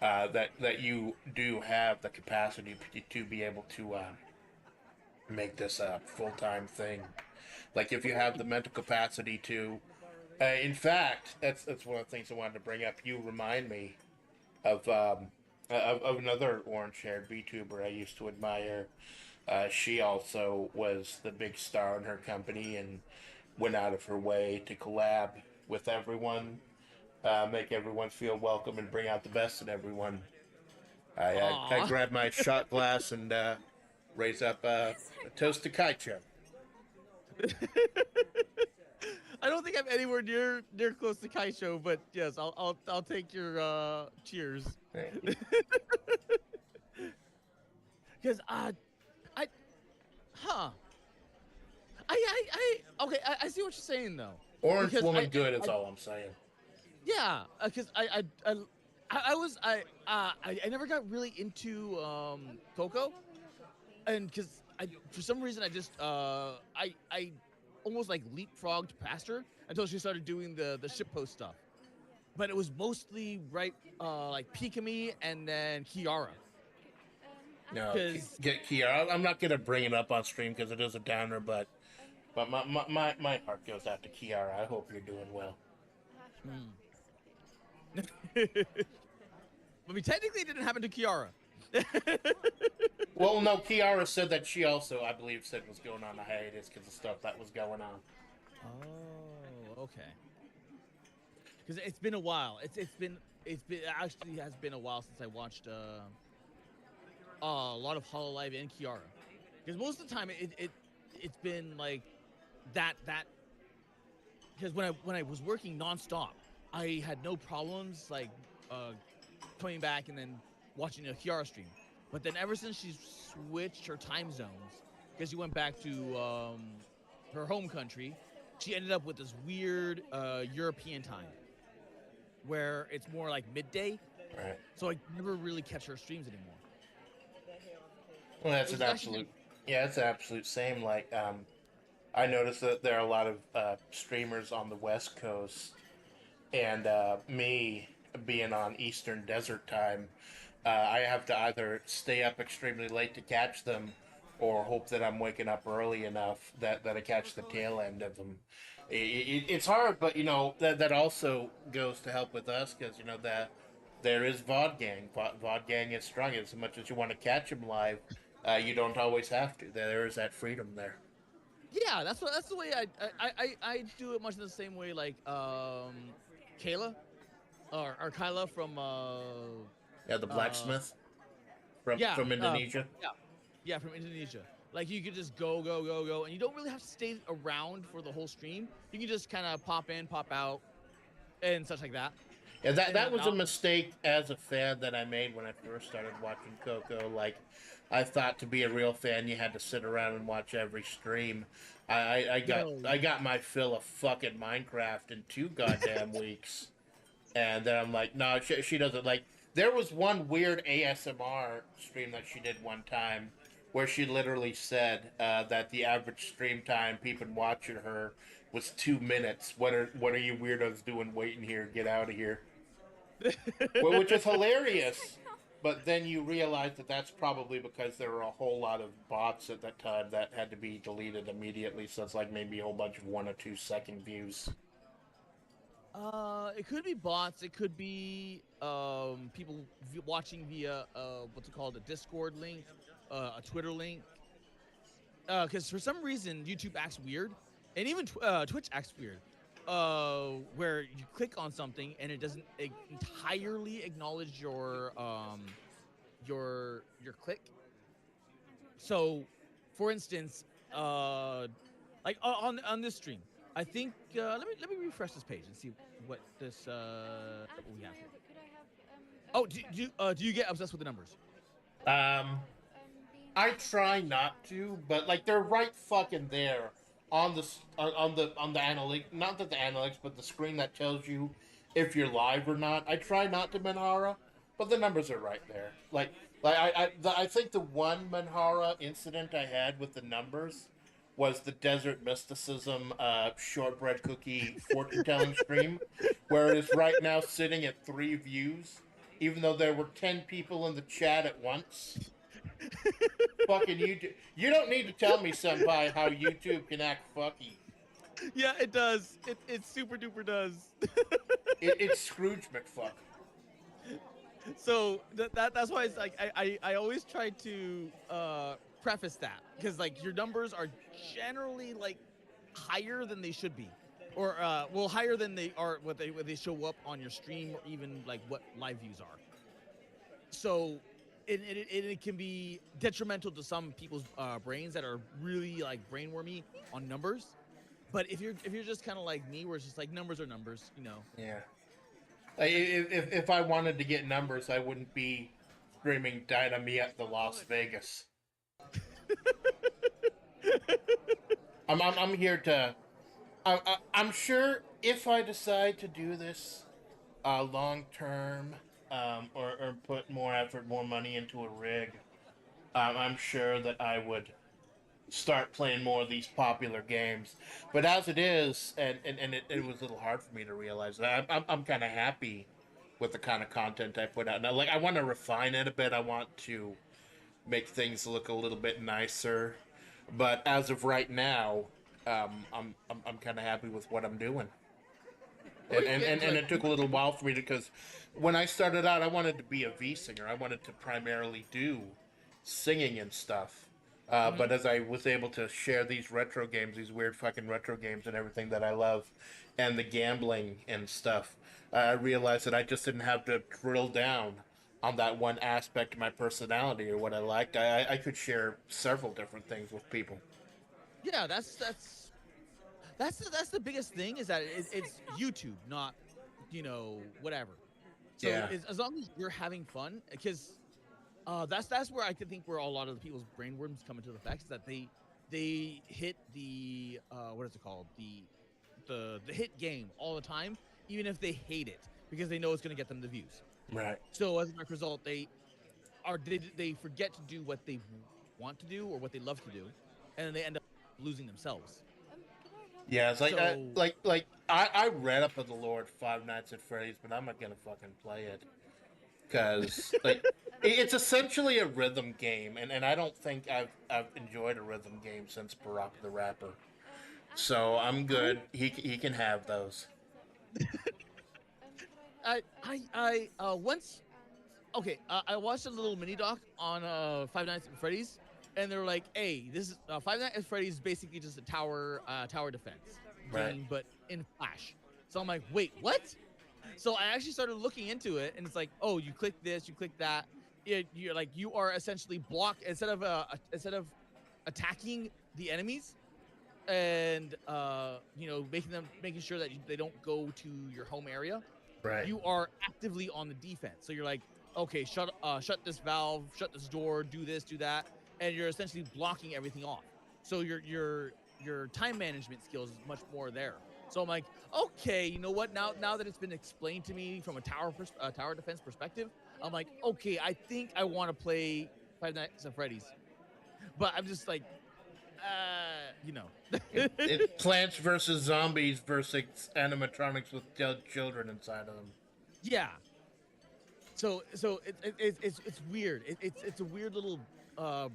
that you do have the capacity to be able to make this a full time thing. Like if you have the mental capacity to. In fact, that's one of the things I wanted to bring up. You remind me of another orange-haired VTuber I used to admire. She also was the big star in her company and went out of her way to collab with everyone, make everyone feel welcome, and bring out the best in everyone. I Aw. grabbed my shot glass and raise up a toast to Kaicho. I don't think I'm anywhere near close to Kaisho, but yes, I'll take your cheers. Thank you. Because I huh. Okay, I see what you're saying though. Orange Because woman good is all I'm saying. yeah, because I was I never got really into Coco, and because I for some reason I just I almost like leapfrogged past her until she started doing the shitpost stuff. But it was mostly right like Pikami and then Kiara. No, Because get Kiara. I'm not gonna bring it up on stream because it is a downer, but my heart goes out to Kiara. I hope you're doing well. I mean, technically, it didn't happen to Kiara. Well, no, Kiara said that she also, I believe, said was going on a hiatus because of stuff that was going on. Oh, okay. Because it's been a while. It actually has been a while since I watched a lot of Hololive and Kiara. Because most of the time it's been like that because when I was working nonstop, I had no problems like coming back and then watching a Kiara stream. But then ever since she switched her time zones, because she went back to her home country, she ended up with this weird European time where it's more like midday. Right. So I never really catch her streams anymore. Well, that's Which an is actually absolute. Yeah, it's an absolute same. Like, I noticed that there are a lot of streamers on the West Coast, and me being on Eastern Desert Time, I have to either stay up extremely late to catch them, or hope that I'm waking up early enough that I catch the tail end of them. It's hard, but you know that also goes to help with us because you know that there is VOD gang. VOD gang is strong. As much as you want to catch them live, you don't always have to. There is that freedom there. yeah. That's the way I do it much in the same way like Kayla or Kyla from Yeah, the uh blacksmith from yeah Indonesia. yeah yeah from Indonesia. Like you could just go, and you don't really have to stay around for the whole stream. You can just kind of pop in, pop out, and such like that. Yeah, that And was a now, mistake as a fan that I made when I first started watching Coco. Like, I thought to be a real fan, you had to sit around and watch every stream. yo, I got my fill of fucking Minecraft in 2 goddamn weeks, and then I'm like, no, she doesn't like. There was one weird ASMR stream that she did one time, where she literally said that the average stream time people watching her was 2 minutes. What are you weirdos doing waiting here? Get out of here. Well, which is hilarious. But then you realize that that's probably because there were a whole lot of bots at that time that had to be deleted immediately. So it's like maybe a whole bunch of 1 or 2 second views. it could be bots. It could be people watching via what's it called, a Discord link, a Twitter link. Because for some reason YouTube acts weird, and even Twitch acts weird. Where you click on something and it doesn't entirely acknowledge your click. So, for instance, like on this stream, I think let me refresh this page and see what this what we have here. Oh, do you get obsessed with the numbers? Um, I try not to, but like they're right fucking there on the analytics. Not that the analytics, but the screen that tells you if you're live or not. I try not to Manhara, but the numbers are right there. I think the one Manhara incident I had with the numbers was the Desert Mysticism shortbread cookie fortune telling stream, where it is right now sitting at 3 views, even though there were 10 people in the chat at once. Fucking YouTube. You don't need to tell me, senpai, how YouTube can act fucky. Yeah, it does. It super duper does. It's Scrooge McFuck. So that's why it's like I always try to preface that, because like your numbers are generally like higher than they should be, or well, higher than they are what they show up on your stream, or even like what live views are. So it can be detrimental to some people's brains that are really like brainwormy on numbers. But if you're just kind of like me, where it's just like numbers are numbers, you know. Yeah. Like, if I wanted to get numbers, I wouldn't be streaming Dynamite the Las Vegas. I'm here to. I'm sure if I decide to do this long term, or put more effort, more money into a rig, I'm sure that I would start playing more of these popular games. But as it is, it was a little hard for me to realize that I'm kind of happy with the kind of content I put out. Now, like, I want to refine it a bit. I want to make things look a little bit nicer. But as of right now, I'm kind of happy with what I'm doing. Or you can get into And like, it took a little while for me because when I started out, I wanted to be a V singer. I wanted to primarily do singing and stuff. But as I was able to share these retro games, these weird fucking retro games and everything that I love, and the gambling and stuff, I realized that I just didn't have to drill down on that one aspect of my personality or what I liked. I could share several different things with people. yeah, that's the biggest thing, is that it's YouTube, not, you know, whatever. So Yeah. as long as you're having fun, because that's where I could think where a lot of the people's brainworms come into the fact, is that they hit the what is it called, the hit game all the time, even if they hate it, because they know it's going to get them the views. Right. So as a result, they forget to do what they want to do or what they love to do, and then they end up losing themselves. Yeah, it's like So I read up on the Lord Five Nights at Freddy's, but I'm not gonna fucking play it because like it's essentially a rhythm game, and I don't think I've enjoyed a rhythm game since Barack the Rapper. So I'm good. He can have those. I once, okay, I watched a little mini doc on Five Nights at Freddy's, and they're like, "Hey, this is Five Nights at Freddy's is basically just a tower defense Right. game, but in Flash." So I'm like, "Wait, what?" So I actually started looking into it, and it's like, "Oh, you click this, you click that. You're like, you are essentially block, instead of attacking the enemies, and you know, making sure that they don't go to your home area, Right. you are actively on the defense. So you're like, okay, shut this valve, shut this door, do this, do that, and you're essentially blocking everything off. So your time management skills is much more there. So I'm like, okay, you know what? Now that it's been explained to me from a tower defense perspective, I'm like, okay, I think I want to play Five Nights at Freddy's, but I'm just like, you know, It's Plants versus Zombies versus animatronics with dead children inside of them. yeah. So it's weird. It's a weird little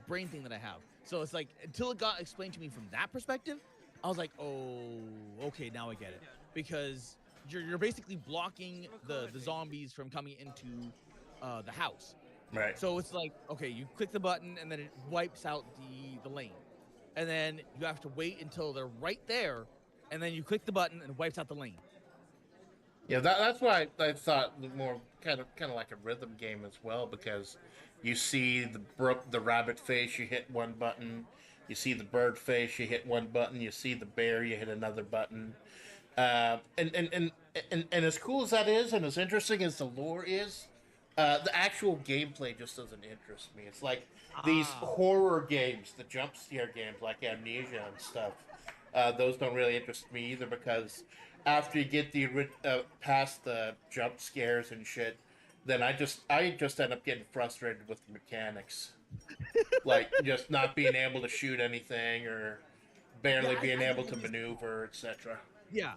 brain thing that I have. So it's like until it got explained to me from that perspective, I was like, oh, okay, now I get it. Because you're basically blocking the zombies from coming into the house. Right. So it's like, okay, you click the button and then it wipes out the lane. And then you have to wait until they're right there, and then you click the button and it wipes out the lane. Yeah, that's why I thought more kind of like a rhythm game as well, because you see the rabbit face, you hit one button. You see the bird face, you hit one button. You see the bear, you hit another button. And as cool as that is, and as interesting as the lore is, the actual gameplay just doesn't interest me. It's like these horror games, the jump scare games like Amnesia and stuff. Those don't really interest me either, because after you get past the jump scares and shit, then I just end up getting frustrated with the mechanics, like just not being able to shoot anything or barely Yeah, being I able think to it's maneuver, etc. yeah.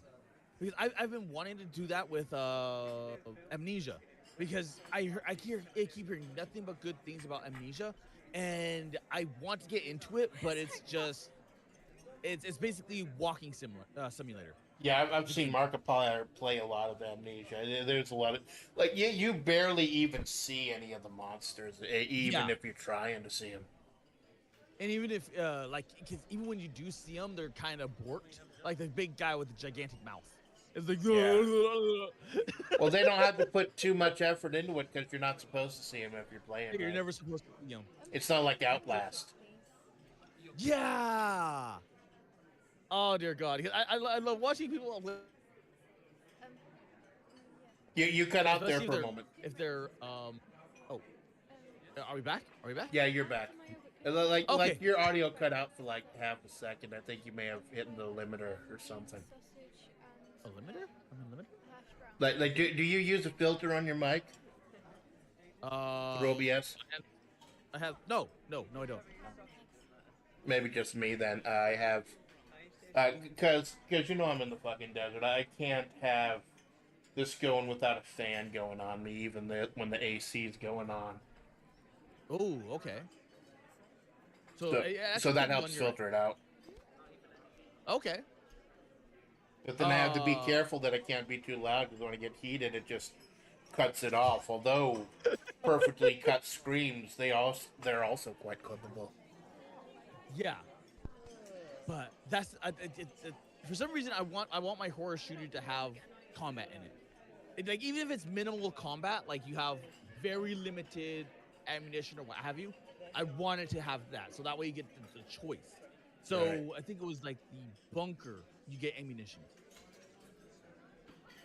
Because I've been wanting to do that with Amnesia, because I keep hearing nothing but good things about Amnesia, and I want to get into it, but it's just it's basically walking simulator. Yeah, I've The seen game. Markiplier play a lot of Amnesia. There's a lot of like you barely even see any of the monsters, even Yeah, if you're trying to see them. and even if like, because even when you do see them, they're kind of borked, like the big guy with the gigantic mouth. It's like Yeah. Well, they don't have to put too much effort into it because you're not supposed to see them if you're playing you're right. never supposed to, It's not like Outlast. Yeah. Oh dear God, 'cause I love watching people You cut out there especially for a moment. if they're oh, are we back? Are we back? Yeah, you're back. Like Okay. your audio cut out for like half a second. I think you may have hit the limiter or something. A limiter? I'm a limiter? Like do you use a filter on your mic through Uh, OBS? I have no, I don't. Maybe just me then. I have because you know I'm in the fucking desert. I can't have this going without a fan going on me, even when the AC is going on. Oh, okay. So So that's so the that thing helps when you're filter it out. okay. But then I have to be careful that it can't be too loud, because when I get heated, it just cuts it off. Although perfectly cut screams, they're also quite clippable. Yeah, but that's for some reason I want my horror shooter to have combat in it. Like even if it's minimal combat, like you have very limited ammunition or what have you, I want it to have that, so that way you get the choice. So Right. I think it was like the bunker, you get ammunition.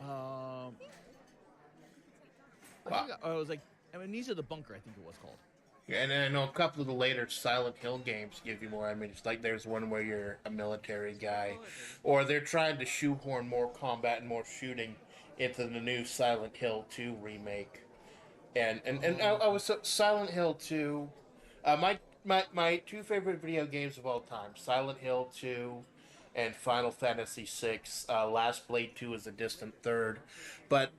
Um, I Wow. think it was like Amnesia the Bunker, I think it was called. And I know a couple of the later Silent Hill games give you more. I mean, it's like there's one where you're a military guy, or they're trying to shoehorn more combat and more shooting into the new Silent Hill 2 remake. And I was Silent Hill 2. My two favorite video games of all time: Silent Hill 2 and Final Fantasy 6. Last Blade 2 is a distant third, but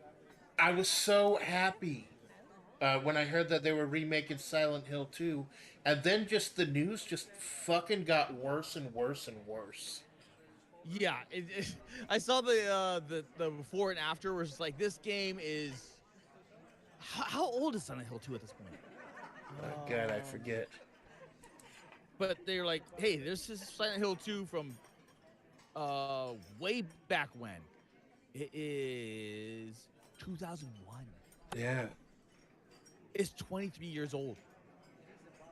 I was so happy when I heard that they were remaking Silent Hill 2, and then just the news just fucking got worse and worse and worse. Yeah, I saw the before and after, where it's like this game is how old is Silent Hill 2 at this point? God, I Um, forget. but they're like, hey, this is Silent Hill 2 from way back when. It is 2001. Yeah. It's 23 years old.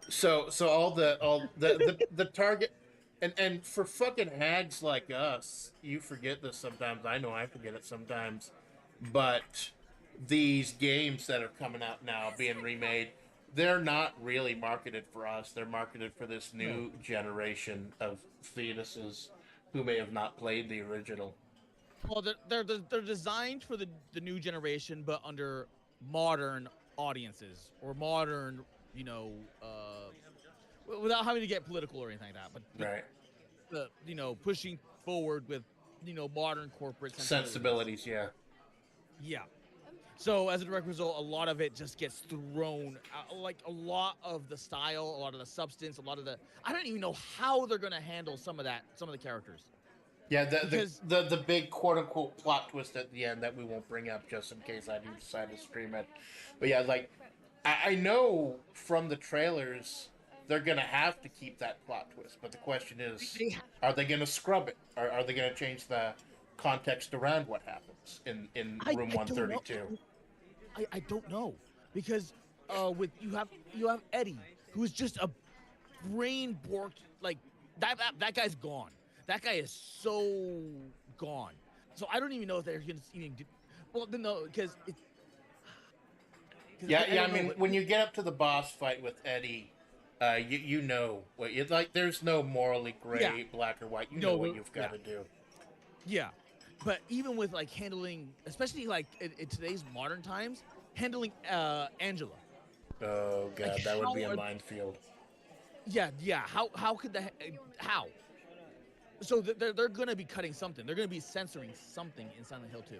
So all the target, and for fucking hags like us, you forget this sometimes. I know I forget it sometimes, but these games that are coming out now being remade, they're not really marketed for us. They're marketed for this No. new generation of fetuses who may have not played the original. Well, they're designed for the new generation, but under modern audiences or modern, you know, without having to get political or anything like that. But Right. pushing forward with modern corporate sensibilities. Sensibilities, yeah. Yeah. So as a direct result, a lot of it just gets thrown out, like a lot of the style, a lot of the substance, a lot of the I don't even know how they're gonna handle some of the characters. Yeah, Because the big quote unquote plot twist at the end that we won't bring up just in case I do decide to stream it. But yeah, like I know from the trailers they're gonna have to keep that plot twist, but the question is, they are they gonna scrub it? Are they gonna change the context around what happens in room I don't know. 132? I don't know because with you have Eddie who's just a brain borked like that guy's gone. That guy is so gone. So I don't even know if they're gonna even do. Well, no, because it. Yeah, I yeah. I don't know, mean, but when you get up to the boss fight with Eddie, you know what you like. There's no morally gray, yeah, black or white. You know no, what you've got to do. yeah. But even with like handling, especially like in today's modern times, handling Angela. Oh Like god, that would how be a are minefield. yeah. How could that how? So they're gonna be cutting something. They're gonna be censoring something in Silent Hill 2.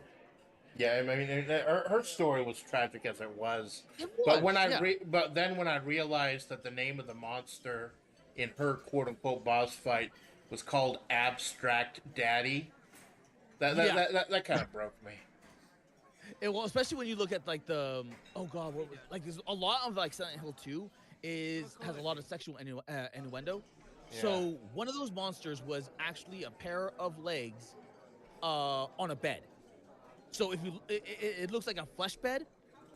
Yeah, I mean, her story was tragic as it was, It but was, yeah. but then when I realized that the name of the monster in her quote unquote boss fight was called Abstract Daddy, Yeah. that kind of broke me. Well, especially when you look at like the oh god, what was like there's a lot of like Silent Hill 2 has a lot of sexual innuendo. Yeah. So one of those monsters was actually a pair of legs on a bed. So if you it looks like a flesh bed,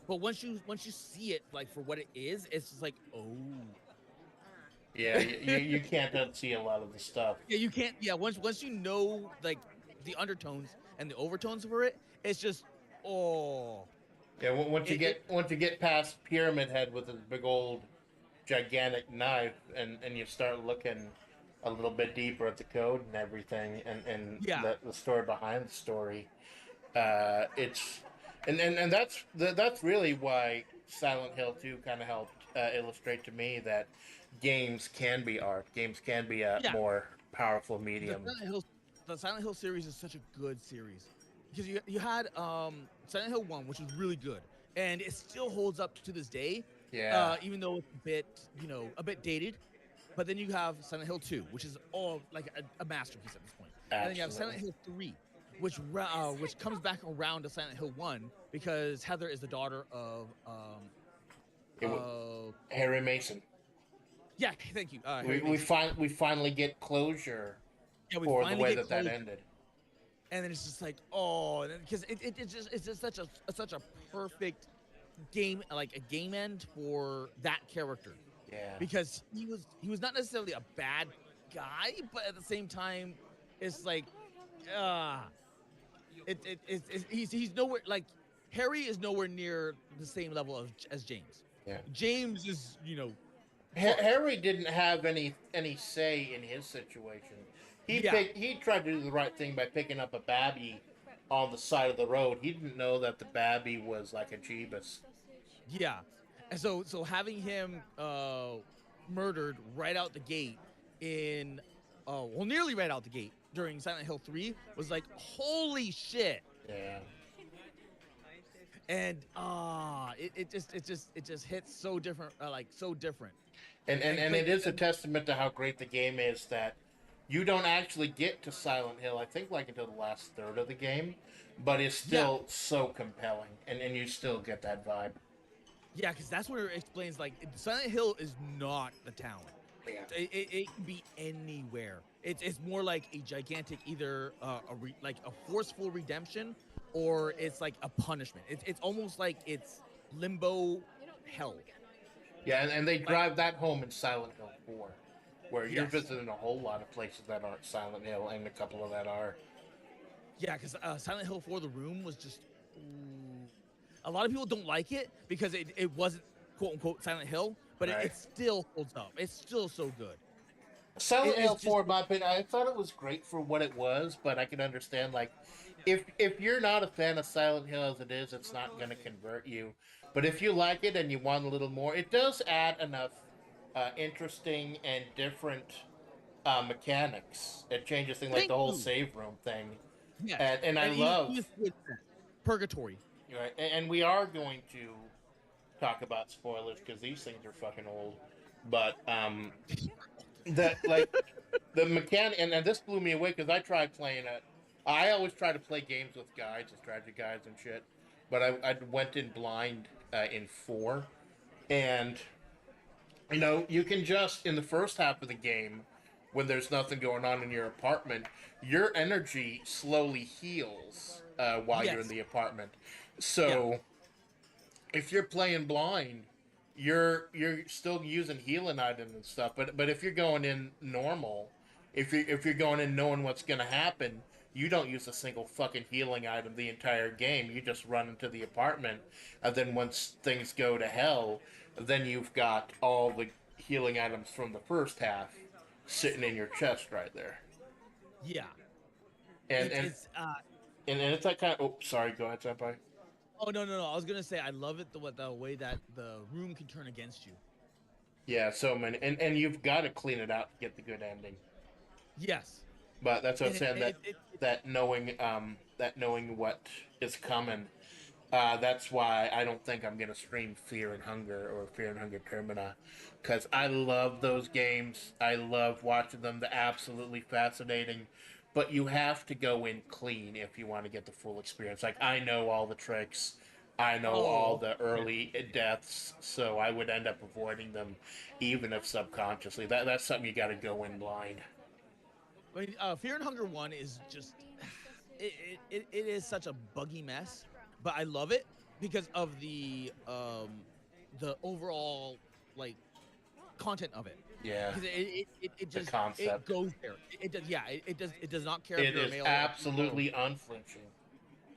but once you see it like for what it is, it's just like oh Yeah, you can't unsee a lot of the stuff. yeah you can't yeah once you know like the undertones and the overtones for it, it's just oh Yeah, it once you get past Pyramid Head with his big old gigantic knife, and you start looking a little bit deeper at the code and everything, and yeah the story behind the story, it's and that's really why Silent Hill 2 kind of helped illustrate to me that games can be art. Games can be a yeah more powerful the medium. Silent Hill series is such a good series because you had Silent Hill 1, which was really good, and it still holds up to this day. Yeah, Even though it's a bit a bit dated, but then you have Silent Hill 2, which is all like a masterpiece at this point, and then you have Silent absolutely. Hill 3, which comes back around to Silent Hill 1 because Heather is the daughter of It, uh Harry Mason. yeah, thank you, Harry Mason. We finally get closure Yeah, we for the finally way get that close. ended. And then it's just like oh because it's just such a perfect game like a game end for that character Yeah. because he was not necessarily a bad guy but at the same time it's like uh he's nowhere like Harry is nowhere near the same level of as James. Yeah. James is close. Harry didn't have any say in his situation. Yeah, He tried to do the right thing by picking up a babby on the side of the road. He didn't know that the babby was like a Jeebus. yeah. And so having him murdered right out the gate in well nearly right out the gate during Silent Hill 3 was like holy shit. Yeah. And it just hits so different like so different. And Clayton it is a testament to how great the game is that you don't actually get to Silent Hill, I think like until the last third of the game, but it's yeah, still so compelling and you still get that vibe. yeah, because that's where it explains like Silent Hill is not the town. Yeah. It can be anywhere. It's more like a gigantic either like a forceful redemption or it's like a punishment. It's almost like it's limbo hell. Yeah, and they Like drive that home in Silent Hill 4, where you're yes, visiting a whole lot of places that aren't Silent Hill, and a couple of that are. yeah, because Silent Hill 4 The Room was just ooh. A lot of people don't like it because it wasn't quote unquote Silent Hill, but Right. it still holds up. It's still so good. Silent Hill It's just 4, in my opinion, I thought it was great for what it was, but I can understand, like, if you're not a fan of Silent Hill as it is, it's not going to convert you. But if you like it and you want a little more, it does add enough interesting and different mechanics. It changes things like thank the whole you. save room thing. Yes, And I and even love, with Purgatory. right, and we are going to talk about spoilers because these things are fucking old. But that like the mechanic, and this blew me away because I tried playing it. I always try to play games with guides, with strategy guides and shit. But I went in blind in 4, and you can just in the first half of the game, when there's nothing going on in your apartment, your energy slowly heals while you're in Yes. the apartment. Yeah. So if you're playing blind, you're still using healing items and stuff. But if you're going in normal, if you're going in knowing what's gonna happen, you don't use a single fucking healing item the entire game. You just run into the apartment, and then once things go to hell, then you've got all the healing items from the first half sitting in your chest right there. Yeah. And and It's and it's that kind of. Oh, sorry. Go ahead, Senpai. oh no, I was gonna say I love it the way that the room can turn against you. Yeah, so many, and you've got to clean it out to get the good ending. Yes. But that's what I'm And saying, that knowing what is coming. That's why I don't think I'm gonna stream Fear and Hunger or Fear and Hunger Termina, because I love those games. I love watching them. They're absolutely fascinating. But you have to go in clean if you want to get the full experience. Like I know all the tricks. I know all Oh. the early deaths, so I would end up avoiding them, even if subconsciously. That's something you got to go in blind. I mean, Fear and Hunger 1 is just it is such a buggy mess, but I love it because of the overall like content of it. Yeah, Because it the just it concept. goes there. It does it does not care if It you're a is male or female or absolutely unflinching.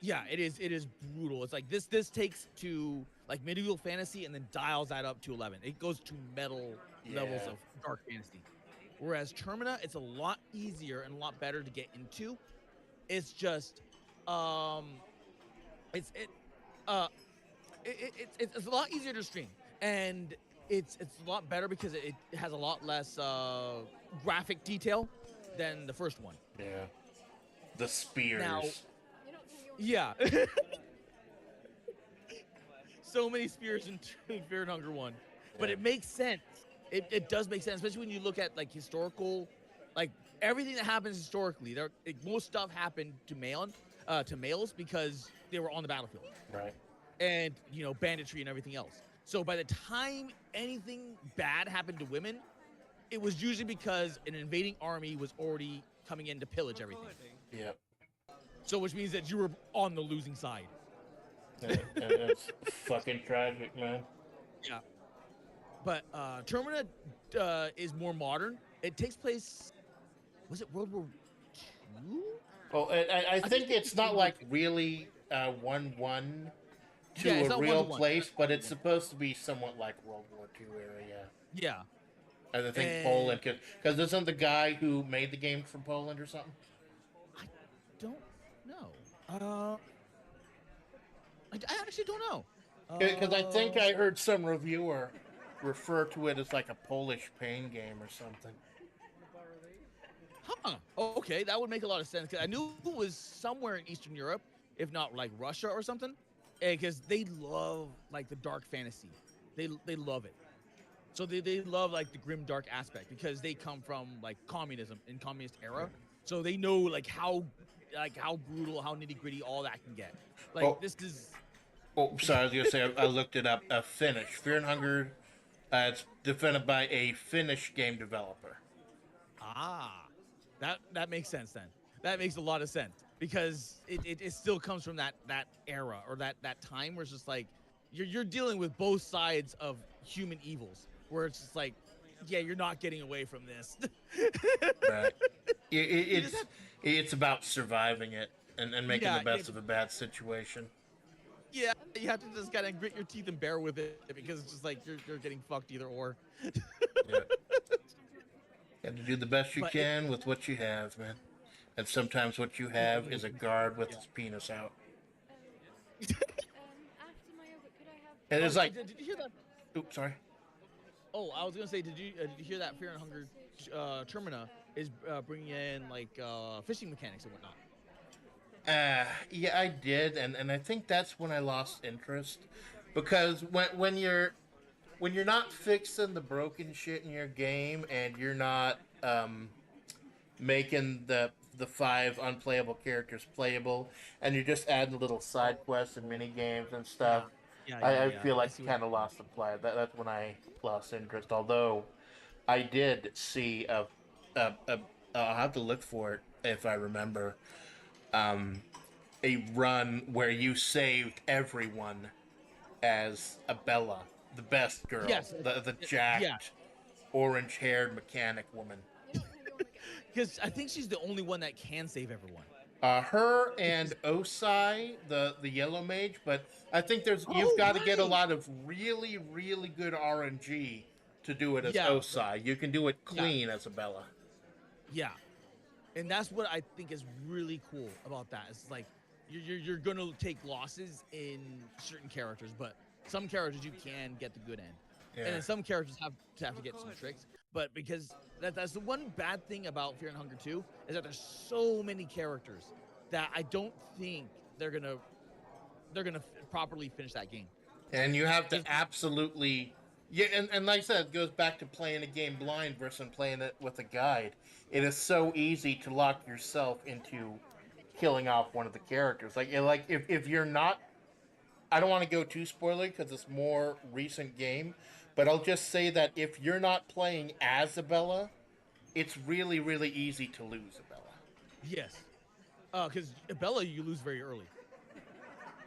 yeah, it is brutal. It's like this takes to like medieval fantasy and then dials that up to 11. It goes to metal levels Yeah. of dark fantasy. Whereas Termina, it's a lot easier and a lot better to get into. It's just um it's it uh it's a lot easier to stream and it's a lot better because it has a lot less graphic detail than the first one. Yeah. The spears. Now, yeah. So many spears in Fear and Hunger 1. But Yeah. it makes sense. It does make sense, especially when you look at like historical, like everything that happens historically. There, most stuff happened to males because they were on the battlefield, Right. and banditry and everything else. So by the time anything bad happened to women, it was usually because an invading army was already coming in to pillage everything. Yep. So which means that you were on the losing side. And it's fucking tragic, man. Yeah. But Termina is more modern. It takes place. Was it World War II? Oh, I think it's not World like War really 1-1 to Yeah, it's a not real 1-to-1. place, but it's supposed to be somewhat like World War II era, yeah. Yeah. And I think And- Poland, because isn't the guy who made the game from Poland or something? I don't know. I actually don't know. Because I think I heard some reviewer refer to it as like a Polish pain game or something. Huh. Oh, okay, that would make a lot of sense. 'Cause I knew it was somewhere in Eastern Europe, if not like Russia or something, because they love like the dark fantasy. They love it. So they love like the grim dark aspect because they come from like communism in communist era. So they know like how brutal, how nitty gritty all that can get. Like Oh. this is Oh, sorry, I was gonna say I looked it up. Finnish Fear and Hunger. It's defended by a Finnish game developer. that makes sense then. That makes a lot of sense because it still comes from that era or that time where it's just like you're dealing with both sides of human evils where it's just like, yeah, you're not getting away from this. Right. It's about surviving it and making Yeah, the best of a bad situation. Yeah, you have to just kind of grit your teeth and bear with it because it's just like you're getting fucked either or. Yeah. Got to do the best you But it, can with what you have, man. And sometimes what you have is a guard with his penis out. And oh, it's like, did you hear that? oops, sorry. Oh, I was gonna say, did you hear that Fear and Hunger Termina is bringing in like fishing mechanics and whatnot? Yeah, I did, and I think that's when I lost interest, because when you're not fixing the broken shit in your game, and you're not making the five unplayable characters playable, and you're just adding little side quests and mini games and stuff. Yeah, yeah, yeah, I yeah. feel I like see it what. kind of lost the plot. That's when I lost interest. Although I did see a I'll have to look for it if I remember. Um, a run where you saved everyone as a Bella, the best girl, Yes, the yeah, jacked, orange-haired mechanic woman. because I think she's the only one that can save everyone. Her and Osai, the yellow mage, but I think you've Oh got to get a right. lot of really really good RNG to do it as Yeah, Osai. You can do it yeah, clean as a Bella. yeah. And that's what I think is really cool about that. It's like you're gonna take losses in certain characters, but some characters you can get the good end, and Yeah. then some characters have to get some tricks. But because that's the one bad thing about Fear and Hunger 2 is that there's so many characters that I don't think they're gonna properly finish that game. And you have to Just absolutely, yeah, and like I said, it goes back to playing a game blind versus playing it with a guide. It is so easy to lock yourself into killing off one of the characters. Like if you're not, I don't want to go too spoiler because it's more recent game, but I'll just say that if you're not playing as Abella, it's really really easy to lose Abella. yes, because Bella you lose very early.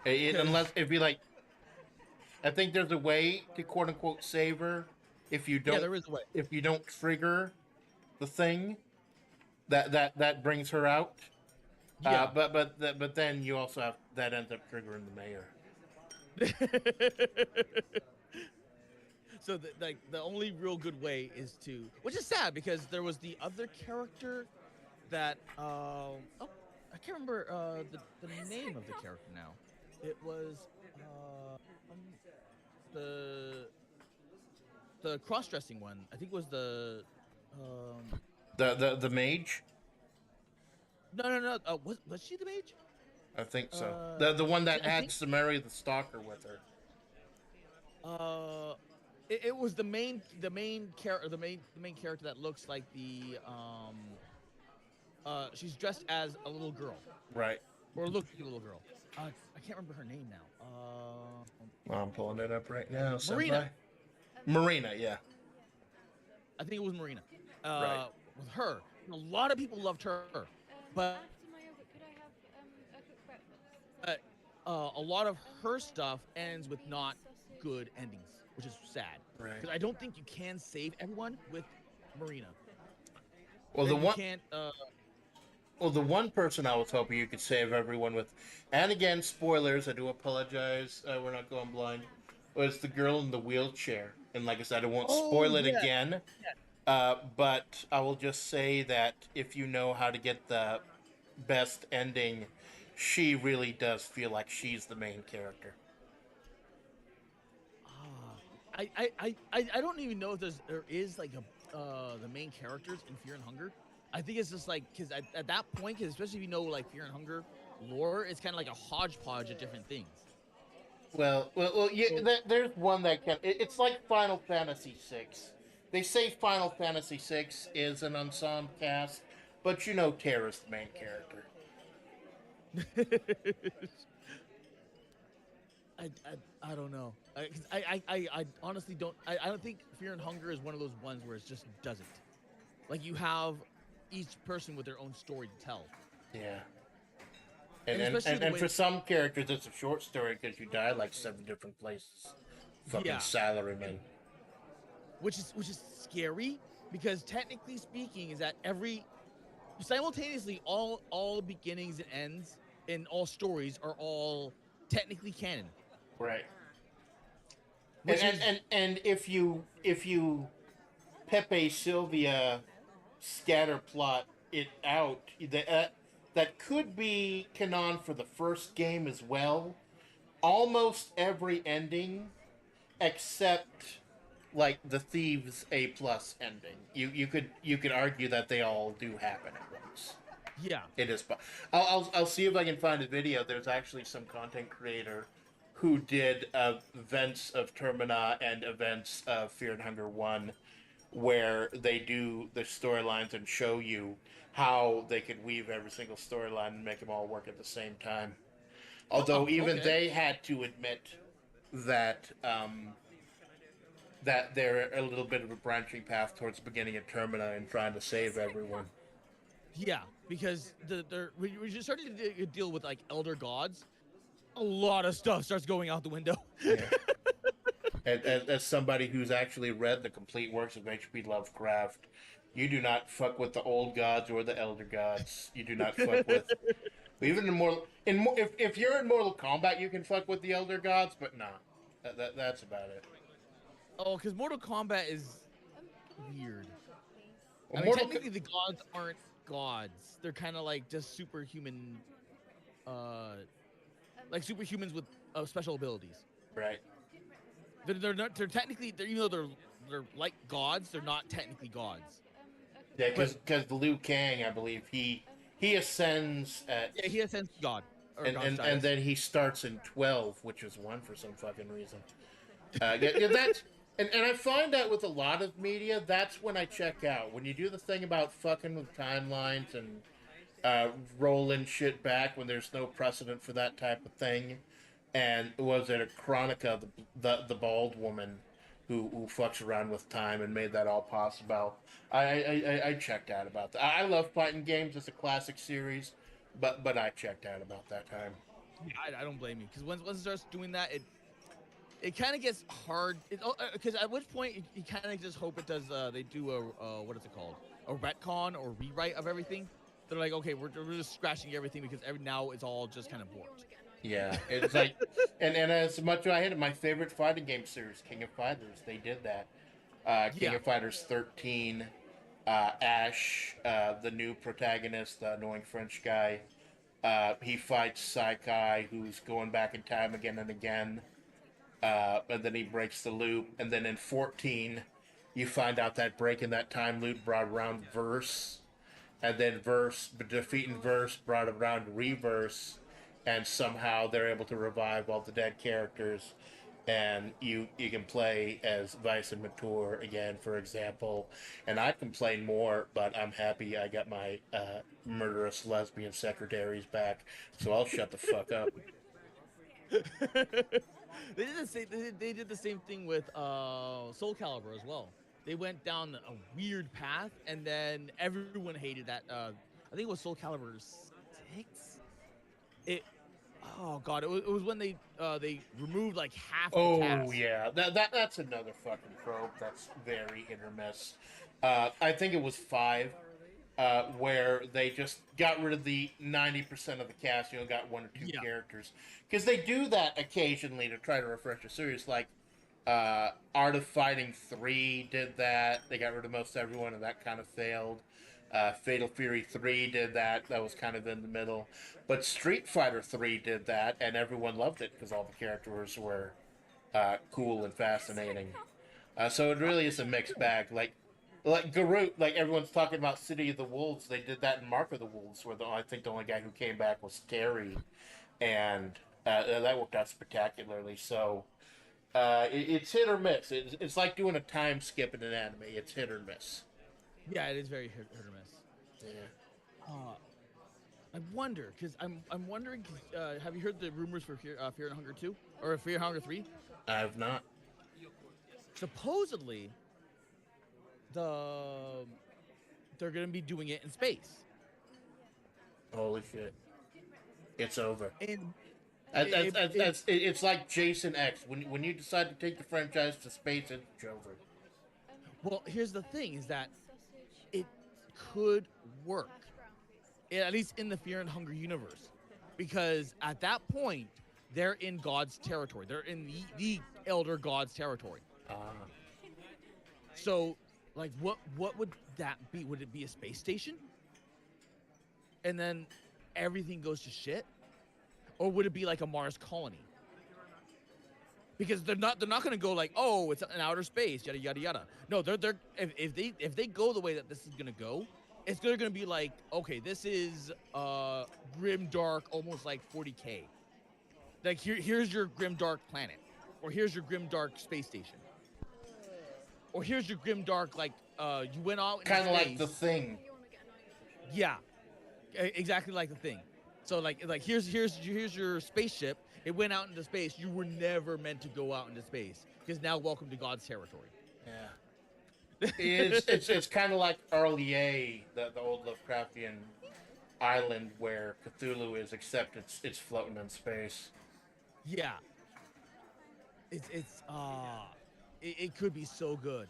Unless Because it'd be like, I think there's a way to quote unquote save her if you yeah, don't there is a way. trigger the thing that brings her out. Yeah. But then you also have that ends up triggering the mayor. So like the only real good way is to, which is sad because there was the other character that oh, I can't remember the name of the character now. It was um, the cross dressing one. I think it was the um The mage, no was she the mage? I think so. Uh, The one that I had think Samaria the Stalker with her. uh it was the main character the main character that looks like the she's dressed as a little girl Right. or looks like a little girl. I can't remember her name now. Well, I'm pulling it up right now. Marina. Senpai. Marina, yeah. I think it was Marina. Right. With her, a lot of people loved her, but a lot of her stuff ends with not good endings, which is sad. Right. Because I don't think you can save everyone with Marina. Well, And you can't. well, the one person I was hoping you could save everyone with, and again, spoilers. I do apologize. We're not going blind. Was the girl in the wheelchair? And like I said, I won't Oh spoil it yeah. again. But I will just say that if you know how to get the best ending, she really does feel like she's the main character. I don't even know if there is like a the main characters in Fear and Hunger. I think it's just like because at that point, cause especially if you know like Fear and Hunger lore, it's kind of like a hodgepodge of different things. Well, yeah. There's one that can. It's like Final Fantasy VI. They say Final Fantasy VI is an ensemble cast, but you know Terra's the main character. I don't know. 'Cause I honestly don't. I don't think Fear and Hunger is one of those ones where it just doesn't. Like you have each person with their own story to tell. Yeah. And especially the And way, for some characters, it's a short story because you die like 7 different places. Fucking yeah, salaryman. which is scary because technically speaking, is that every simultaneously all beginnings and ends in all stories are all technically canon. Right. Which And, is, and if you Pepe Sylvia scatter plot it out, that could be canon for the first game as well. Almost every ending except like the Thieves A plus ending. You could argue that they all do happen at once. yeah. It is. I'll see if I can find a video. There's actually some content creator who did events of Termina and events of Fear and Hunger 1, where they do the storylines and show you how they could weave every single storyline and make them all work at the same time. Although Oh, even okay. they had to admit that that they're a little bit of a branching path towards the beginning of Termina and trying to save everyone. Yeah, because when you start to deal with like elder gods, a lot of stuff starts going out the window. Yeah. As somebody who's actually read the complete works of H.P. Lovecraft, you do not fuck with the old gods or the elder gods. You do not fuck with even if you're in Mortal Kombat, you can fuck with the elder gods, but nah, that's about it. Oh, because Mortal Kombat is weird. I Well, mean, technically the gods aren't gods. They're kind of like just superhuman, uh, like superhumans with special abilities. right? They're not. They're technically. Even though they're like gods, they're not technically gods. Yeah, But because Liu Kang, I believe he ascends at yeah, he ascends to God or and, God and and status. then he starts in 12, which is one for some fucking reason. Yeah, that's and I find that with a lot of media, that's when I check out. When you do the thing about fucking with timelines and rolling shit back when there's no precedent for that type of thing, and was it a Chronica, the bald woman who fucks around with time and made that all possible? I checked out about that. I love fighting games. It's a classic series, but I checked out about that time. Yeah, I don't blame you because once it starts doing that, it kind of gets hard. Because at which point you kind of just hope it does. They do a what is it called? A retcon or rewrite of everything. They're like, okay, we're just scratching everything because now it's all just kind of warped. Yeah, it's like, and as much as I hate it, my favorite fighting game series, King of Fighters, they did that. King Yeah, of Fighters 13, Ash, the new protagonist, the annoying French guy, he fights Saikai, who's going back in time again and again, and then he breaks the loop. And then in 14, you find out that breaking that time loop brought around Verse, and then Verse defeating Verse brought around Reverse, and somehow they're able to revive all the dead characters, and you can play as Vice and Mature again, for example. And I complain more, but I'm happy I got my murderous lesbian secretaries back, so I'll shut the fuck up. they did the same. They did the same thing with Soul Calibur as well. They went down a weird path, and then everyone hated that. I think it was Soul Calibur 6. It. Oh god, it was when they removed like half the Oh cast. yeah, that's another fucking trope that's very hit or miss. I think it was 5, where they just got rid of the 90% of the cast. Got one or two Yeah. characters because they do that occasionally to try to refresh a series. Like Art of Fighting 3 did that. They got rid of most everyone, and that kind of failed. Fatal Fury 3 did that. That was kind of in the middle. But Street Fighter 3 did that, and everyone loved it because all the characters were cool and fascinating. So it really is a mixed bag. Like Garut, like everyone's talking about City of the Wolves. They did that in Mark of the Wolves, where I think the only guy who came back was Terry, and that worked out spectacularly. So it's hit or miss. It's like doing a time skip in an anime. It's hit or miss. Yeah, it is very hit or miss. Yeah. Uh, I wonder because I'm wondering. Have you heard the rumors for Fear and Hunger 2 or Fear and Hunger 3? I have not. Supposedly, the they're gonna be doing it in space. Holy shit! It's over. And It's like Jason X. When you decide to take the franchise to space, it's over. well, here's the thing: is that it could work, at least in the Fear and Hunger universe, because at that point, they're in God's territory. They're in the elder God's territory. So, like, what would that be? Would it be a space station? And then everything goes to shit, or would it be like a Mars colony? Because they're not going to go like, oh, it's an outer space, yada yada yada. No, they're if they go the way that this is gonna go, it's going to be like, okay, this is grim dark, almost like 40K. Like here's your grim dark planet, or here's your grim dark space station, or here's your grim dark like you went out kind of like The Thing. Yeah, exactly like The Thing. So like here's your spaceship. It went out into space. You were never meant to go out into space, because now welcome to God's territory. Yeah. It's kind of like Arlier, the old Lovecraftian island where Cthulhu is, except it's floating in space. Yeah. It could be so good,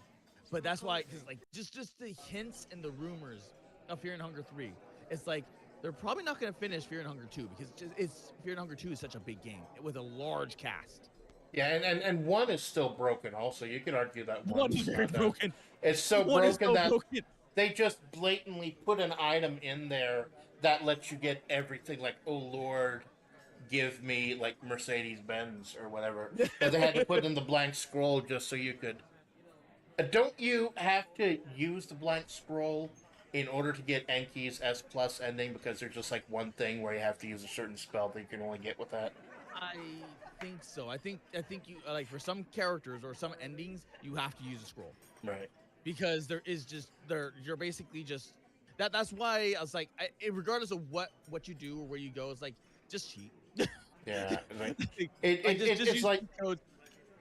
but that's why, because like just the hints and the rumors of Fear and Hunger 3, it's like they're probably not going to finish Fear and Hunger 2, because Fear and Hunger 2 is such a big game with a large cast. Yeah, and 1 is still broken. Also, you could argue that 1 is very broken. It's so broken that they just blatantly put an item in there that lets you get everything. Like, oh Lord, give me like Mercedes-Benz or whatever. But they had to put in the blank scroll just so you could. Don't you have to use the blank scroll in order to get Enki's S+ ending, because there's just like one thing where you have to use a certain spell that you can only get with that? I think so. I think you like, for some characters or some endings, you have to use a scroll. Right. Because you're basically just that's why I was like, regardless of what you do or where you go, it's like, just cheat. Yeah, it's like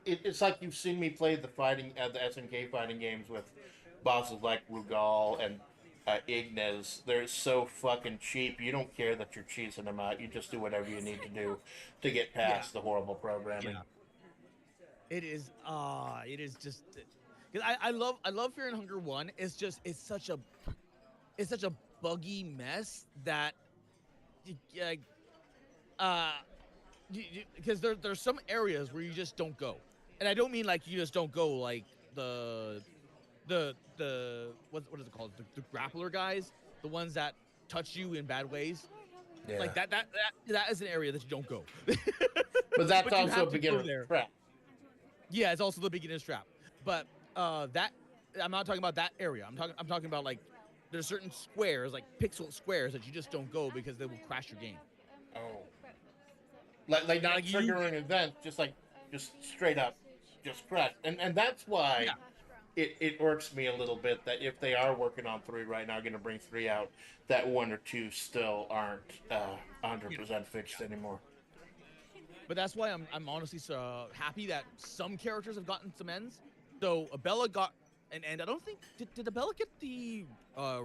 it's like you've seen me play the SNK fighting games with bosses like Rugal and Ignes. They're so fucking cheap. You don't care that you're cheesing them out. You just do whatever you need to do to get past the horrible programming. Yeah. It is just, because I love Fear and Hunger 1. It's such a buggy mess that because there's some areas where you just don't go, and I don't mean like you just don't go like the what is it called, the grappler guys, the ones that touch you in bad ways. Yeah. Like that is an area that you don't go. But that's also a beginner's trap. Yeah, it's also the beginner's trap. But that, I'm not talking about that area. I'm talking about like, there's certain squares, like pixel squares, that you just don't go because they will crash your game. Oh. Like not triggering events, just straight up, just crash. And that's why it irks me a little bit that if they are working on 3 right now, going to bring 3 out, that 1 or 2 still aren't 100% fixed anymore. But that's why I'm honestly so happy that some characters have gotten some ends. So Abella got an end. I don't think, did Abella get the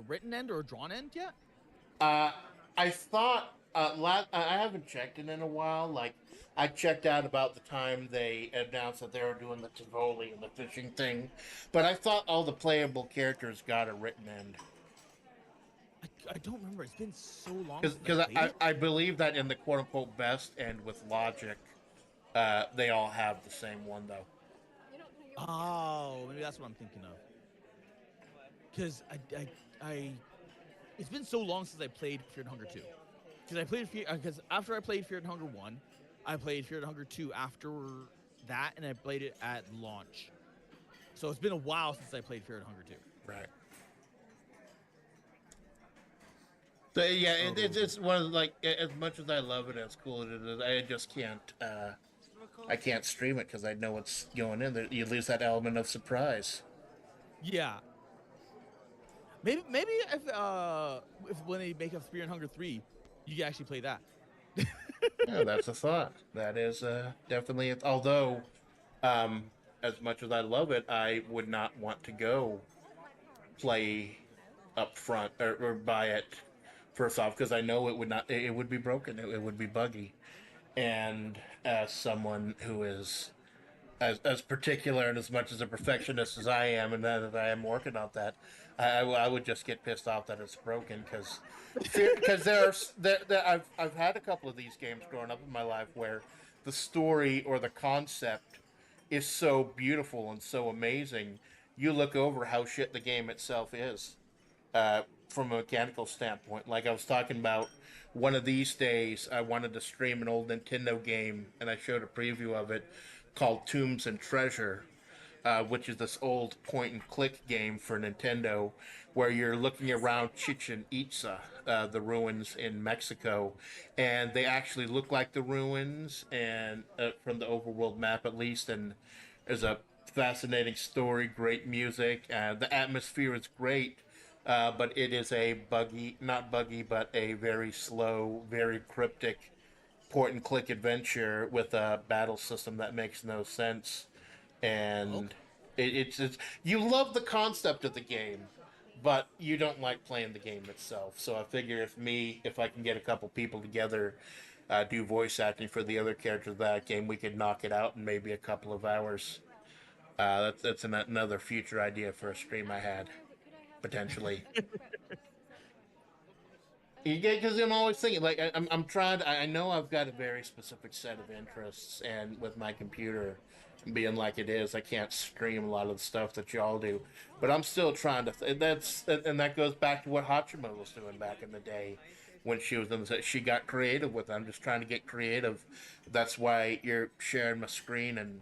written end or drawn end yet? I thought I haven't checked it in a while. Like, I checked out about the time they announced that they were doing the Tivoli and the fishing thing, but I thought all the playable characters got a written end. I don't remember. It's been so long. Because I believe that in the quote unquote best end with Logic, they all have the same one though. Oh, maybe that's what I'm thinking of. Because I it's been so long since I played Fear and Hunger 2. Because after I played Fear and Hunger 1, I played Fear and Hunger 2 after that, and I played it at launch. So it's been a while since I played Fear and Hunger 2. Right. So yeah, it's one of the, like, as much as I love it, as cool as it is, I just can't. I can't stream it because I know what's going in there. You lose that element of surprise. Yeah. Maybe if when they make a Fear and Hunger 3, you can actually play that. Yeah, that's a thought. That is definitely it. Although, as much as I love it, I would not want to go play up front or buy it first off, because I know it would not. It would be broken. It would be buggy. And as someone who is as particular and as much as a perfectionist as I am, and that I am working on that, I would just get pissed off that it's broken, because I've had a couple of these games growing up in my life where the story or the concept is so beautiful and so amazing, you look over how shit the game itself is, from a mechanical standpoint. Like I was talking about, one of these days I wanted to stream an old Nintendo game, and I showed a preview of it called Tombs and Treasure, which is this old point and click game for Nintendo, where you're looking around Chichen Itza, the ruins in Mexico, and they actually look like the ruins, and from the overworld map at least. And there's a fascinating story, great music, the atmosphere is great. But it is a buggy, not buggy, but a very slow, very cryptic point and click adventure with a battle system that makes no sense. Okay. And it's you love the concept of the game, but you don't like playing the game itself. So I figure if I can get a couple people together, do voice acting for the other characters of that game, we could knock it out in maybe a couple of hours. That's another future idea for a stream I had potentially. Yeah, because I'm always thinking, like, I'm trying to, I know I've got a very specific set of interests, and with my computer being like it is, I can't stream a lot of the stuff that y'all do. But I'm still trying to, and that goes back to what Hachima was doing back in the day when she was in the, she got creative with it. I'm just trying to get creative. That's why you're sharing my screen and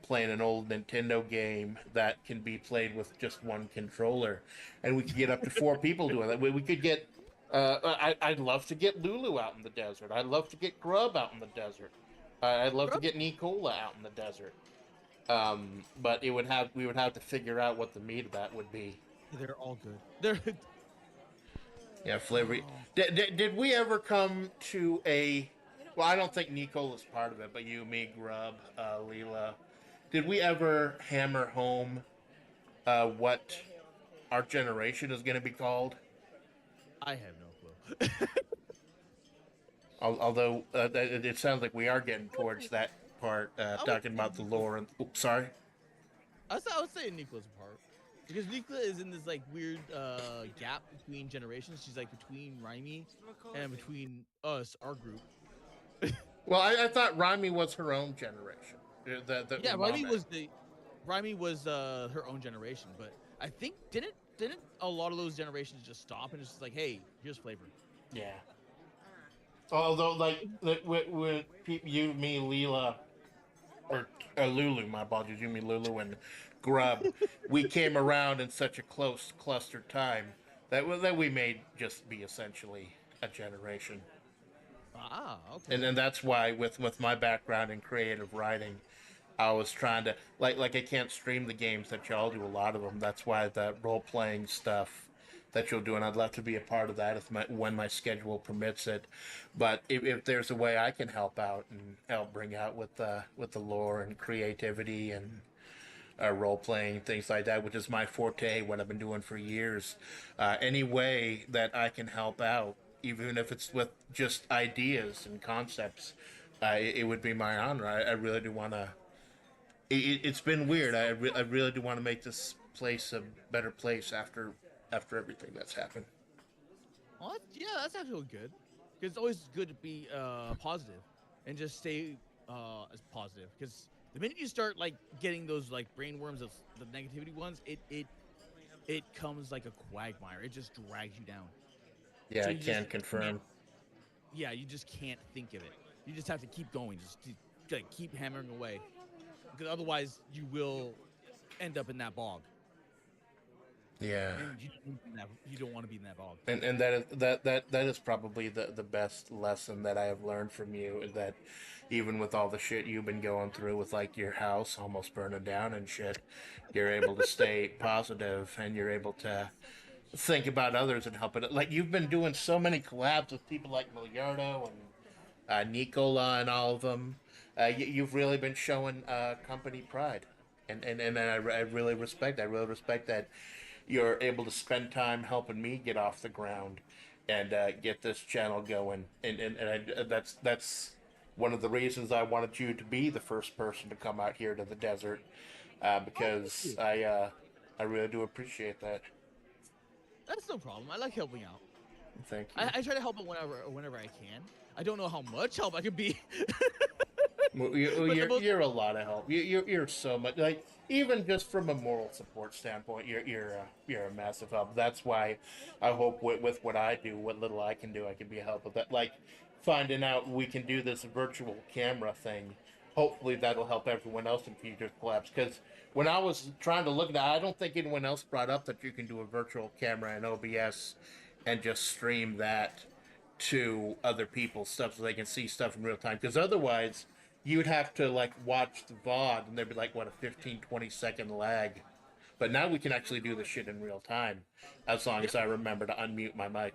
playing an old Nintendo game that can be played with just one controller, and we could get up to four people doing that. We could get. I'd love to get Lulu out in the desert. I'd love to get Grub out in the desert. I'd love to Grub? get Nicola out in the desert. But we would have to figure out what the meat of that would be. They're all good. They're. Yeah, flavor. Oh. Did we ever come to a? Well, I don't think Nicola's part of it, but you, me, Grub, Leela. Did we ever hammer home what our generation is going to be called? I have no clue. Although it sounds like we are getting towards that part, talking about the lore. And oops, sorry. I would say Nicola's part because Nicola is in this like weird gap between generations. She's like between Raimi and between us, our group. Well, I thought Rami was her own generation. Yeah, Mom Raimi was her own generation, but I think didn't a lot of those generations just stop and it's just like, hey, here's flavor. Yeah. Although, like with you, me, Leela, or Lulu, my apologies, you, me, Lulu, and Grub, we came around in such a close clustered time that we may just be essentially a generation. Ah, okay. And then that's why, with my background in creative writing, I was trying to like I can't stream the games that y'all do, a lot of them. That's why the role playing stuff that you'll do, and I'd love to be a part of that when my schedule permits it. But if there's a way I can help out and help bring out with the lore and creativity and role playing things like that, which is my forte, what I've been doing for years. Any way that I can help out, even if it's with just ideas and concepts, it would be my honor. I really do want to. It's been weird. I really do want to make this place a better place after everything that's happened. Well, yeah, that's actually good. Because it's always good to be positive and just stay as positive. Because the minute you start like getting those like brain worms of the negativity ones, it comes like a quagmire. It just drags you down. Yeah, So I you can just confirm. yeah, you just can't think of it. You just have to keep going. Like, keep hammering away. Because otherwise, you will end up in that bog. Yeah. And you don't want to be in that bog. And that is probably the best lesson that I have learned from you, is that even with all the shit you've been going through with like your house almost burning down and shit, you're able to stay positive and you're able to think about others and help it. Like you've been doing so many collabs with people like Miliardo and Nicola and all of them. You've really been showing company pride, and I really respect. I really respect that you're able to spend time helping me get off the ground and get this channel going. That's one of the reasons I wanted you to be the first person to come out here to the desert, because I really do appreciate that. That's no problem. I like helping out. Thank you. I try to help out whenever I can. I don't know how much help I can be. Well, But the most you're a lot of help. You're so much like even just from a moral support standpoint, you're a massive help. That's why I hope with what I do, what little I can do, I can be a help with that. Like finding out we can do this virtual camera thing. Hopefully that'll help everyone else in future collabs. Because when I was trying to look at that, I don't think anyone else brought up that you can do a virtual camera in OBS and just stream that to other people's stuff so they can see stuff in real time. Because otherwise you'd have to like watch the VOD and there'd be like what a 15-20 second lag. But now we can actually do the shit in real time as long as I remember to unmute my mic.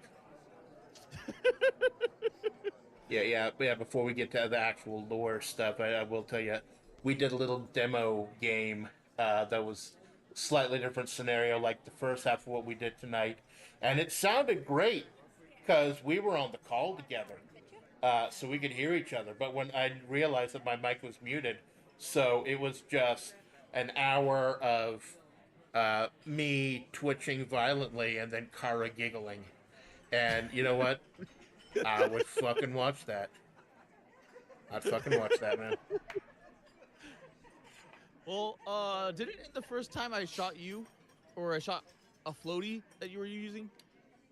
Yeah. Before we get to the actual lore stuff, I will tell you, we did a little demo game that was slightly different scenario, like the first half of what we did tonight, and it sounded great because we were on the call together, so we could hear each other. But when I realized that my mic was muted, so it was just an hour of me twitching violently and then Cara giggling. And you know what? I would fucking watch that. I'd fucking watch that, man. Well, didn't it the first time I shot you, or I shot a floaty that you were using?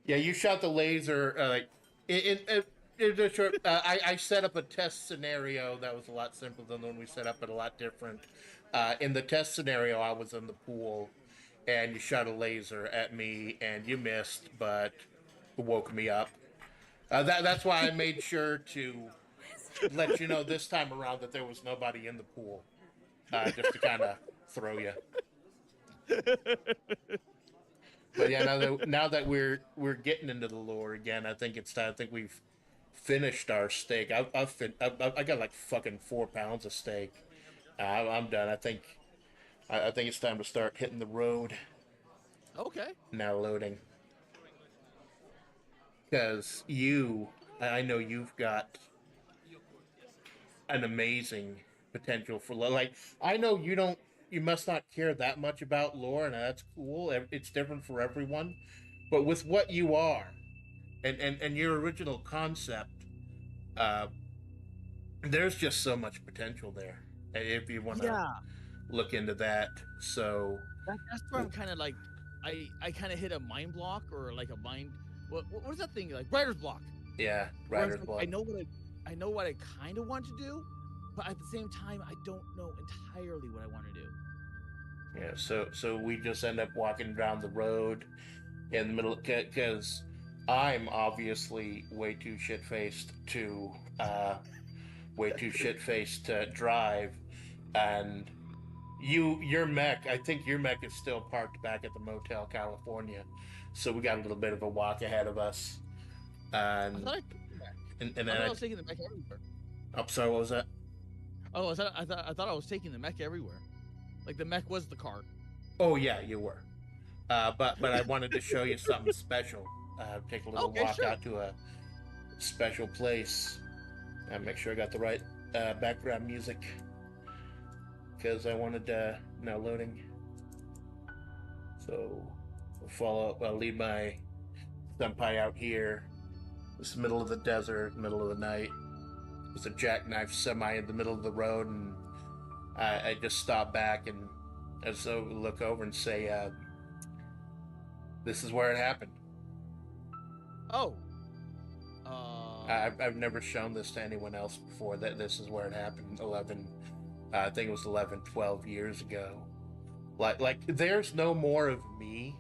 Yeah, you shot the laser. Like, it a short. I set up a test scenario that was a lot simpler than the one we set up, but a lot different. In the test scenario, I was in the pool, and you shot a laser at me, and you missed, but woke me up. That's why I made sure to let you know this time around that there was nobody in the pool, just to kind of throw you. But yeah, now that we're getting into the lore again, I think it's time. I think we've finished our steak. I got like fucking 4 pounds of steak. I'm done. I think it's time to start hitting the road. Okay. Now loading. Because I know you've got an amazing potential for lore. Like, I know you must not care that much about lore, and that's cool. It's different for everyone. But with what you are, and your original concept, uh, there's just so much potential there. If you want to Yeah, look into that. So, that's where I'm kind of like, I kind of hit a mind block, or like a mind. What is that thing like? Writer's block. yeah, Where it's writer's like, block. I know what I kind of want to do, but at the same time, I don't know entirely what I want to do. Yeah, so we just end up walking down the road in the middle because I'm obviously way too shit faced to drive, and your mech. I think your mech is still parked back at the Motel California, so we got a little bit of a walk ahead of us, I and thought I took the mech. and I then thought I was taking the mech everywhere. I'm sorry, what was that? Oh, I thought I was taking the mech everywhere. Like the mech was the car. Oh yeah, you were. But I wanted to show you something special. Take a little Okay, walk sure. out to a special place. And make sure I got the right background music because I wanted now loading. So I'll leave my senpai out here. This middle of the desert, middle of the night. There's a jackknife semi in the middle of the road, and I just stop back and so look over and say, "This is where it happened." Oh. I've never shown this to anyone else before. That this is where it happened. I think it was 11, 12 years ago. Like there's no more of me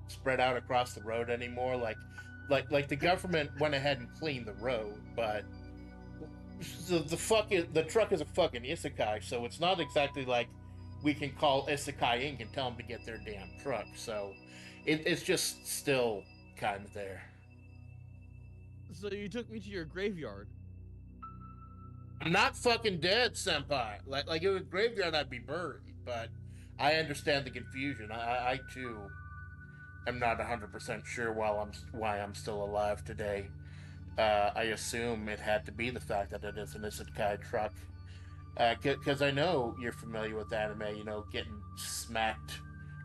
spread out across the road anymore. Like the government went ahead and cleaned the road, but the truck is a fucking isekai, so it's not exactly like we can call Isekai Inc. and tell them to get their damn truck. So it's just still kind of there. So you took me to your graveyard. I'm not fucking dead, senpai. Like if it was a graveyard, I'd be buried. But I understand the confusion. I too am not 100% sure why I'm still alive today. I assume it had to be the fact that it is an isekai truck. Because I know you're familiar with anime. You know, getting smacked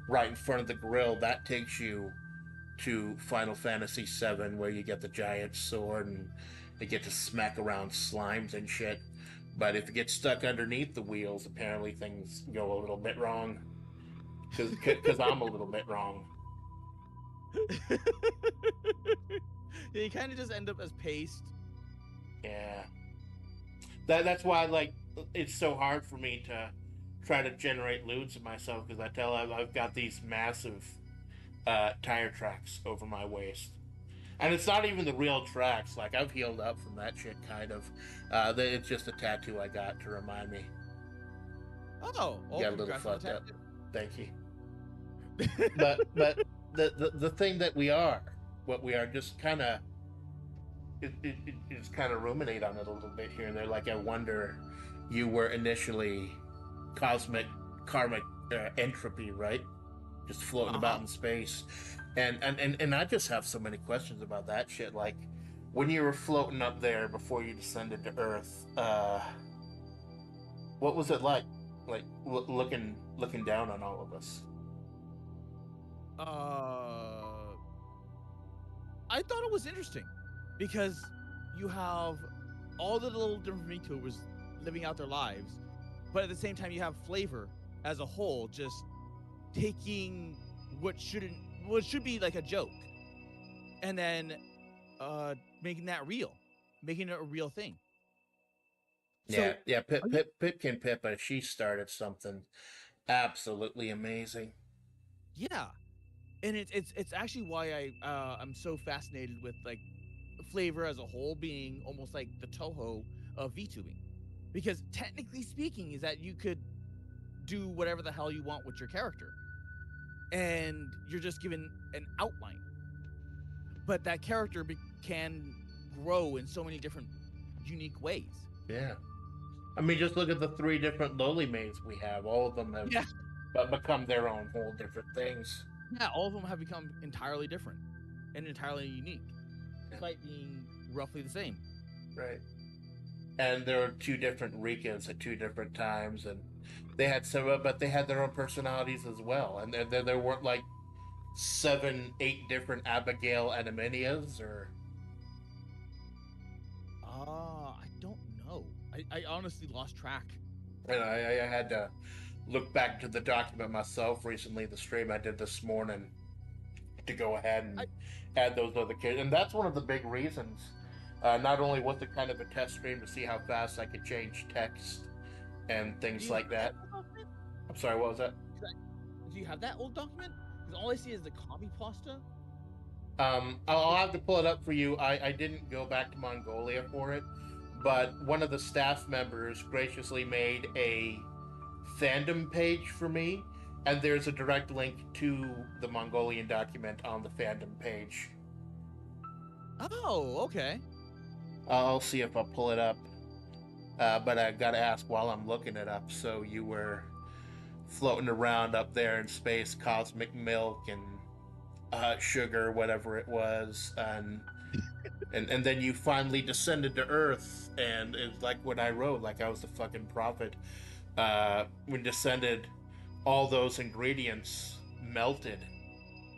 right in front of the grill, that takes you to Final Fantasy VII, where you get the giant sword and they get to smack around slimes and shit. But if it gets stuck underneath the wheels, apparently things go a little bit wrong. Because I'm a little bit wrong. Yeah, you kind of just end up as paste. Yeah. That's why, like, it's so hard for me to try to generate lewds of myself, because I've got these massive tire tracks over my waist. And it's not even the real tracks. Like, I've healed up from that shit, kind of. It's just a tattoo I got to remind me. Oh, Got a little congrats on the fucked up. tattoo. Thank you. But the thing that we are, what we are, just kind of, just kind of ruminate on it a little bit here and there. Like, I wonder, you were initially karmic entropy, right? Just floating about in space, and I just have so many questions about that shit. Like, when you were floating up there before you descended to Earth, what was it like? Like, looking down on all of us. I thought it was interesting because you have all the little different VTubers living out their lives, but at the same time you have FlaVR as a whole just taking what should be like a joke, and then making that real, making it a real thing. Yeah, yeah. Pipkin Pippa, she started something absolutely amazing. Yeah, and it's actually why I'm so fascinated with like FlaVR as a whole being almost like the Toho of VTubing, because technically speaking is that you could do whatever the hell you want with your character, and you're just given an outline, but that character can grow in so many different unique ways. Yeah. I mean, just look at the 3 different lowly maids we have. All of them have become their own whole different things. Yeah, all of them have become entirely different and entirely unique, despite being roughly the same. Right. And there were 2 different Rikas at 2 different times, and they had but they had their own personalities as well. And there weren't like 7, 8 different Abigail and Aminias, or. I don't know. I honestly lost track. And I had to look back to the document myself recently, the stream I did this morning, to go ahead and add those other kids. And that's one of the big reasons. Not only was it kind of a test stream to see how fast I could change text and things like that. I'm sorry, what was that? Do you have that old document? Because all I see is the copy pasta. I'll have to pull it up for you. I didn't go back to Mongolia for it, but one of the staff members graciously made a fandom page for me, and there's a direct link to the Mongolian document on the fandom page. Oh, okay. I'll see if I'll pull it up, but I gotta ask while I'm looking it up. So you were floating around up there in space, cosmic milk and sugar, whatever it was, and then you finally descended to Earth, and it's like what I wrote, like I was the fucking prophet. When descended, all those ingredients melted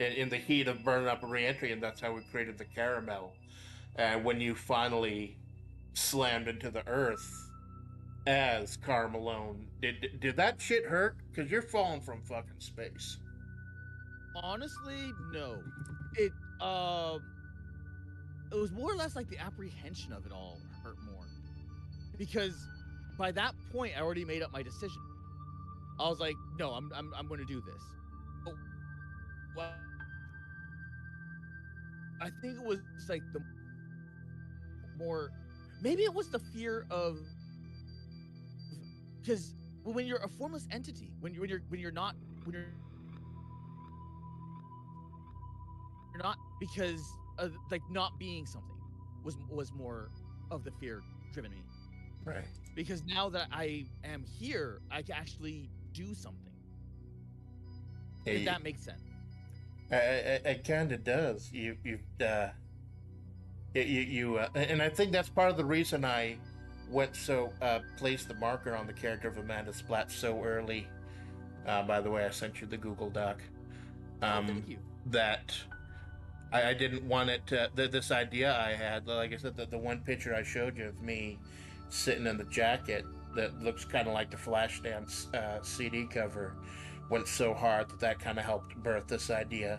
in the heat of burning up a reentry, and that's how we created the caramel. And when you finally slammed into the Earth as Cara Malone, did that shit hurt? Because you're falling from fucking space. Honestly, no. It was more or less like the apprehension of it all hurt more, because by that point I already made up my decision. I was like, no, I'm going to do this. But, well, I think it was like the more, maybe it was the fear of, because when you're a formless entity, when you're not because like not being something was more of the fear driven me. Right. Because now that I am here, I can actually do something. Yeah, if that makes sense. It kind of does. And I think that's part of the reason I went placed the marker on the character of Amanda Splatts so early. By the way, I sent you the Google Doc. Thank you. That I didn't want it to. This idea I had, like I said, the one picture I showed you of me sitting in the jacket that looks kind of like the Flashdance CD cover went so hard that kind of helped birth this idea.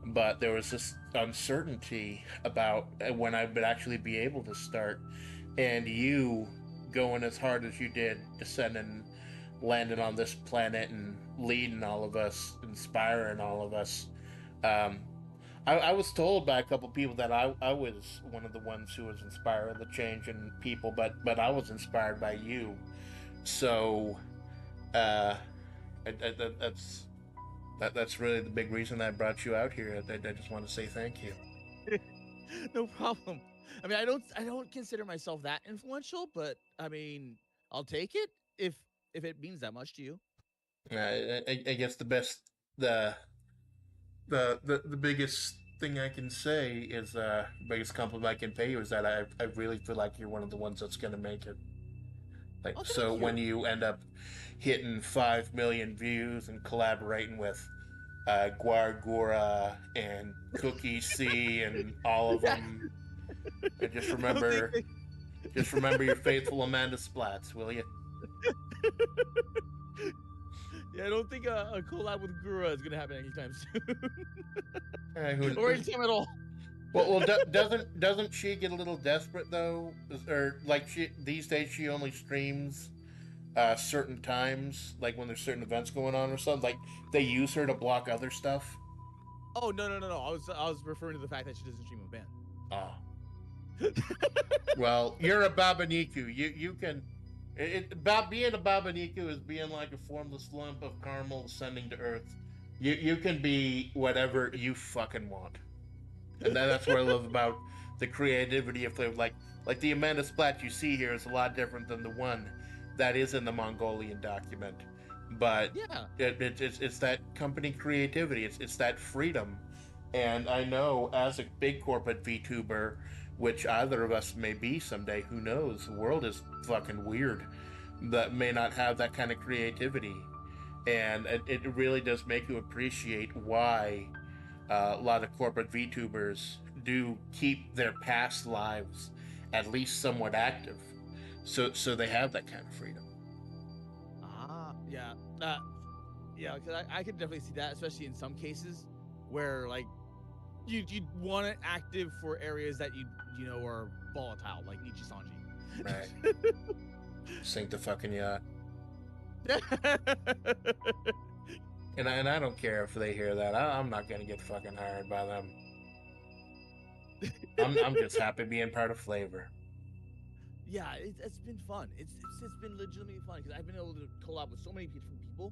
But there was this uncertainty about when I would actually be able to start, and you going as hard as you did, descending, landing on this planet, and leading all of us, inspiring all of us. Um, I was told by a couple people that I was one of the ones who was inspiring the change in people, but I was inspired by you. So uh, that's that's really the big reason I brought you out here. I just want to say thank you. No problem. I mean, I don't consider myself that influential, but I mean, I'll take it if it means that much to you. I guess the the biggest thing I can say is biggest compliment I can pay you is that I really feel like you're one of the ones that's gonna make it. Like Oh, so, thank you. when you end up hitting 5 million views and collaborating with Guargura and Cookie C and all of Yeah. them, and I don't think they- just remember your faithful Amanda Splatts, will you? yeah, I don't think a collab with Gura is gonna happen anytime soon, Who, or anytime at all. doesn't she get a little desperate though? Or like she these days she only streams certain times, like when there's certain events going on or something. Like they use her to block other stuff. Oh no! I was referring to the fact that she doesn't stream a band. Ah, well, you're a Babaniku. You can. Being a Babaniku is being like a formless lump of caramel ascending to earth. You can be whatever you fucking want, and that's what I love about the creativity of flavor. Like the Amanda Splat you see here is a lot different than the one that is in the Mongolian document, but Yeah. it's that company creativity. It's that freedom, and I know as a big corporate VTuber, which either of us may be someday, who knows? The world is fucking weird. That may not have that kind of creativity, and it really does make you appreciate why a lot of corporate VTubers do keep their past lives at least somewhat active, so they have that kind of freedom. Yeah. Yeah, because I could definitely see that, especially in some cases where like you'd want it active for areas that you know are volatile, like Nichi Sanji. Right. Sink the fucking yacht. And I don't care if they hear that. I'm not gonna get fucking hired by them. I'm just happy being part of Flavor. Yeah, it's been fun. It's been legitimately fun because I've been able to collab with so many different people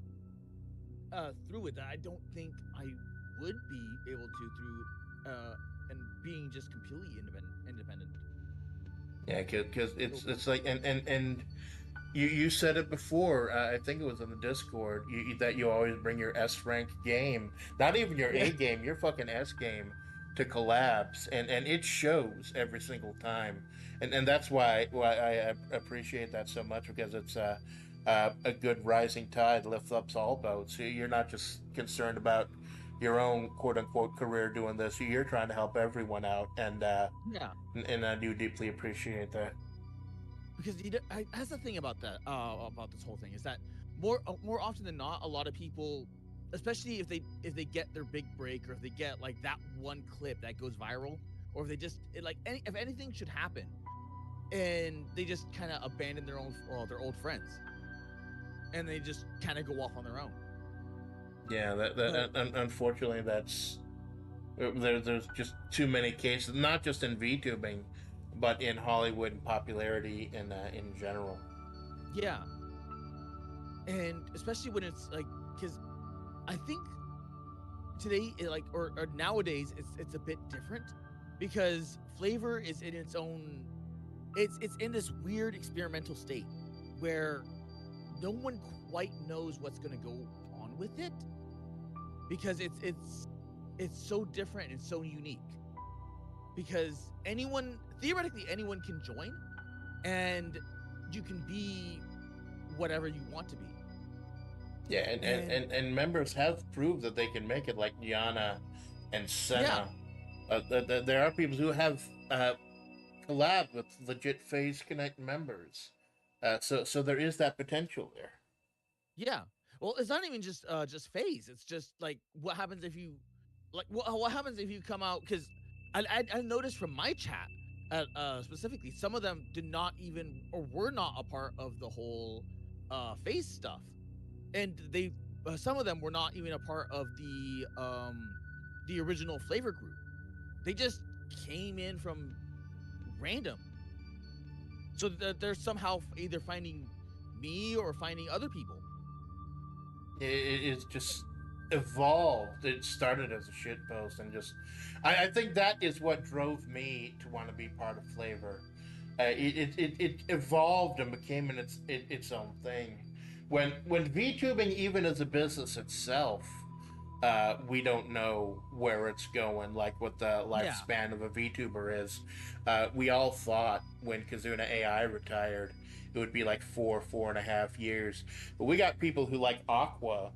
through it that I don't think I would be able to through and being just completely independent. Yeah, because it's like and you said it before. I think it was in the Discord. That you always bring your S rank game, not even your A game, your fucking S game, to collabs, and it shows every single time. And that's why I appreciate that so much because it's a good rising tide lifts up all boats. You're not just concerned about your own quote unquote career doing this. You're trying to help everyone out, Yeah, and I do deeply appreciate that. because that's the thing about this whole thing is that more often than not, a lot of people, especially if they get their big break or if they get like that one clip that goes viral, or if they just if anything should happen, and they just kind of abandon their old friends, and they just kind of go off on their own. Yeah, unfortunately that's there's just too many cases, not just in VTubing, but in Hollywood and popularity in general. Yeah, and especially when it's like, because I think today or nowadays it's a bit different because flavor is in its own, it's in this weird experimental state where no one quite knows what's going to go on with it because it's so different and so unique because theoretically anyone can join and you can be whatever you want to be. Yeah, and members have proved that they can make it, like Yana and Senna. There are people who have collabed with legit Phase Connect members, So there is that potential there. Yeah. Well, it's not even just phase. It's just like what happens if you what happens if you come out, because I noticed from my chat specifically, some of them did not even or were not a part of the whole phase stuff, and they some of them were not even a part of the original flavor group. They just came in from random, so they're somehow either finding me or finding other people. It's just evolved. It started as a shitpost and just. I think that is what drove me to want to be part of Flavor. It evolved and became its own thing. When VTubing even as a business itself, we don't know where it's going, like what the Yeah. lifespan of a VTuber is. We all thought when Kazuna AI retired, it would be like 4.5 years. But we got people who like Aqua,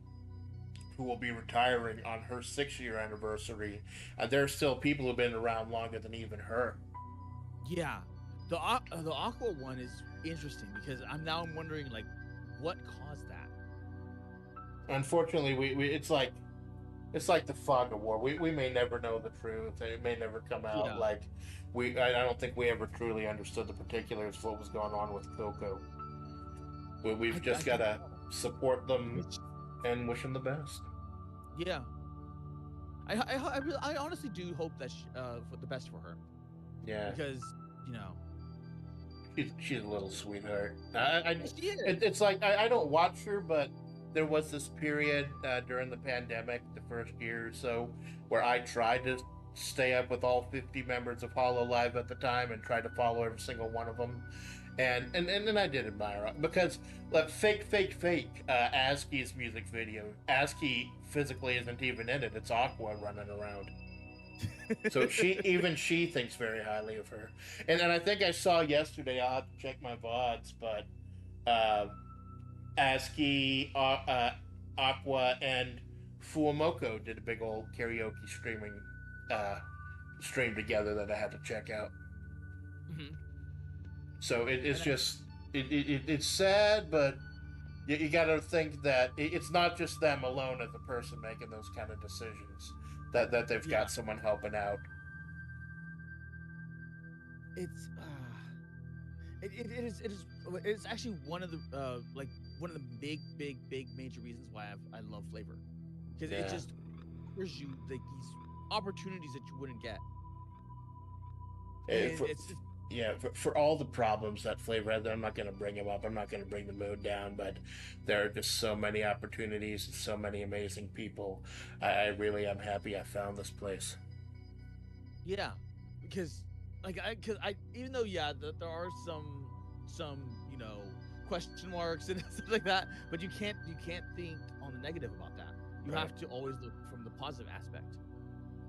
who will be retiring on her 6 year anniversary, and there are still people who've been around longer than even her. Yeah, the Aqua one is interesting because I'm wondering like what caused that. Unfortunately, we it's like the fog of war. We may never know the truth. It may never come out. Yeah, Like I don't think we ever truly understood the particulars of what was going on with Coco. We've I just got don't to know. support them Which, and wish them the best. yeah, I honestly do hope that for the best for her, Yeah, because you know she's a little sweetheart. she is. It's like I don't watch her, but there was this period during the pandemic, the first year or so, where I tried to stay up with all 50 members of Hololive at the time and tried to follow every single one of them. And then I did admire her because like fake ASCII's music video. ASCII physically isn't even in it. It's Aqua running around. So she thinks very highly of her. And then I think I saw yesterday. I'll have to check my VODs, but uh, ASCII, Aqua, and Fuamoko did a big old karaoke uh, stream together that I had to check out. Mhm. So it's And just it's sad, but you got to think that it's not just them alone as a person making those kind of decisions. That they've yeah, got someone helping out. it's it's actually one of the like one of the big major reasons why I love flavor, because it Yeah. just offers you like these opportunities that you wouldn't get, and For, it's just yeah, for all the problems that Flavor had, I'm not going to bring them up. I'm not going to bring the mood down, but there are just so many opportunities and so many amazing people. I really am happy I found this place. yeah, because because I even though there are some question marks and stuff like that, but you can't think on the negative about that. You Right. have to always look from the positive aspect,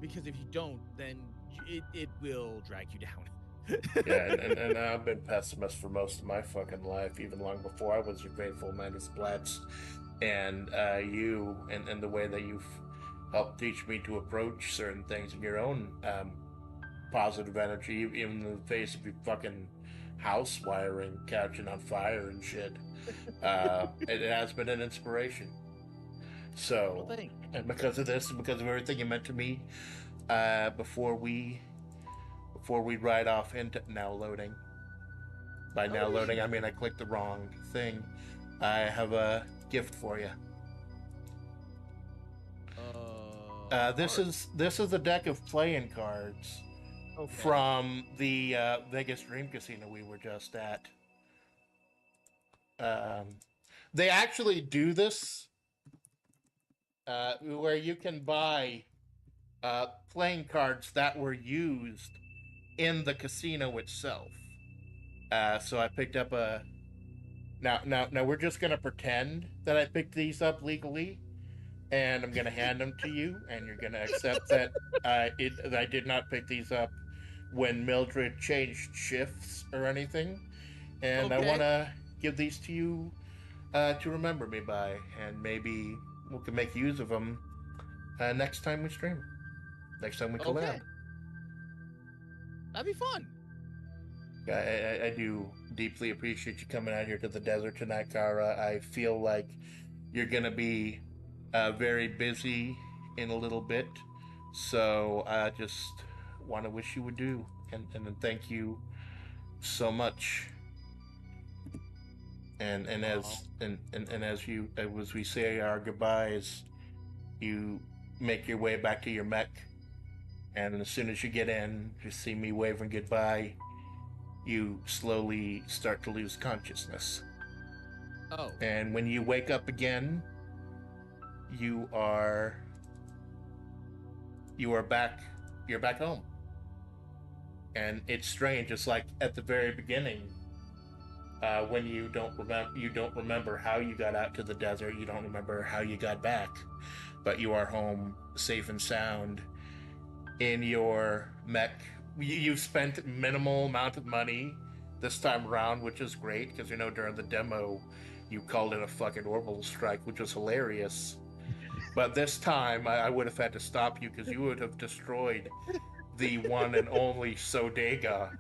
because if you don't, then it will drag you down. Yeah, and I've been pessimist for most of my fucking life, even long before I was your faithful man to Splatts. And you and the way that you've helped teach me to approach certain things in your own positive energy, even in the face of your fucking house wiring catching on fire and shit. It has been an inspiration. Well, So, thanks. and because of this, and because of everything you meant to me, before we ride off into now loading. By Oh now yeah. loading, I mean I clicked the wrong thing. I have a gift for you. Art. This is a deck of playing cards Okay. from the Vegas Dream Casino we were just at. Um, they actually do this where you can buy playing cards that were used in the casino itself. So I picked up a. Now we're just gonna pretend that I picked these up legally, and I'm gonna hand them to you, and you're gonna accept that I did not pick these up when Mildred changed shifts or anything, and I want Okay. to give these to you to remember me by, and maybe we can make use of them next time we stream, next time we collab. Okay. That'd be fun. I do deeply appreciate you coming out here to the desert tonight, Cara. I feel like you're gonna be very busy in a little bit, so I just want to wish you would do, and thank you so much. And Oh, and as we say our goodbyes, you make your way back to your mech, and as soon as you get in, you see me waving goodbye. You slowly start to lose consciousness. oh, And when you wake up again, you are you are back you're back home. And it's strange, it's like at the very beginning, when you don't remember how you got out to the desert, you don't remember how you got back, but you are home safe and sound in your mech. You've spent minimal amount of money this time around, which is great because during the demo you called it a fucking orbital strike, which was hilarious. But this time I would have had to stop you because you would have destroyed the one and only Sodega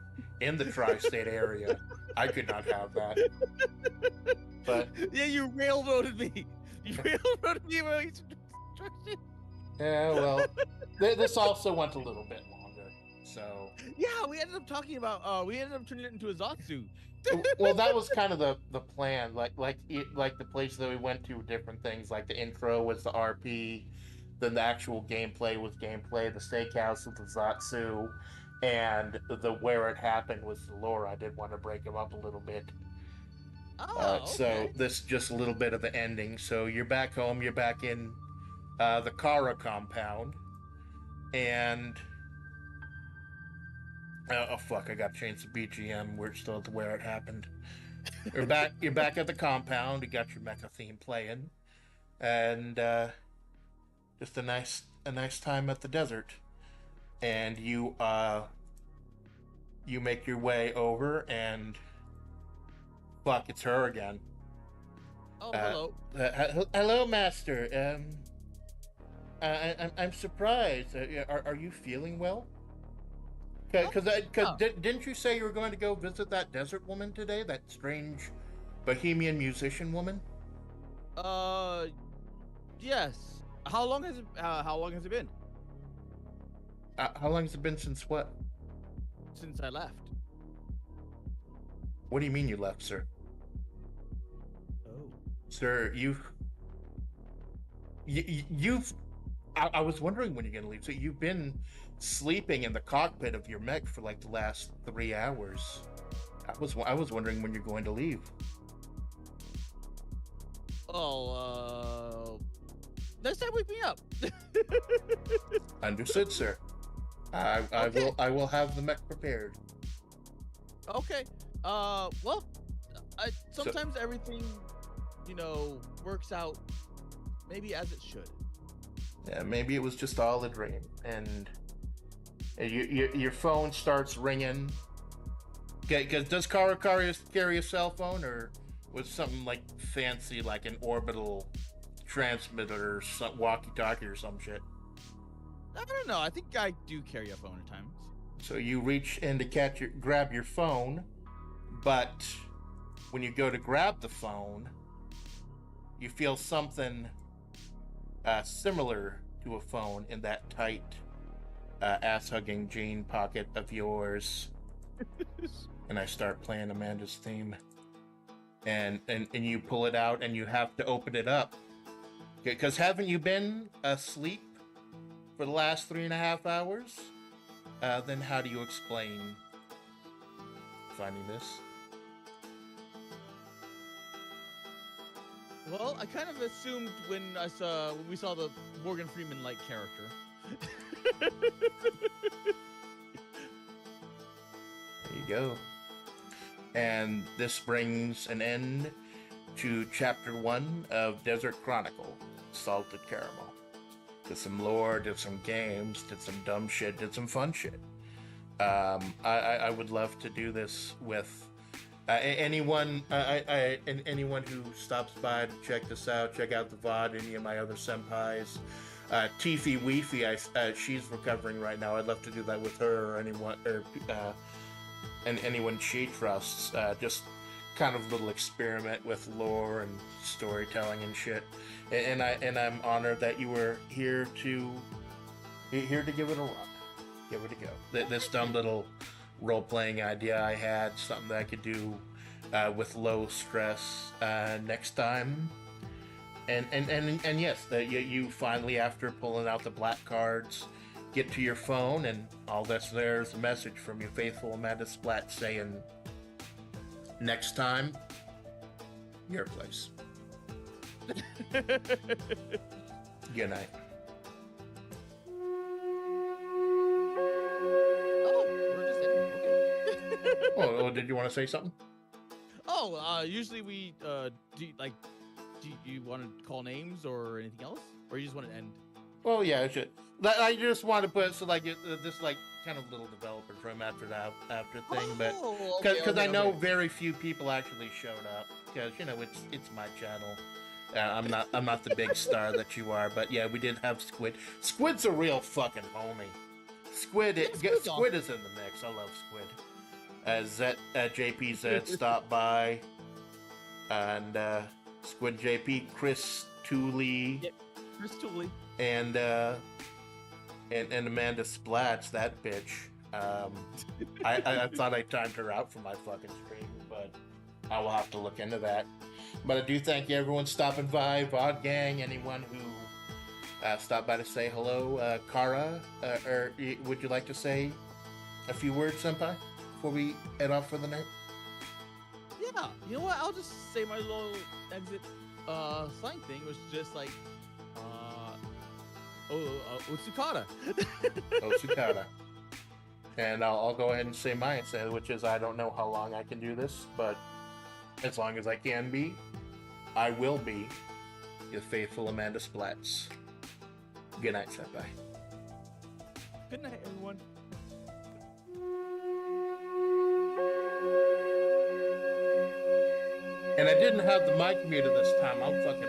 in the tri-state area. I could not have that. But yeah, you railroaded me. You railroaded me with instruction. yeah, well, this also went a little bit longer. So Yeah, we ended up talking about. We ended up turning it into a Zatsu. well, that was kind of the plan. Like the place that we went to, different things. Like the intro was the RP, then the actual gameplay was gameplay. The steakhouse was the Zatsu, and the where it happened was the lore. I did want to break them up a little bit. Oh, So okay. this just a little bit of the ending. So you're back home. You're back in the Cara compound, and oh fuck! I got to change the BGM. We're still at the where it happened. You're back. You're back at the compound. You got your mecha theme playing, and just a nice time at the desert. And you make your way over, and fuck, it's her again. Oh, hello. Hello, master. I'm surprised. Are you feeling well? Because Oh, didn't you say you were going to go visit that desert woman today? That strange bohemian musician woman? uh, yes. How long has it been How long has it been since what? since I left? What do you mean you left, sir? Oh. Sir, you've. I was wondering when you're going to leave. So you've been sleeping in the cockpit of your mech for like the last 3 hours. I was wondering when you're going to leave. Oh, next time wake me up. Understood, sir. Okay. I will have the mech prepared. Okay. Well, So sometimes everything, works out maybe as it should. yeah, maybe it was just all a dream, and your phone starts ringing. Okay, because does Cara carry a cell phone, or was something like fancy, like an orbital transmitter, or some walkie-talkie, or some shit? I don't know. I think I do carry a phone at times. So you reach in to grab your phone, but when you go to grab the phone, you feel something similar to a phone in that tight, ass-hugging jean pocket of yours. And I start playing Amanda's theme, and you pull it out, and you have to open it up, because haven't you been asleep for the last 3.5 hours? Then how do you explain finding this? Well, I kind of assumed when we saw the Morgan Freeman like character. There you go. And this brings an end to Chapter 1 of Desert Chronicle, Salted Caramel. Did some lore, did some games, did some dumb shit, did some fun shit. I would love to do this with anyone anyone who stops by to check this out, check out the VOD, any of my other senpais. Tiffy Weefy, she's recovering right now. I'd love to do that with her, or anyone, or and anyone she trusts. Just kind of little experiment with lore and storytelling and shit. And I'm honored that you were here to give it a run, give it a go. This dumb little role playing idea I had, something that I could do with low stress next time. And yes, that you finally, after pulling out the black cards, get to your phone, and all that's there is a message from your faithful Amanda Splatts saying, next time, your place. Good night. Oh, we're just ending. Okay. Oh, did you want to say something? Usually we do you want to call names or anything else, or you just want to end? Well, yeah, it should. I just want to put so like this like kind of little developer from after thing, but because I know very few people actually showed up, because it's my channel. I'm not the big star that you are, but yeah, we did have Squid. Squid's a real fucking homie. Squid is in the mix. I love Squid. JPZ stopped by, and Squid JP, Chris Tooley. Yep, Chris Tooley. And Amanda Splatts, that bitch. I thought I timed her out for my fucking stream, but I will have to look into that. But I do thank everyone stopping by, VOD Gang, anyone who stopped by to say hello. Cara, or would you like to say a few words, Senpai, before we head off for the night? Yeah, you know what? I'll just say my little exit slang thing was just like, Otsukata. Otsukata. And I'll go ahead and say mine, which is I don't know how long I can do this, but as long as I can be, I will be your faithful Amanda Splatts. Good night, Senpai. Good night, everyone. And I didn't have the mic muted this time. I'm fucking